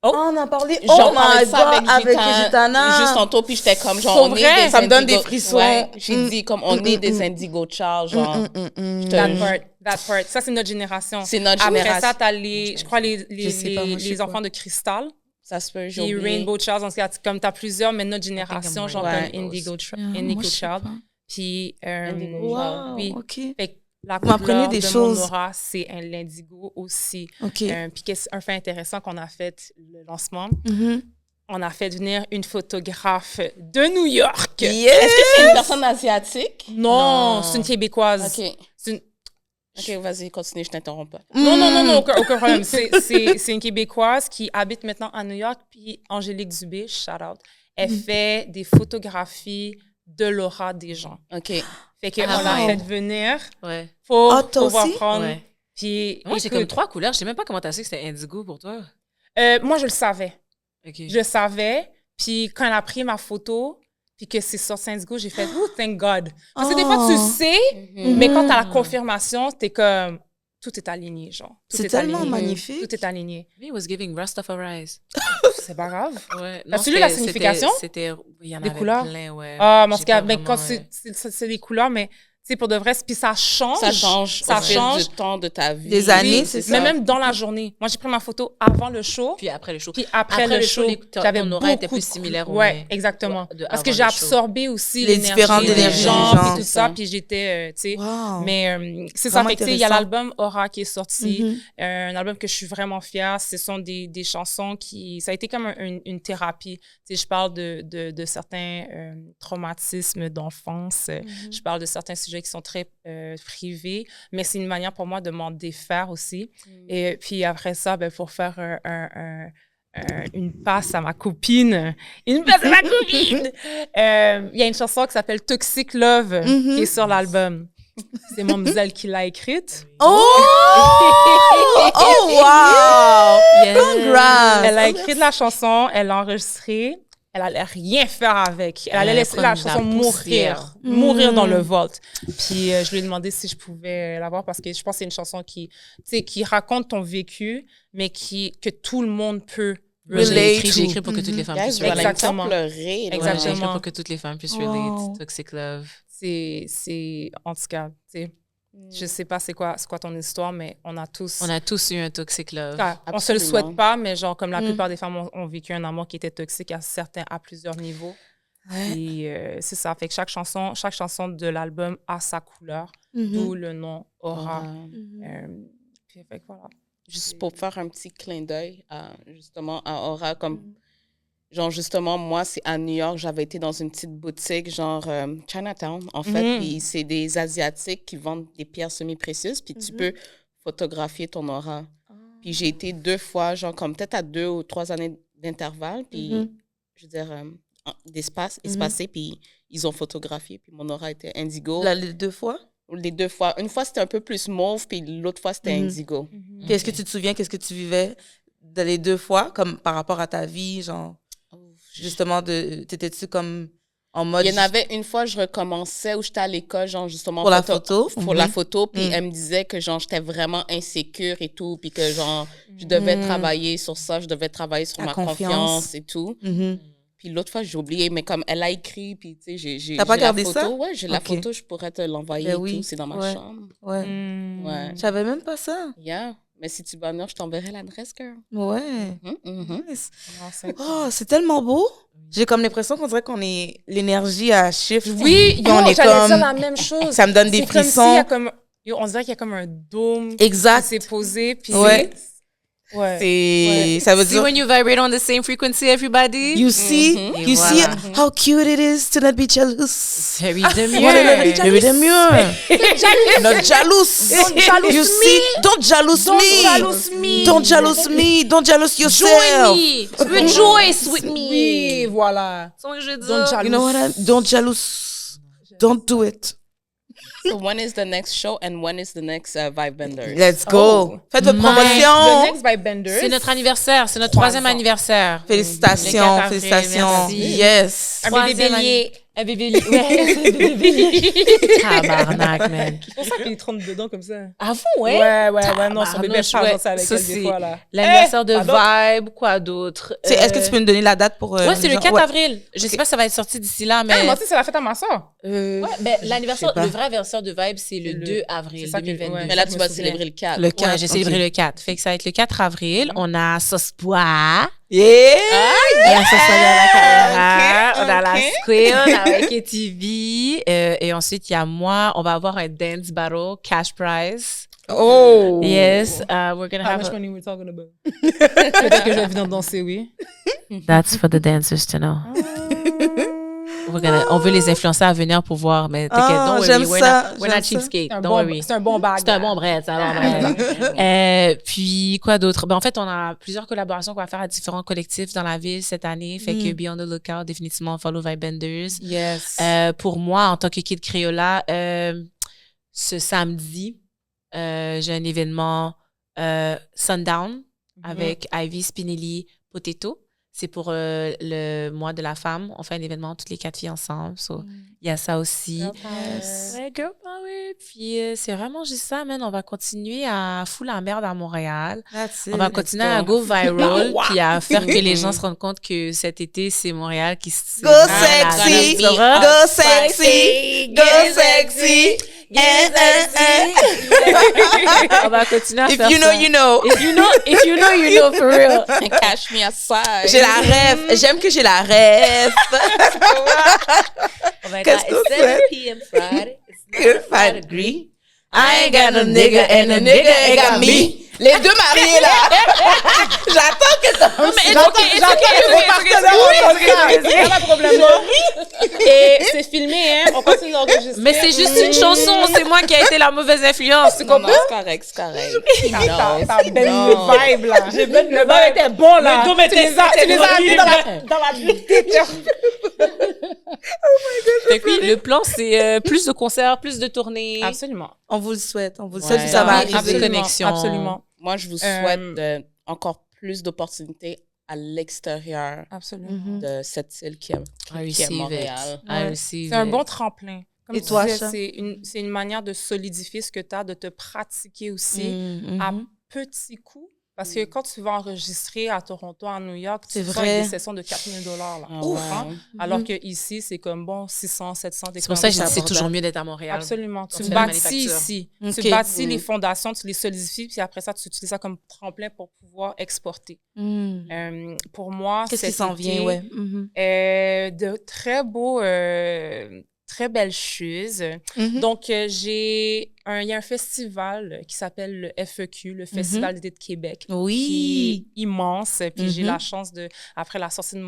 on en parlait. J'en parlais ça avec Gitana. Juste tantôt, puis j'étais comme, genre, on est des ça me donne des frissons. Ouais, j'ai dit, comme, on est des indigo child, genre... That part. Ça, c'est notre génération. C'est notre génération. Après ça, t'as je crois, les enfants de cristal. Ça se peut, j'ai oublié. Rainbow Child, comme t'as plusieurs, mais notre génération, genre comme Indigo Child. Puis, oui. Fait la couleur de mon aura, c'est l'indigo aussi. Puis, un fait intéressant qu'on a fait le lancement, on a fait venir une photographe de New York. Est-ce que c'est une personne asiatique? Non. C'est une Québécoise. OK, vas-y, continue, je t'interromps pas. Non, aucun problème. C'est une Québécoise qui habite maintenant à New York, puis Angélique Dubé, shout out. Elle fait des photographies de l'aura des gens. OK. Fait qu'on l'a fait venir pour pouvoir prendre. Ouais. Puis, moi, j'ai comme 3 couleurs. Je sais même pas comment t'as su que c'était indigo pour toi. Moi, je le savais. Okay. Je le savais. Puis quand elle a pris ma photo, puis que c'est sorti indigo, j'ai fait « Oh, thank God ». Parce que des fois, tu sais, mais quand t'as la confirmation, t'es comme... Tout est aligné, genre. C'est tellement magnifique. Tout est aligné. He was giving Rastafari's. C'est pas grave. Ouais. As-tu lu la signification? Il y en des avait couleurs? Plein, ouais. Ah, mais en tout cas, quand c'est des couleurs, mais... Tu sais, pour de vrai, puis ça change. Ça change du temps de ta vie. Des années, c'est ça. Mais même dans la journée. Moi, j'ai pris ma photo avant le show. Puis après le show. Puis après le show, j'avais ton aura était plus similaire au ouais, exactement. Parce que j'ai absorbé aussi les différentes énergies des gens, puis tout ça. Puis j'étais, tu sais. Mais c'est ça. Fait que, tu sais, il y a l'album Aura qui est sorti. Un album que je suis vraiment fière. Ce sont des chansons qui... Ça a été comme une thérapie. Tu sais, je parle de certains traumatismes d'enfance. Je parle de certains sujets qui sont très privés, mais c'est une manière pour moi de m'en défaire aussi. Et puis après ça, pour faire une passe à ma copine, il y a une chanson qui s'appelle Toxic Love qui est sur l'album. C'est Mamzelle qui l'a écrite. Oh wow! Congrats! Elle a écrit de la chanson, elle l'a enregistrée. Elle allait rien faire avec. Elle allait laisser la chanson mourir dans le vault. Puis je lui ai demandé si je pouvais l'avoir parce que je pense que c'est une chanson qui raconte ton vécu, mais que tout le monde peut relate. J'ai écrit pour que toutes les femmes puissent relate. Exactement. Pleurer. Exactement. J'ai écrit pour que toutes les femmes puissent relate. Toxic Love. C'est en tout cas, tu sais. Je sais pas c'est quoi ton histoire, mais on a tous eu un toxic love. On se le souhaite pas, mais genre comme la plupart des femmes ont vécu un amour qui était toxique à plusieurs niveaux. Et c'est ça. Fait que chaque chanson de l'album a sa couleur. d'où le nom Aura. Puis, fait que voilà. Juste pour faire un petit clin d'œil justement à Aura, comme genre justement moi c'est à New York, j'avais été dans une petite boutique genre Chinatown en fait, puis c'est des Asiatiques qui vendent des pierres semi-précieuses, puis tu peux photographier ton aura. Puis j'ai été 2 fois, genre comme peut-être à 2 ou 3 années d'intervalle, puis je veux dire espacé, puis ils ont photographié, puis mon aura était indigo. Les 2 fois? Les 2 fois. Une fois, c'était un peu plus mauve, puis l'autre fois, c'était indigo. Puis est-ce que tu te souviens, qu'est-ce que tu vivais dans les 2 fois, comme par rapport à ta vie, genre, justement, t'étais-tu comme en mode... Il y en avait une fois, je recommençais, où j'étais à l'école, genre, justement... Pour la photo? Pour la photo, puis elle me disait que, genre, j'étais vraiment insécure et tout, puis que, genre, je devais travailler sur ça, je devais travailler sur ma confiance et tout. Puis l'autre fois, j'ai oublié, mais comme elle a écrit, puis tu sais, j'ai T'as pas gardé la photo. Ça? Ouais, j'ai la photo, je pourrais te l'envoyer et tout. C'est dans ma chambre. Ouais. Ouais. Je savais même pas ça. Yeah. Mais si tu vas venir, je t'enverrai l'adresse, girl. Ouais. Nice. Oh, c'est tellement beau. J'ai comme l'impression qu'on dirait qu'on est l'énergie à shift. Oui, on est j'allais comme... dire la même chose. Ça me donne des frissons. Comme s'il y a comme... on dirait qu'il y a comme un dôme exact. qui s'est posé. Puis ça veut dire when you vibrate on the same frequency, everybody. You see how cute it is to not be jealous. Very demure. Very demure. Not jealous. Don't jealous you see, don't jealous me. Don't jealous me. Don't jealous yourself. Join me. Rejoice with me. Oui, voilà. C'est ce que je dis. Don't jealous. You know what I mean? Don't jealous. Don't do it. So when is the next show and when is the next Vibe Benders? Let's go. Faites votre promotion. The next Vibe Benders. C'est notre anniversaire. C'est notre 3e anniversaire. Félicitations. Félicitations. Yes. Un bébé bélier. Un bébé bélier. Ouais, un bébé bélier. Tabarnak, man. C'est pour ça qu'il trompe dedans comme ça. Ah bon, ouais? Ouais. Non, son bébé parle ça avec elle des fois, là. L'anniversaire de Vibe, quoi d'autre? Est-ce que tu peux nous donner la date pour... Ouais, c'est le 4 avril. Je sais pas si ça va être sorti d'ici là, mais... Moi aussi, c'est la fête à ma soeur. Ouais, ben, l'anniversaire, le vrai anniversaire de Vibe, c'est le 2 avril 2022. Mais là, tu vas célébrer le 4. Le 4. Ouais, j'ai célébré le 4. Fait que ça va être le 4 avril. On a Sauce Pois. Yeah! On a Sauce Pois de la caméra. On a la Square avec ATV. Et ensuite, il y a moi. On va avoir un dance battle, cash prize. Oh! Yes. We're gonna How have... much money we're talking about? Peut-être que je vais venir danser, oui. That's for the dancers to know. On veut les influencer à venir pour voir, mais t'inquiète, don't worry, we're not cheapskate, don't worry. C'est un bon bag. C'est un bon bread, c'est un bon bread. Puis, quoi d'autre? Ben, en fait, on a plusieurs collaborations qu'on va faire à différents collectifs dans la ville cette année. Fait que be on the lookout, définitivement, follow Vibe Benders. Yes. Pour moi, en tant que Kid Crayola, ce samedi, j'ai un événement Sundown avec Ivy, Spinelli, Potato. C'est pour le mois de la femme. On fait un événement, toutes les 4 filles ensemble. So, il y a ça aussi. Ouais, girl power. Puis, c'est vraiment juste ça, man. On va continuer à foutre la merde à Montréal. On va continuer à go viral, puis à faire que les gens se rendent compte que cet été, c'est Montréal qui se... Go sexy! Go sexy! Go sexy! On va continuer à faire If you know, ça. you know. If you know, you know, for real. Cash me outside. J'ai la ref. J'aime que j'ai la ref. On va être Qu'est-ce à qu'on 7 fait? p.m. Friday. If I agree. I ain't got no nigga and a nigga ain't got me. Les deux mariés, là. J'attends que ça... Mais J'attends que vos partenaires entendent ça. C'est pas un problème, non? Et c'est filmé, hein? On continue d'enregistrer. Mais c'est juste une chanson. C'est moi qui ai été la mauvaise influence. Tu Non, comprends? c'est correct, c'est correct. T'as belle le vibe, là. Le vibe était bon, là. Tu les as amenés dans la Fait que oui, le plan, c'est plus de concerts, plus de tournées. Absolument. On vous le souhaite. On vous le Ouais. souhaite. Puis ça va Plus arriver. de connexion. Absolument. Moi, je vous souhaite encore plus d'opportunités à l'extérieur Absolument. de cette île qui est Montréal. C'est un bon tremplin. Comme Et tu toi, disais, Cha? c'est une manière de solidifier ce que tu as, de te pratiquer aussi à petits coups. Parce que quand tu vas enregistrer à Toronto, à New York, tu C'est fais des vrai. sessions de $4 000 là. Ah Tu ouais. comprends? Alors que ici, c'est comme bon, 600, 700. C'est pour ça que je dis c'est toujours mieux d'être à Montréal. Absolument. Tu fait la bâtis manufacture. ici. Ok. Tu bâtis les fondations, tu les solidifies, puis après ça, tu utilises ça comme tremplin pour pouvoir exporter. Pour moi, Qu'est-ce qui cet s'en été, vient, ouais. de très beaux très belles choses. Donc, il y a un festival qui s'appelle le FEQ, le Festival d'été de Québec. Oui. Qui est immense. Puis j'ai la chance, après la sortie de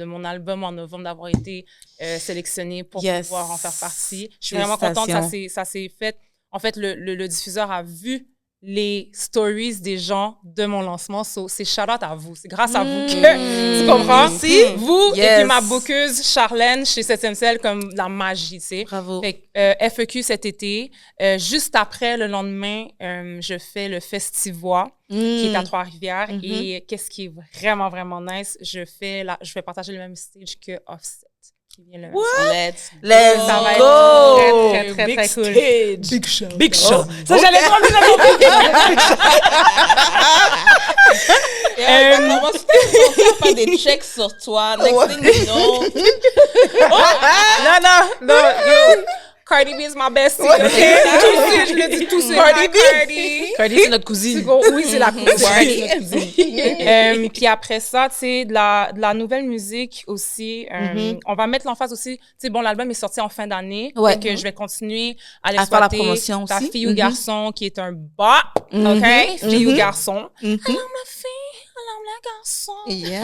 mon album en novembre, d'avoir été sélectionnée pour pouvoir en faire partie. Je suis vraiment contente. Ça s'est fait. En fait, le diffuseur a vu les stories des gens de mon lancement. C'est shout-out à vous. C'est grâce à vous que, tu comprends? Vous et puis ma bookeuse Charlène chez 7e Ciel, comme la magie, tu sais. Bravo. Fait, FEQ cet été. Juste après, le lendemain, je fais le Festivois, qui est à Trois-Rivières. Et qu'est-ce qui est vraiment, vraiment nice? Je vais partager le même stage que Offset. Let's ça va go! Être très, très, très cool. Stage. Big show. Ça, j'allais Comment tu commences à faire des checks sur toi? Next thing you know. Non. Yo. Cardi B is my bestie. Okay? Je le dis tout de suite. Cardi, c'est notre cousine. Oui, c'est la cousine. Puis après ça, tu sais, de la nouvelle musique aussi. On va mettre l'emphase aussi. Tu sais, bon, l'album est sorti en fin d'année. Ouais. Que je vais continuer à faire la l'exploiter. promotion aussi. Ta fille ou garçon qui est un bop. OK? Fille ou garçon. Elle aime la fille, elle aime les garçons. Yes.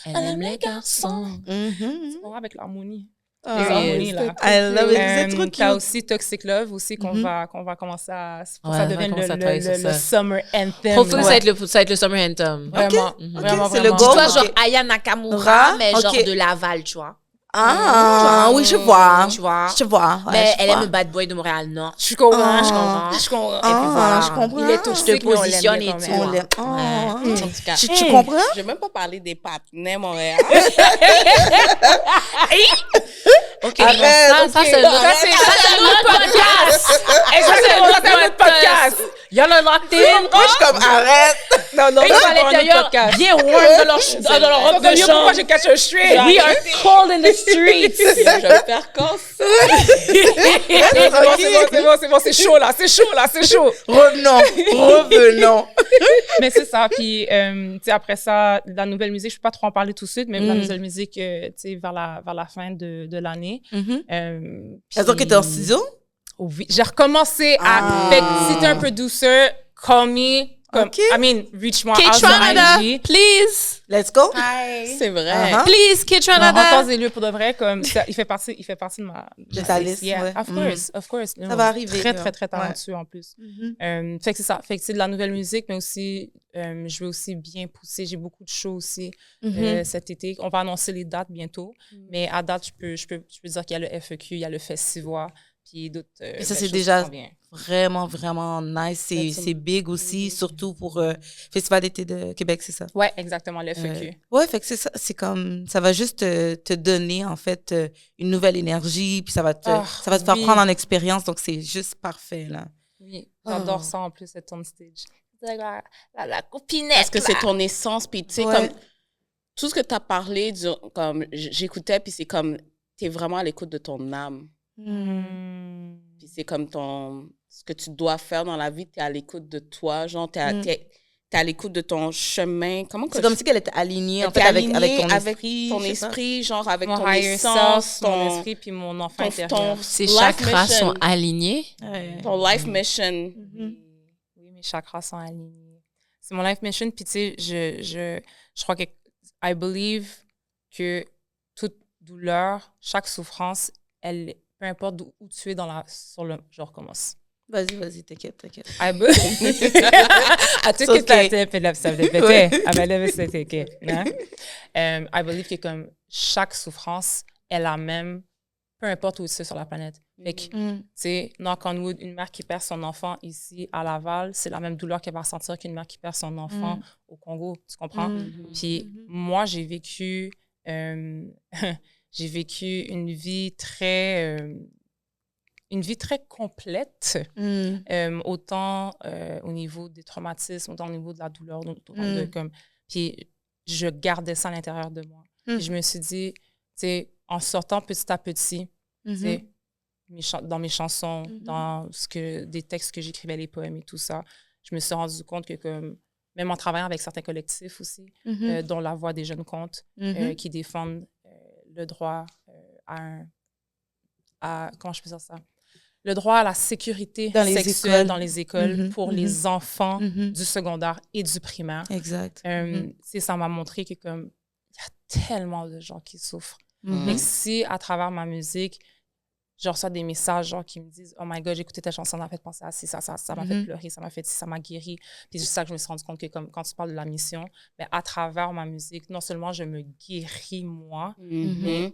Elle aime les garçons. C'est bon avec l'harmonie. Oh, les harmonies, là. I love it. Vous êtes trop T'as cute. aussi Toxic Love aussi qu'on va commencer à... Pour Ouais, ça on va devienne commencer à travailler sur le ça. summer anthem. Hopefully, là. ça va être le Summer Anthem. Vraiment, Ok, vraiment, c'est le vraiment. go. Toi, Ok. genre Aya Nakamura, mais genre ok. de Laval, tu vois. Ah, oui, je vois. Tu vois. Je vois. ouais, Mais je elle vois. aime le bad boy de Montréal-Nord. Je comprends, Ah. je comprends. Je comprends. Ah, Et puis voilà. je comprends. Il est toxique, mais on positionne l'aime et bien tout. quand On même. l'aime. Ah. En tout cas, Tu comprends? je vais même pas parler des partenaires Montréal. OK, Arrête, ça, c'est Ça, c'est un autre podcast. Et ça, c'est un autre podcast. Il y en a locked in. Moi, je suis comme, arrête. Non, Ils sont à l'intérieur, bien warm dans leur robe de Pourquoi chambre. je cache un straight? We are cold in the streets. Je vais me faire casser. C'est bon, c'est chaud là, c'est chaud. Revenons. Mais c'est ça, puis tu sais, après ça, la nouvelle musique, je ne peux pas trop en parler tout de suite, mais la nouvelle musique, tu sais, vers la fin de l'année. C'est-à-dire que t'es en studio? Oui, j'ai recommencé à... Fait que si t'es un producer, call me. Comme, Ok. I mean, reach moi Kid out sur Tronada, IG. please. Let's go. C'est vrai. Uh-huh. Please, Kid En Tronada. temps et lieu, pour de vrai, comme ça, il fait partie de ma ta liste, Yeah, ouais. of course. Ça va arriver, Très, là. très, très talentueux en plus. Fait que c'est ça. Fait que c'est de la nouvelle musique, mais aussi, je vais aussi bien pousser. J'ai beaucoup de shows aussi cet été. On va annoncer les dates bientôt. Mais à date, je peux dire qu'il y a le FEQ, il y a le Festivois, puis d'autres. Et ça, belles c'est choses déjà qui s'en viennent. vraiment, vraiment nice. C'est big aussi, surtout pour Festival d'été de Québec, c'est ça? Ouais, exactement, le FEQ. Ouais, fait que c'est ça. C'est comme, ça va juste te donner, en fait, une nouvelle énergie, puis ça va te faire prendre en expérience. Donc, c'est juste parfait, là. Oui, j'adore ça en plus, être on stage. La copinette. Parce que c'est ton essence. Puis, tu sais, Ouais. comme tout ce que tu as parlé, comme j'écoutais, puis c'est comme, tu es vraiment à l'écoute de ton âme. Puis c'est comme ce que tu dois faire dans la vie, tu es à l'écoute de toi. Genre, tu es à l'écoute de ton chemin. Comment que C'est comme si elle était alignée, en t'es fait, avec alignée ton esprit. ton je sais pas. esprit, genre avec Mon ton higher essence, self, mon esprit, puis mon enfant intérieur. Ces life chakras mission. sont alignés. Ouais. Ton life mission. Oui, mes chakras sont alignés. C'est mon life mission. Puis, tu sais, je crois que I believe que toute douleur, chaque souffrance, peu importe où tu es je recommence. Vas-y, t'inquiète. I believe. À tout que okay. I believe que comme chaque souffrance est la même, peu importe où tu es sur la planète. Fait que, tu sais, knock on wood, une mère qui perd son enfant ici à Laval, c'est la même douleur qu'elle va ressentir qu'une mère qui perd son enfant au Congo, tu comprends? Puis moi, j'ai vécu une vie très complète, autant au niveau des traumatismes, autant au niveau de la douleur, puis je gardais ça à l'intérieur de moi. Puis je me suis dit, tu sais, en sortant petit à petit, tu sais, dans mes chansons, dans des textes que j'écrivais, les poèmes et tout ça, je me suis rendu compte que comme même en travaillant avec certains collectifs aussi, dont La Voix des jeunes comptes, qui défendent le droit à comment je peux dire ça? Le droit à la sécurité Dans les sexuelle écoles. dans les écoles pour les enfants Mhm. du secondaire et du primaire. Exact. Ça m'a montré que comme il y a tellement de gens qui souffrent. Mhm. Mais si à travers ma musique, je reçois des messages genre qui me disent « Oh my God, j'ai écouté ta chanson, ça m'a fait penser à ci, ça m'a fait pleurer, ça m'a fait ci, ça m'a guéri. » Puis c'est ça que je me suis rendu compte que comme, quand tu parles de la mission, mais à travers ma musique, non seulement je me guéris moi, mais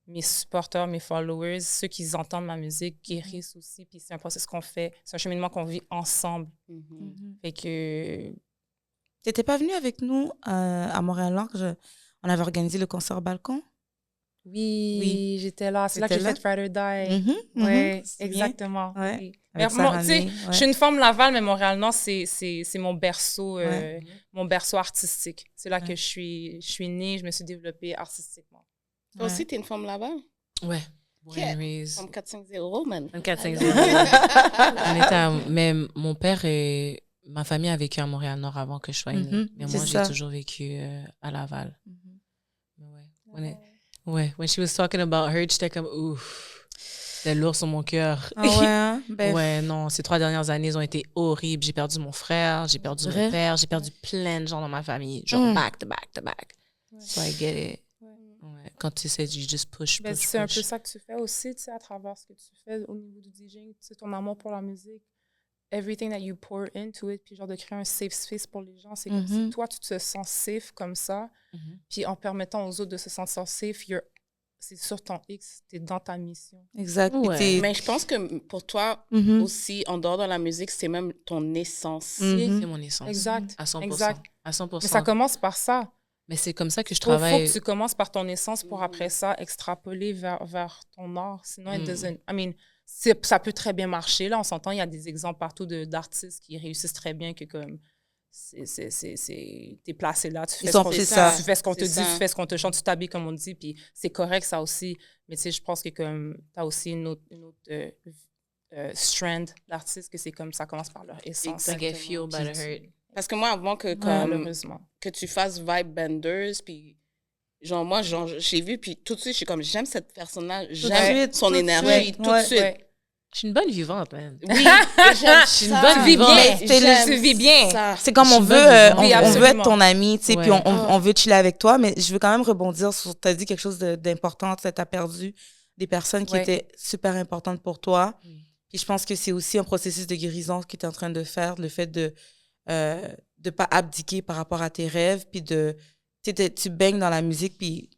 mes supporters, mes followers, ceux qui entendent ma musique guérissent aussi. Puis c'est un processus qu'on fait, c'est un cheminement qu'on vit ensemble. Fait que... T'étais pas venue avec nous à Montréal-Nord, on avait organisé le concert Balcon? Oui, j'étais là. C'est là que j'ai fait Ride or Die. Oui, exactement. Ouais. Oui. Avec Moi, Sarah tu sais, May, je suis une femme Laval, mais Montréal-Nord, c'est mon berceau, mon berceau artistique. C'est là que je suis née, je me suis développée artistiquement. Toi aussi, t'es une femme là-bas? Ouais. Born and raised. Comme 450, man. 450. Mais mon père et ma famille a vécu à Montréal-Nord avant que je sois née. Mais moi, j'ai toujours vécu à Laval. Ouais. When she was talking about her, j'étais comme, ouf, c'était lourd sur mon cœur. Ah ouais, hein? Ouais, non, ces 3 dernières années ont été horribles. J'ai perdu mon frère, j'ai perdu mon père, j'ai perdu plein de gens dans ma famille. Genre, back to back to back. So I get it. Ouais. Quand tu sais, you just push. C'est un peu ça que tu fais aussi, tu sais, à travers ce que tu fais au niveau du DJing, tu sais, ton amour pour la musique. Everything that you pour into it, puis genre de créer un safe space pour les gens, c'est comme si toi, tu te sens safe comme ça, puis en permettant aux autres de se sentir safe, c'est sur ton X, t'es dans ta mission. Exact. Ouais. Mais je pense que pour toi aussi, en dehors de la musique, c'est même ton essence. C'est mon essence. Exact. À 100%. Exact. À 100%. Mais ça commence par ça. Mais c'est comme ça que je Il faut travaille. que tu commences par ton essence pour après ça extrapoler vers ton art. Sinon, it doesn't... I mean, ça peut très bien marcher. Là, on s'entend, il y a des exemples partout d'artistes qui réussissent très bien que comme... T'es placé là, tu fais ce qu'on te dit, tu fais ce qu'on te chante, tu t'habilles comme on dit, puis c'est correct ça aussi. Mais tu sais, je pense que comme t'as aussi une autre strand d'artistes que c'est comme ça commence par leur essence. Get fueled by the hurt. Parce que moi, avant que tu fasses Vibe Benders, puis genre moi, j'ai vu, puis tout de suite, je suis comme, j'aime cette personne-là, j'aime son énergie, tout de suite. Je suis une bonne vivante, man. Oui, j'aime Je suis une bonne vivante. Tu vis bien. C'est comme on veut être ton ami, tu sais, puis Ouais. on veut chiller avec toi, mais je veux quand même rebondir sur, t'as dit quelque chose d'important, tu sais, t'as perdu des personnes qui étaient super importantes pour toi. Puis je pense que c'est aussi un processus de guérison que tu es en train de faire, le fait de pas abdiquer par rapport à tes rêves, puis tu baignes dans la musique, puis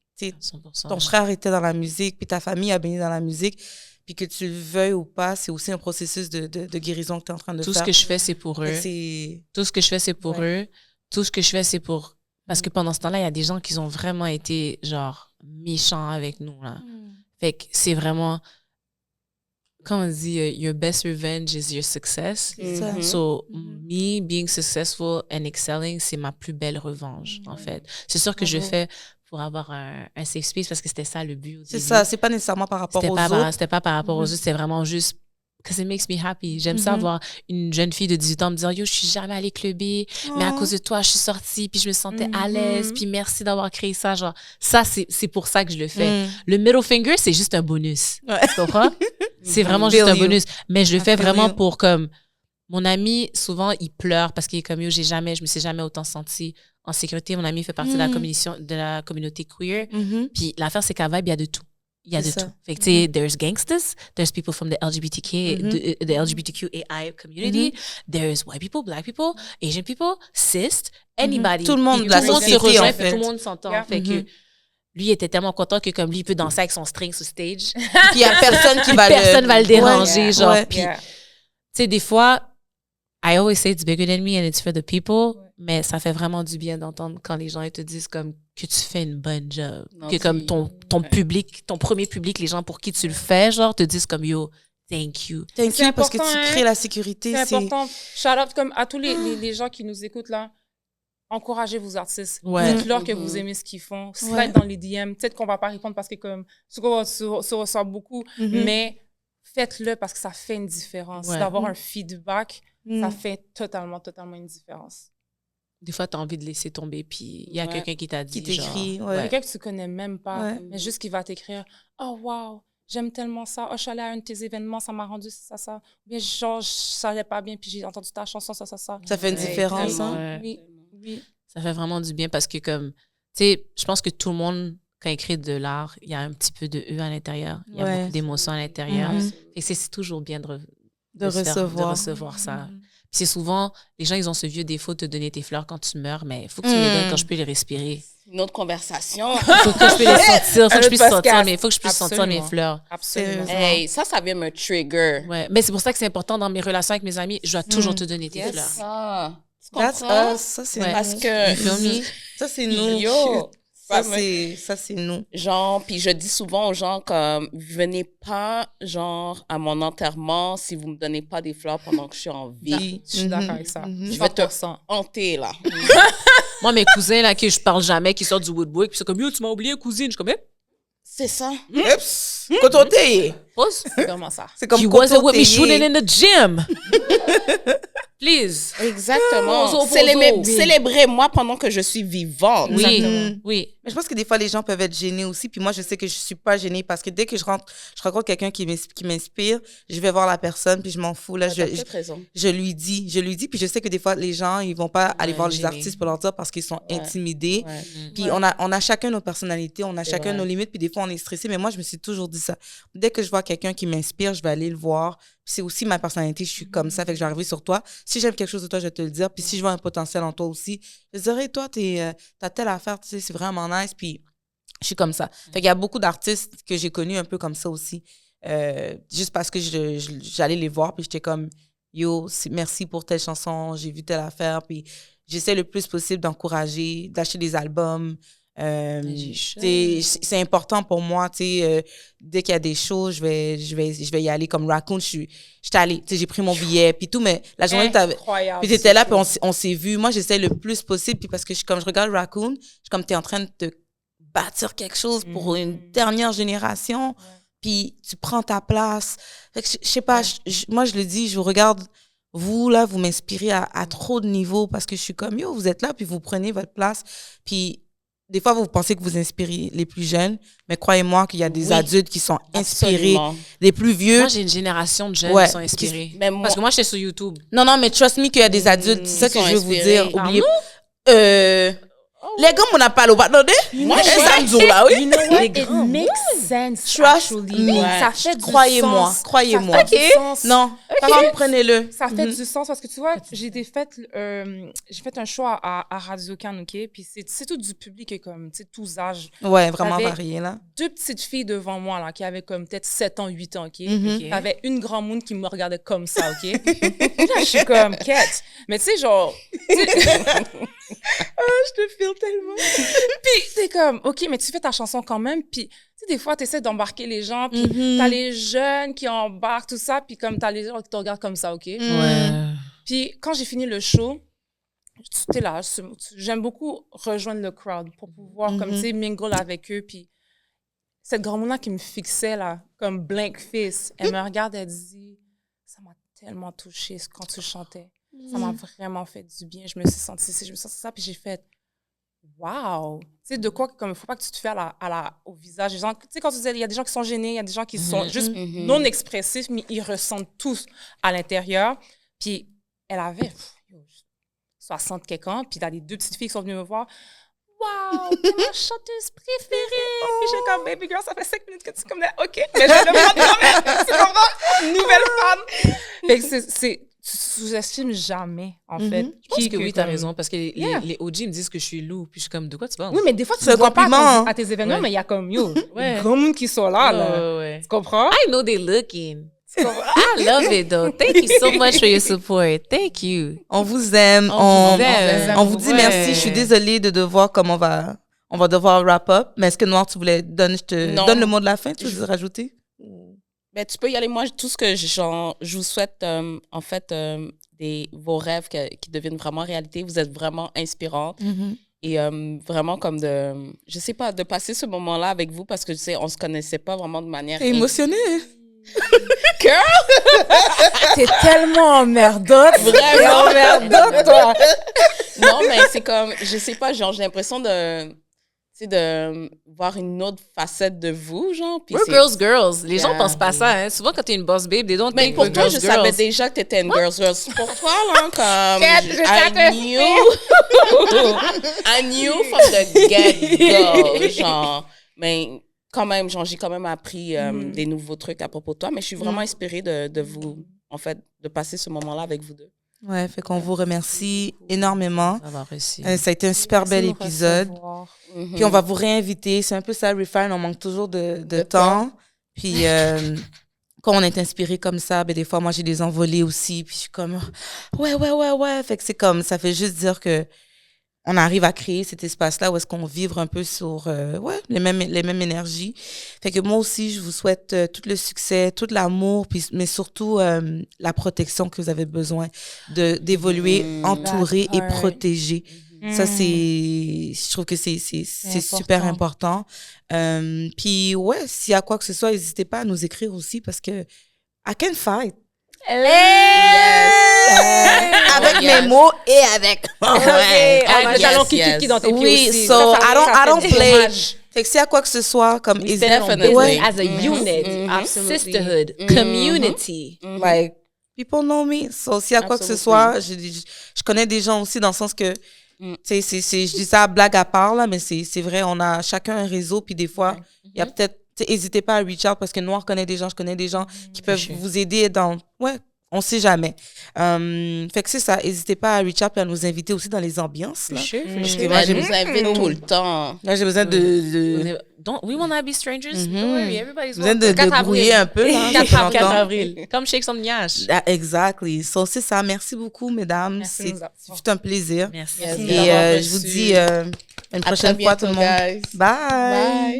ton frère était dans la musique, puis ta famille a baigné dans la musique, puis que tu le veuilles ou pas, c'est aussi un processus de guérison que tu es en train de faire. Tout ce que je fais, c'est pour eux. Tout ce que je fais, c'est pour eux. Tout ce que je fais, c'est pour... Parce que pendant ce temps-là, il y a des gens qui ont vraiment été, genre, méchants avec nous, là. Fait que c'est vraiment... Comme on dit, your best revenge is your success. So, me being successful and excelling, c'est ma plus belle revanche, en fait. C'est sûr que je fais pour avoir un safe space parce que c'était ça le but. C'est ça, c'est pas nécessairement par rapport aux autres. C'était pas par rapport aux autres, c'était vraiment juste because it makes me happy. J'aime ça voir une jeune fille de 18 ans me dire « Yo, je suis jamais allée clubber, mais à cause de toi, je suis sortie, puis je me sentais à l'aise, puis merci d'avoir créé ça. » Genre, ça, c'est pour ça que je le fais. Le middle finger, c'est juste un bonus. Tu comprends? C'est vraiment juste un bonus. Mais je le fais vraiment pour comme... Mon ami, souvent, il pleure parce qu'il est comme « Yo, je me suis jamais autant sentie en sécurité. » Mon ami fait partie de la communauté queer. Puis l'affaire, c'est qu'à Vibe, il y a de tout. Il y a de tout. Fait que, tu sais, there's gangsters, there's people from the the LGBTQAI community, there's white people, black people, Asian people, cis, anybody. Tout le monde de la société, se rejoint, en fait. tout le monde s'entend. Fait que lui, il était tellement content que comme lui, il peut danser avec son string sur stage. Puis il y a personne qui Personne va le déranger, Ouais. genre. Ouais. Puis, tu sais, des fois, I always say it's bigger than me and it's for the people, mais ça fait vraiment du bien d'entendre quand les gens ils te disent comme que tu fais une bonne job. Non, que comme ton public, ton premier public, les gens pour qui tu le fais, genre, te disent comme yo, thank you. Thank C'est you parce que important, tu crées la sécurité. C'est important. Shout out comme à tous les gens qui nous écoutent là. Encouragez vos artistes. Ouais. Dites-leur que vous aimez ce qu'ils font. Slide dans les DM. Peut-être qu'on va pas répondre parce que comme se ressort beaucoup, mais faites-le parce que ça fait une différence. Ouais. D'avoir un feedback, ça fait totalement une différence. Des fois, tu as envie de laisser tomber, puis il y a quelqu'un qui t'a dit, Qui t'écrit, genre, ouais. Quelqu'un que tu connais même pas, Ouais. mais juste qui va t'écrire « Oh, wow, j'aime tellement ça. Oh, je suis allée à un de tes événements, ça m'a rendu ça, ça. Ou bien, genre, je savais pas bien, puis j'ai entendu ta chanson, ça. Ça fait une différence, hein? Oui. Ça fait vraiment du bien parce que, comme, tu sais, je pense que tout le monde, quand il crée de l'art, il y a un petit peu de eux à l'intérieur. Il y a beaucoup d'émotions à l'intérieur. Et c'est toujours bien de recevoir ça. Puis c'est souvent, les gens, ils ont ce vieux défaut de te donner tes fleurs quand tu meurs, mais il faut que tu me les donnes quand je peux les respirer. Une autre conversation. Il faut que je peux les sentir. Il faut que je puisse sentir, mais il faut que je puisse sentir Absolument. mes fleurs. Absolument. Hey, ça vient me trigger. Ouais. Mais c'est pour ça que c'est important dans mes relations avec mes amis. Je dois toujours te donner tes Yes. fleurs. Ah, tu That's comprends? us. Ça, c'est Ouais. nous. Parce que, You feel me? Ça, c'est nous. yo, Ça, c'est nous. genre, puis je dis souvent aux gens comme, venez pas, genre, à mon enterrement si vous me donnez pas des fleurs pendant que je suis en vie. Je suis d'accord avec ça. Je vais te 100%. hanter, là. Moi, mes cousins, là, que je parle jamais, qui sortent du woodwork, puis c'est comme, yo, tu m'as oublié, cousine. Je suis comme, C'est ça. Oups! Cototé! pause. C'est comment ça? C'est comme You wasn't with me cototé. shooting in the gym. Please. Exactement. Pozo. Célébrez-moi pendant que je suis vivante. Oui, Exactement. oui. Mais je pense que des fois, les gens peuvent être gênés aussi. Puis moi, je sais que je suis pas gênée parce que dès que je rencontre quelqu'un qui m'inspire, je vais voir la personne, puis je m'en fous. Là, T'as peut-être raison. je lui dis. Puis je sais que des fois, les gens, ils vont pas aller voir les gênés. artistes pour leur dire parce qu'ils sont intimidés. Ouais. Puis on a chacun nos personnalités, on a chacun vrai. nos limites, puis des fois, on est stressé. Mais moi, je me suis toujours dit ça. Dès que je vois quelqu'un qui m'inspire, je vais aller le voir. Puis c'est aussi ma personnalité, je suis comme ça, fait que je vais arriver sur toi. Si j'aime quelque chose de toi, je vais te le dire. Puis si je vois un potentiel en toi aussi, je te dirais, toi, t'as telle affaire, tu sais, c'est vraiment nice. Puis je suis comme ça. Fait qu'il y a beaucoup d'artistes que j'ai connus un peu comme ça aussi. Juste parce que j'allais les voir, puis j'étais comme, yo, merci pour telle chanson, j'ai vu telle affaire. Puis j'essaie le plus possible d'encourager, d'acheter des albums. C'est important pour moi, tu sais, dès qu'il y a des shows, je vais y aller comme Raccoon. J'étais allée, tu sais, j'ai pris mon billet, puis tout, mais la journée, Incroyable. puis t'étais là, puis on s'est vu. Moi, j'essaie le plus possible, puis parce que comme je regarde Raccoon, je suis comme, t'es en train de te bâtir quelque chose pour une dernière génération, puis tu prends ta place. Fait que je sais pas, moi, je le dis, je vous regarde, vous, là, vous m'inspirez à trop de niveaux, parce que je suis comme, yo, vous êtes là, puis vous prenez votre place, puis des fois, vous pensez que vous inspirez les plus jeunes, mais croyez-moi qu'il y a des adultes qui sont inspirés, Absolument. des plus vieux. Moi, j'ai une génération de jeunes Ouais, qui sont inspirés. Mais moi- Parce que moi, j'étais sur YouTube. Non, mais trust me qu'il y a des adultes. C'est ça que sont je veux vous inspirés. dire. Oubliez. Les gars, on n'a pas le attendez. Moi, Un samedi, là, oui. You know what? It makes sense, Trust actually. me. Ça fait du Croyez-moi, sens. croyez-moi. Ça fait du sens. Non, parents, prenez-le. Ça fait du sens parce que tu vois, j'ai fait un show à Radio Can, OK? Puis c'est tout du public comme, tu sais, tous âges. Ouais, vraiment T'avais varié, là. 2 petites filles devant moi, là, qui avaient comme peut-être 7 ans, 8 ans, OK? Mhm. T'avais une grande monde qui me regardait comme ça, OK? Puis là, je suis comme, quête. Mais tu sais, genre... je te file tellement. Puis t'es comme, OK, mais tu fais ta chanson quand même. Puis, tu sais, des fois, t'essaies d'embarquer les gens. Puis t'as les jeunes qui embarquent, tout ça. Puis comme t'as les gens qui te regardent comme ça, OK? Puis quand j'ai fini le show, tu es là, j'aime beaucoup rejoindre le crowd pour pouvoir, comme, tu sais, mingle avec eux. Puis cette grand-mère qui me fixait, là, comme blank face, elle me regarde, elle dit, ça m'a tellement touchée quand tu chantais. Ça m'a vraiment fait du bien. Je me suis sentie ça, puis j'ai fait, wow! Tu sais, de quoi, comme, il ne faut pas que tu te fais au visage. Tu sais, quand tu disais, il y a des gens qui sont gênés, il y a des gens qui sont juste non expressifs, mais ils ressentent tous à l'intérieur. Puis elle avait 60 quelques ans, puis t'as les 2 petites filles qui sont venues me voir. Wow, t'es ma chanteuse préférée! Puis j'ai comme, baby girl, ça fait 5 minutes que tu es comme là, OK, mais je vais le prendre quand même. Tu comprends? Une nouvelle fan. Fait que tu sous-estimes jamais, en fait. Je pense que oui, t'as raison, parce que les OG me disent que je suis loup, puis je suis comme, de quoi tu parles? Oui, mais des fois, tu C'est ne un vois pas compliment, à tes événements, mais il y a comme, yo, Ouais. grand monde qui sont là, là. Ouais. Tu comprends? I know they looking. I love it, though. Thank you so much for your support. Thank you. On vous aime. On vous aime. On vous dit Ouais. merci. Je suis désolée de devoir, comme on va devoir wrap up. Mais est-ce que Noir, tu voulais donne le mot de la fin? Tu veux rajouter? Ben, tu peux y aller. Moi, tout ce que je vous souhaite, en fait, vos rêves qui deviennent vraiment réalité. Vous êtes vraiment inspirantes. Et vraiment comme je sais pas, de passer ce moment-là avec vous parce que, tu sais, on se connaissait pas vraiment de manière... T'es émotionnée. T'es tellement emmerdote. Vraiment emmerdote, toi. Non, mais c'est comme, je sais pas, genre, j'ai l'impression de... Tu sais, de voir une autre facette de vous, genre. Puis We're girls. Les gens Yeah. pensent pas ça, hein. Souvent, quand t'es une boss babe, they don't Mais think pour we're toi, girls, je girls. savais déjà que t'étais une girls. Pour toi, là, comme... I knew from the get-go, genre. Mais quand même, genre, j'ai quand même appris des nouveaux trucs à propos de toi. Mais je suis vraiment inspirée de vous, en fait, de passer ce moment-là avec vous deux. Ouais, fait qu'on vous remercie énormément. D'avoir reçu. Ça a été un super bel Merci de nous épisode. recevoir. Puis on va vous réinviter. C'est un peu ça, Refine. On manque toujours de temps. Puis quand on est inspiré comme ça, ben des fois, moi, j'ai des envolées aussi. Puis je suis comme, ouais. Fait que c'est comme, ça fait juste dire que on arrive à créer cet espace-là où est-ce qu'on vibre un peu sur les mêmes énergies. Fait que moi aussi, je vous souhaite tout le succès, tout l'amour, puis, mais surtout la protection que vous avez besoin d'évoluer, entouré et protégé. Ça, je trouve que c'est super important. Puis ouais, s'il y a quoi que ce soit, n'hésitez pas à nous écrire aussi parce que I can fight. Avec mes mots et avec Nous allons qui dans tes pieds oui, aussi. so I don't fait play. dommage. Fait que s'il y a quoi que ce soit, comme We stand on Definitely. business Ouais. as a unit. Absolutely. Sisterhood. Community. Like, people know me. So, s'il y a quoi que ce soit, je connais des gens aussi dans le sens que, tu sais, je dis ça blague à part, là, mais c'est vrai, on a chacun un réseau, puis des fois, il y a peut-être, n'hésitez pas à reach out parce que Noir connaît des gens, je connais des gens qui peuvent vous aider dans, on sait jamais. Fait que c'est ça, n'hésitez pas à reach out et à nous inviter aussi dans les ambiances, là. Parce que moi, Elle nous invite tout le temps. là, j'ai besoin de We want to be strangers. Don't worry, everybody's besoin de 4 brouiller un peu, là. 4 j'entends. avril. Comme Shake Some Niache. Ah, exactly. So, c'est ça. Merci beaucoup, mesdames. Merci de nous avoir- C'est un plaisir. Merci. Yes. Et d'avoir je vous reçu. dis une À prochaine très fois, tout le bientôt, monde. guys. Bye. Bye.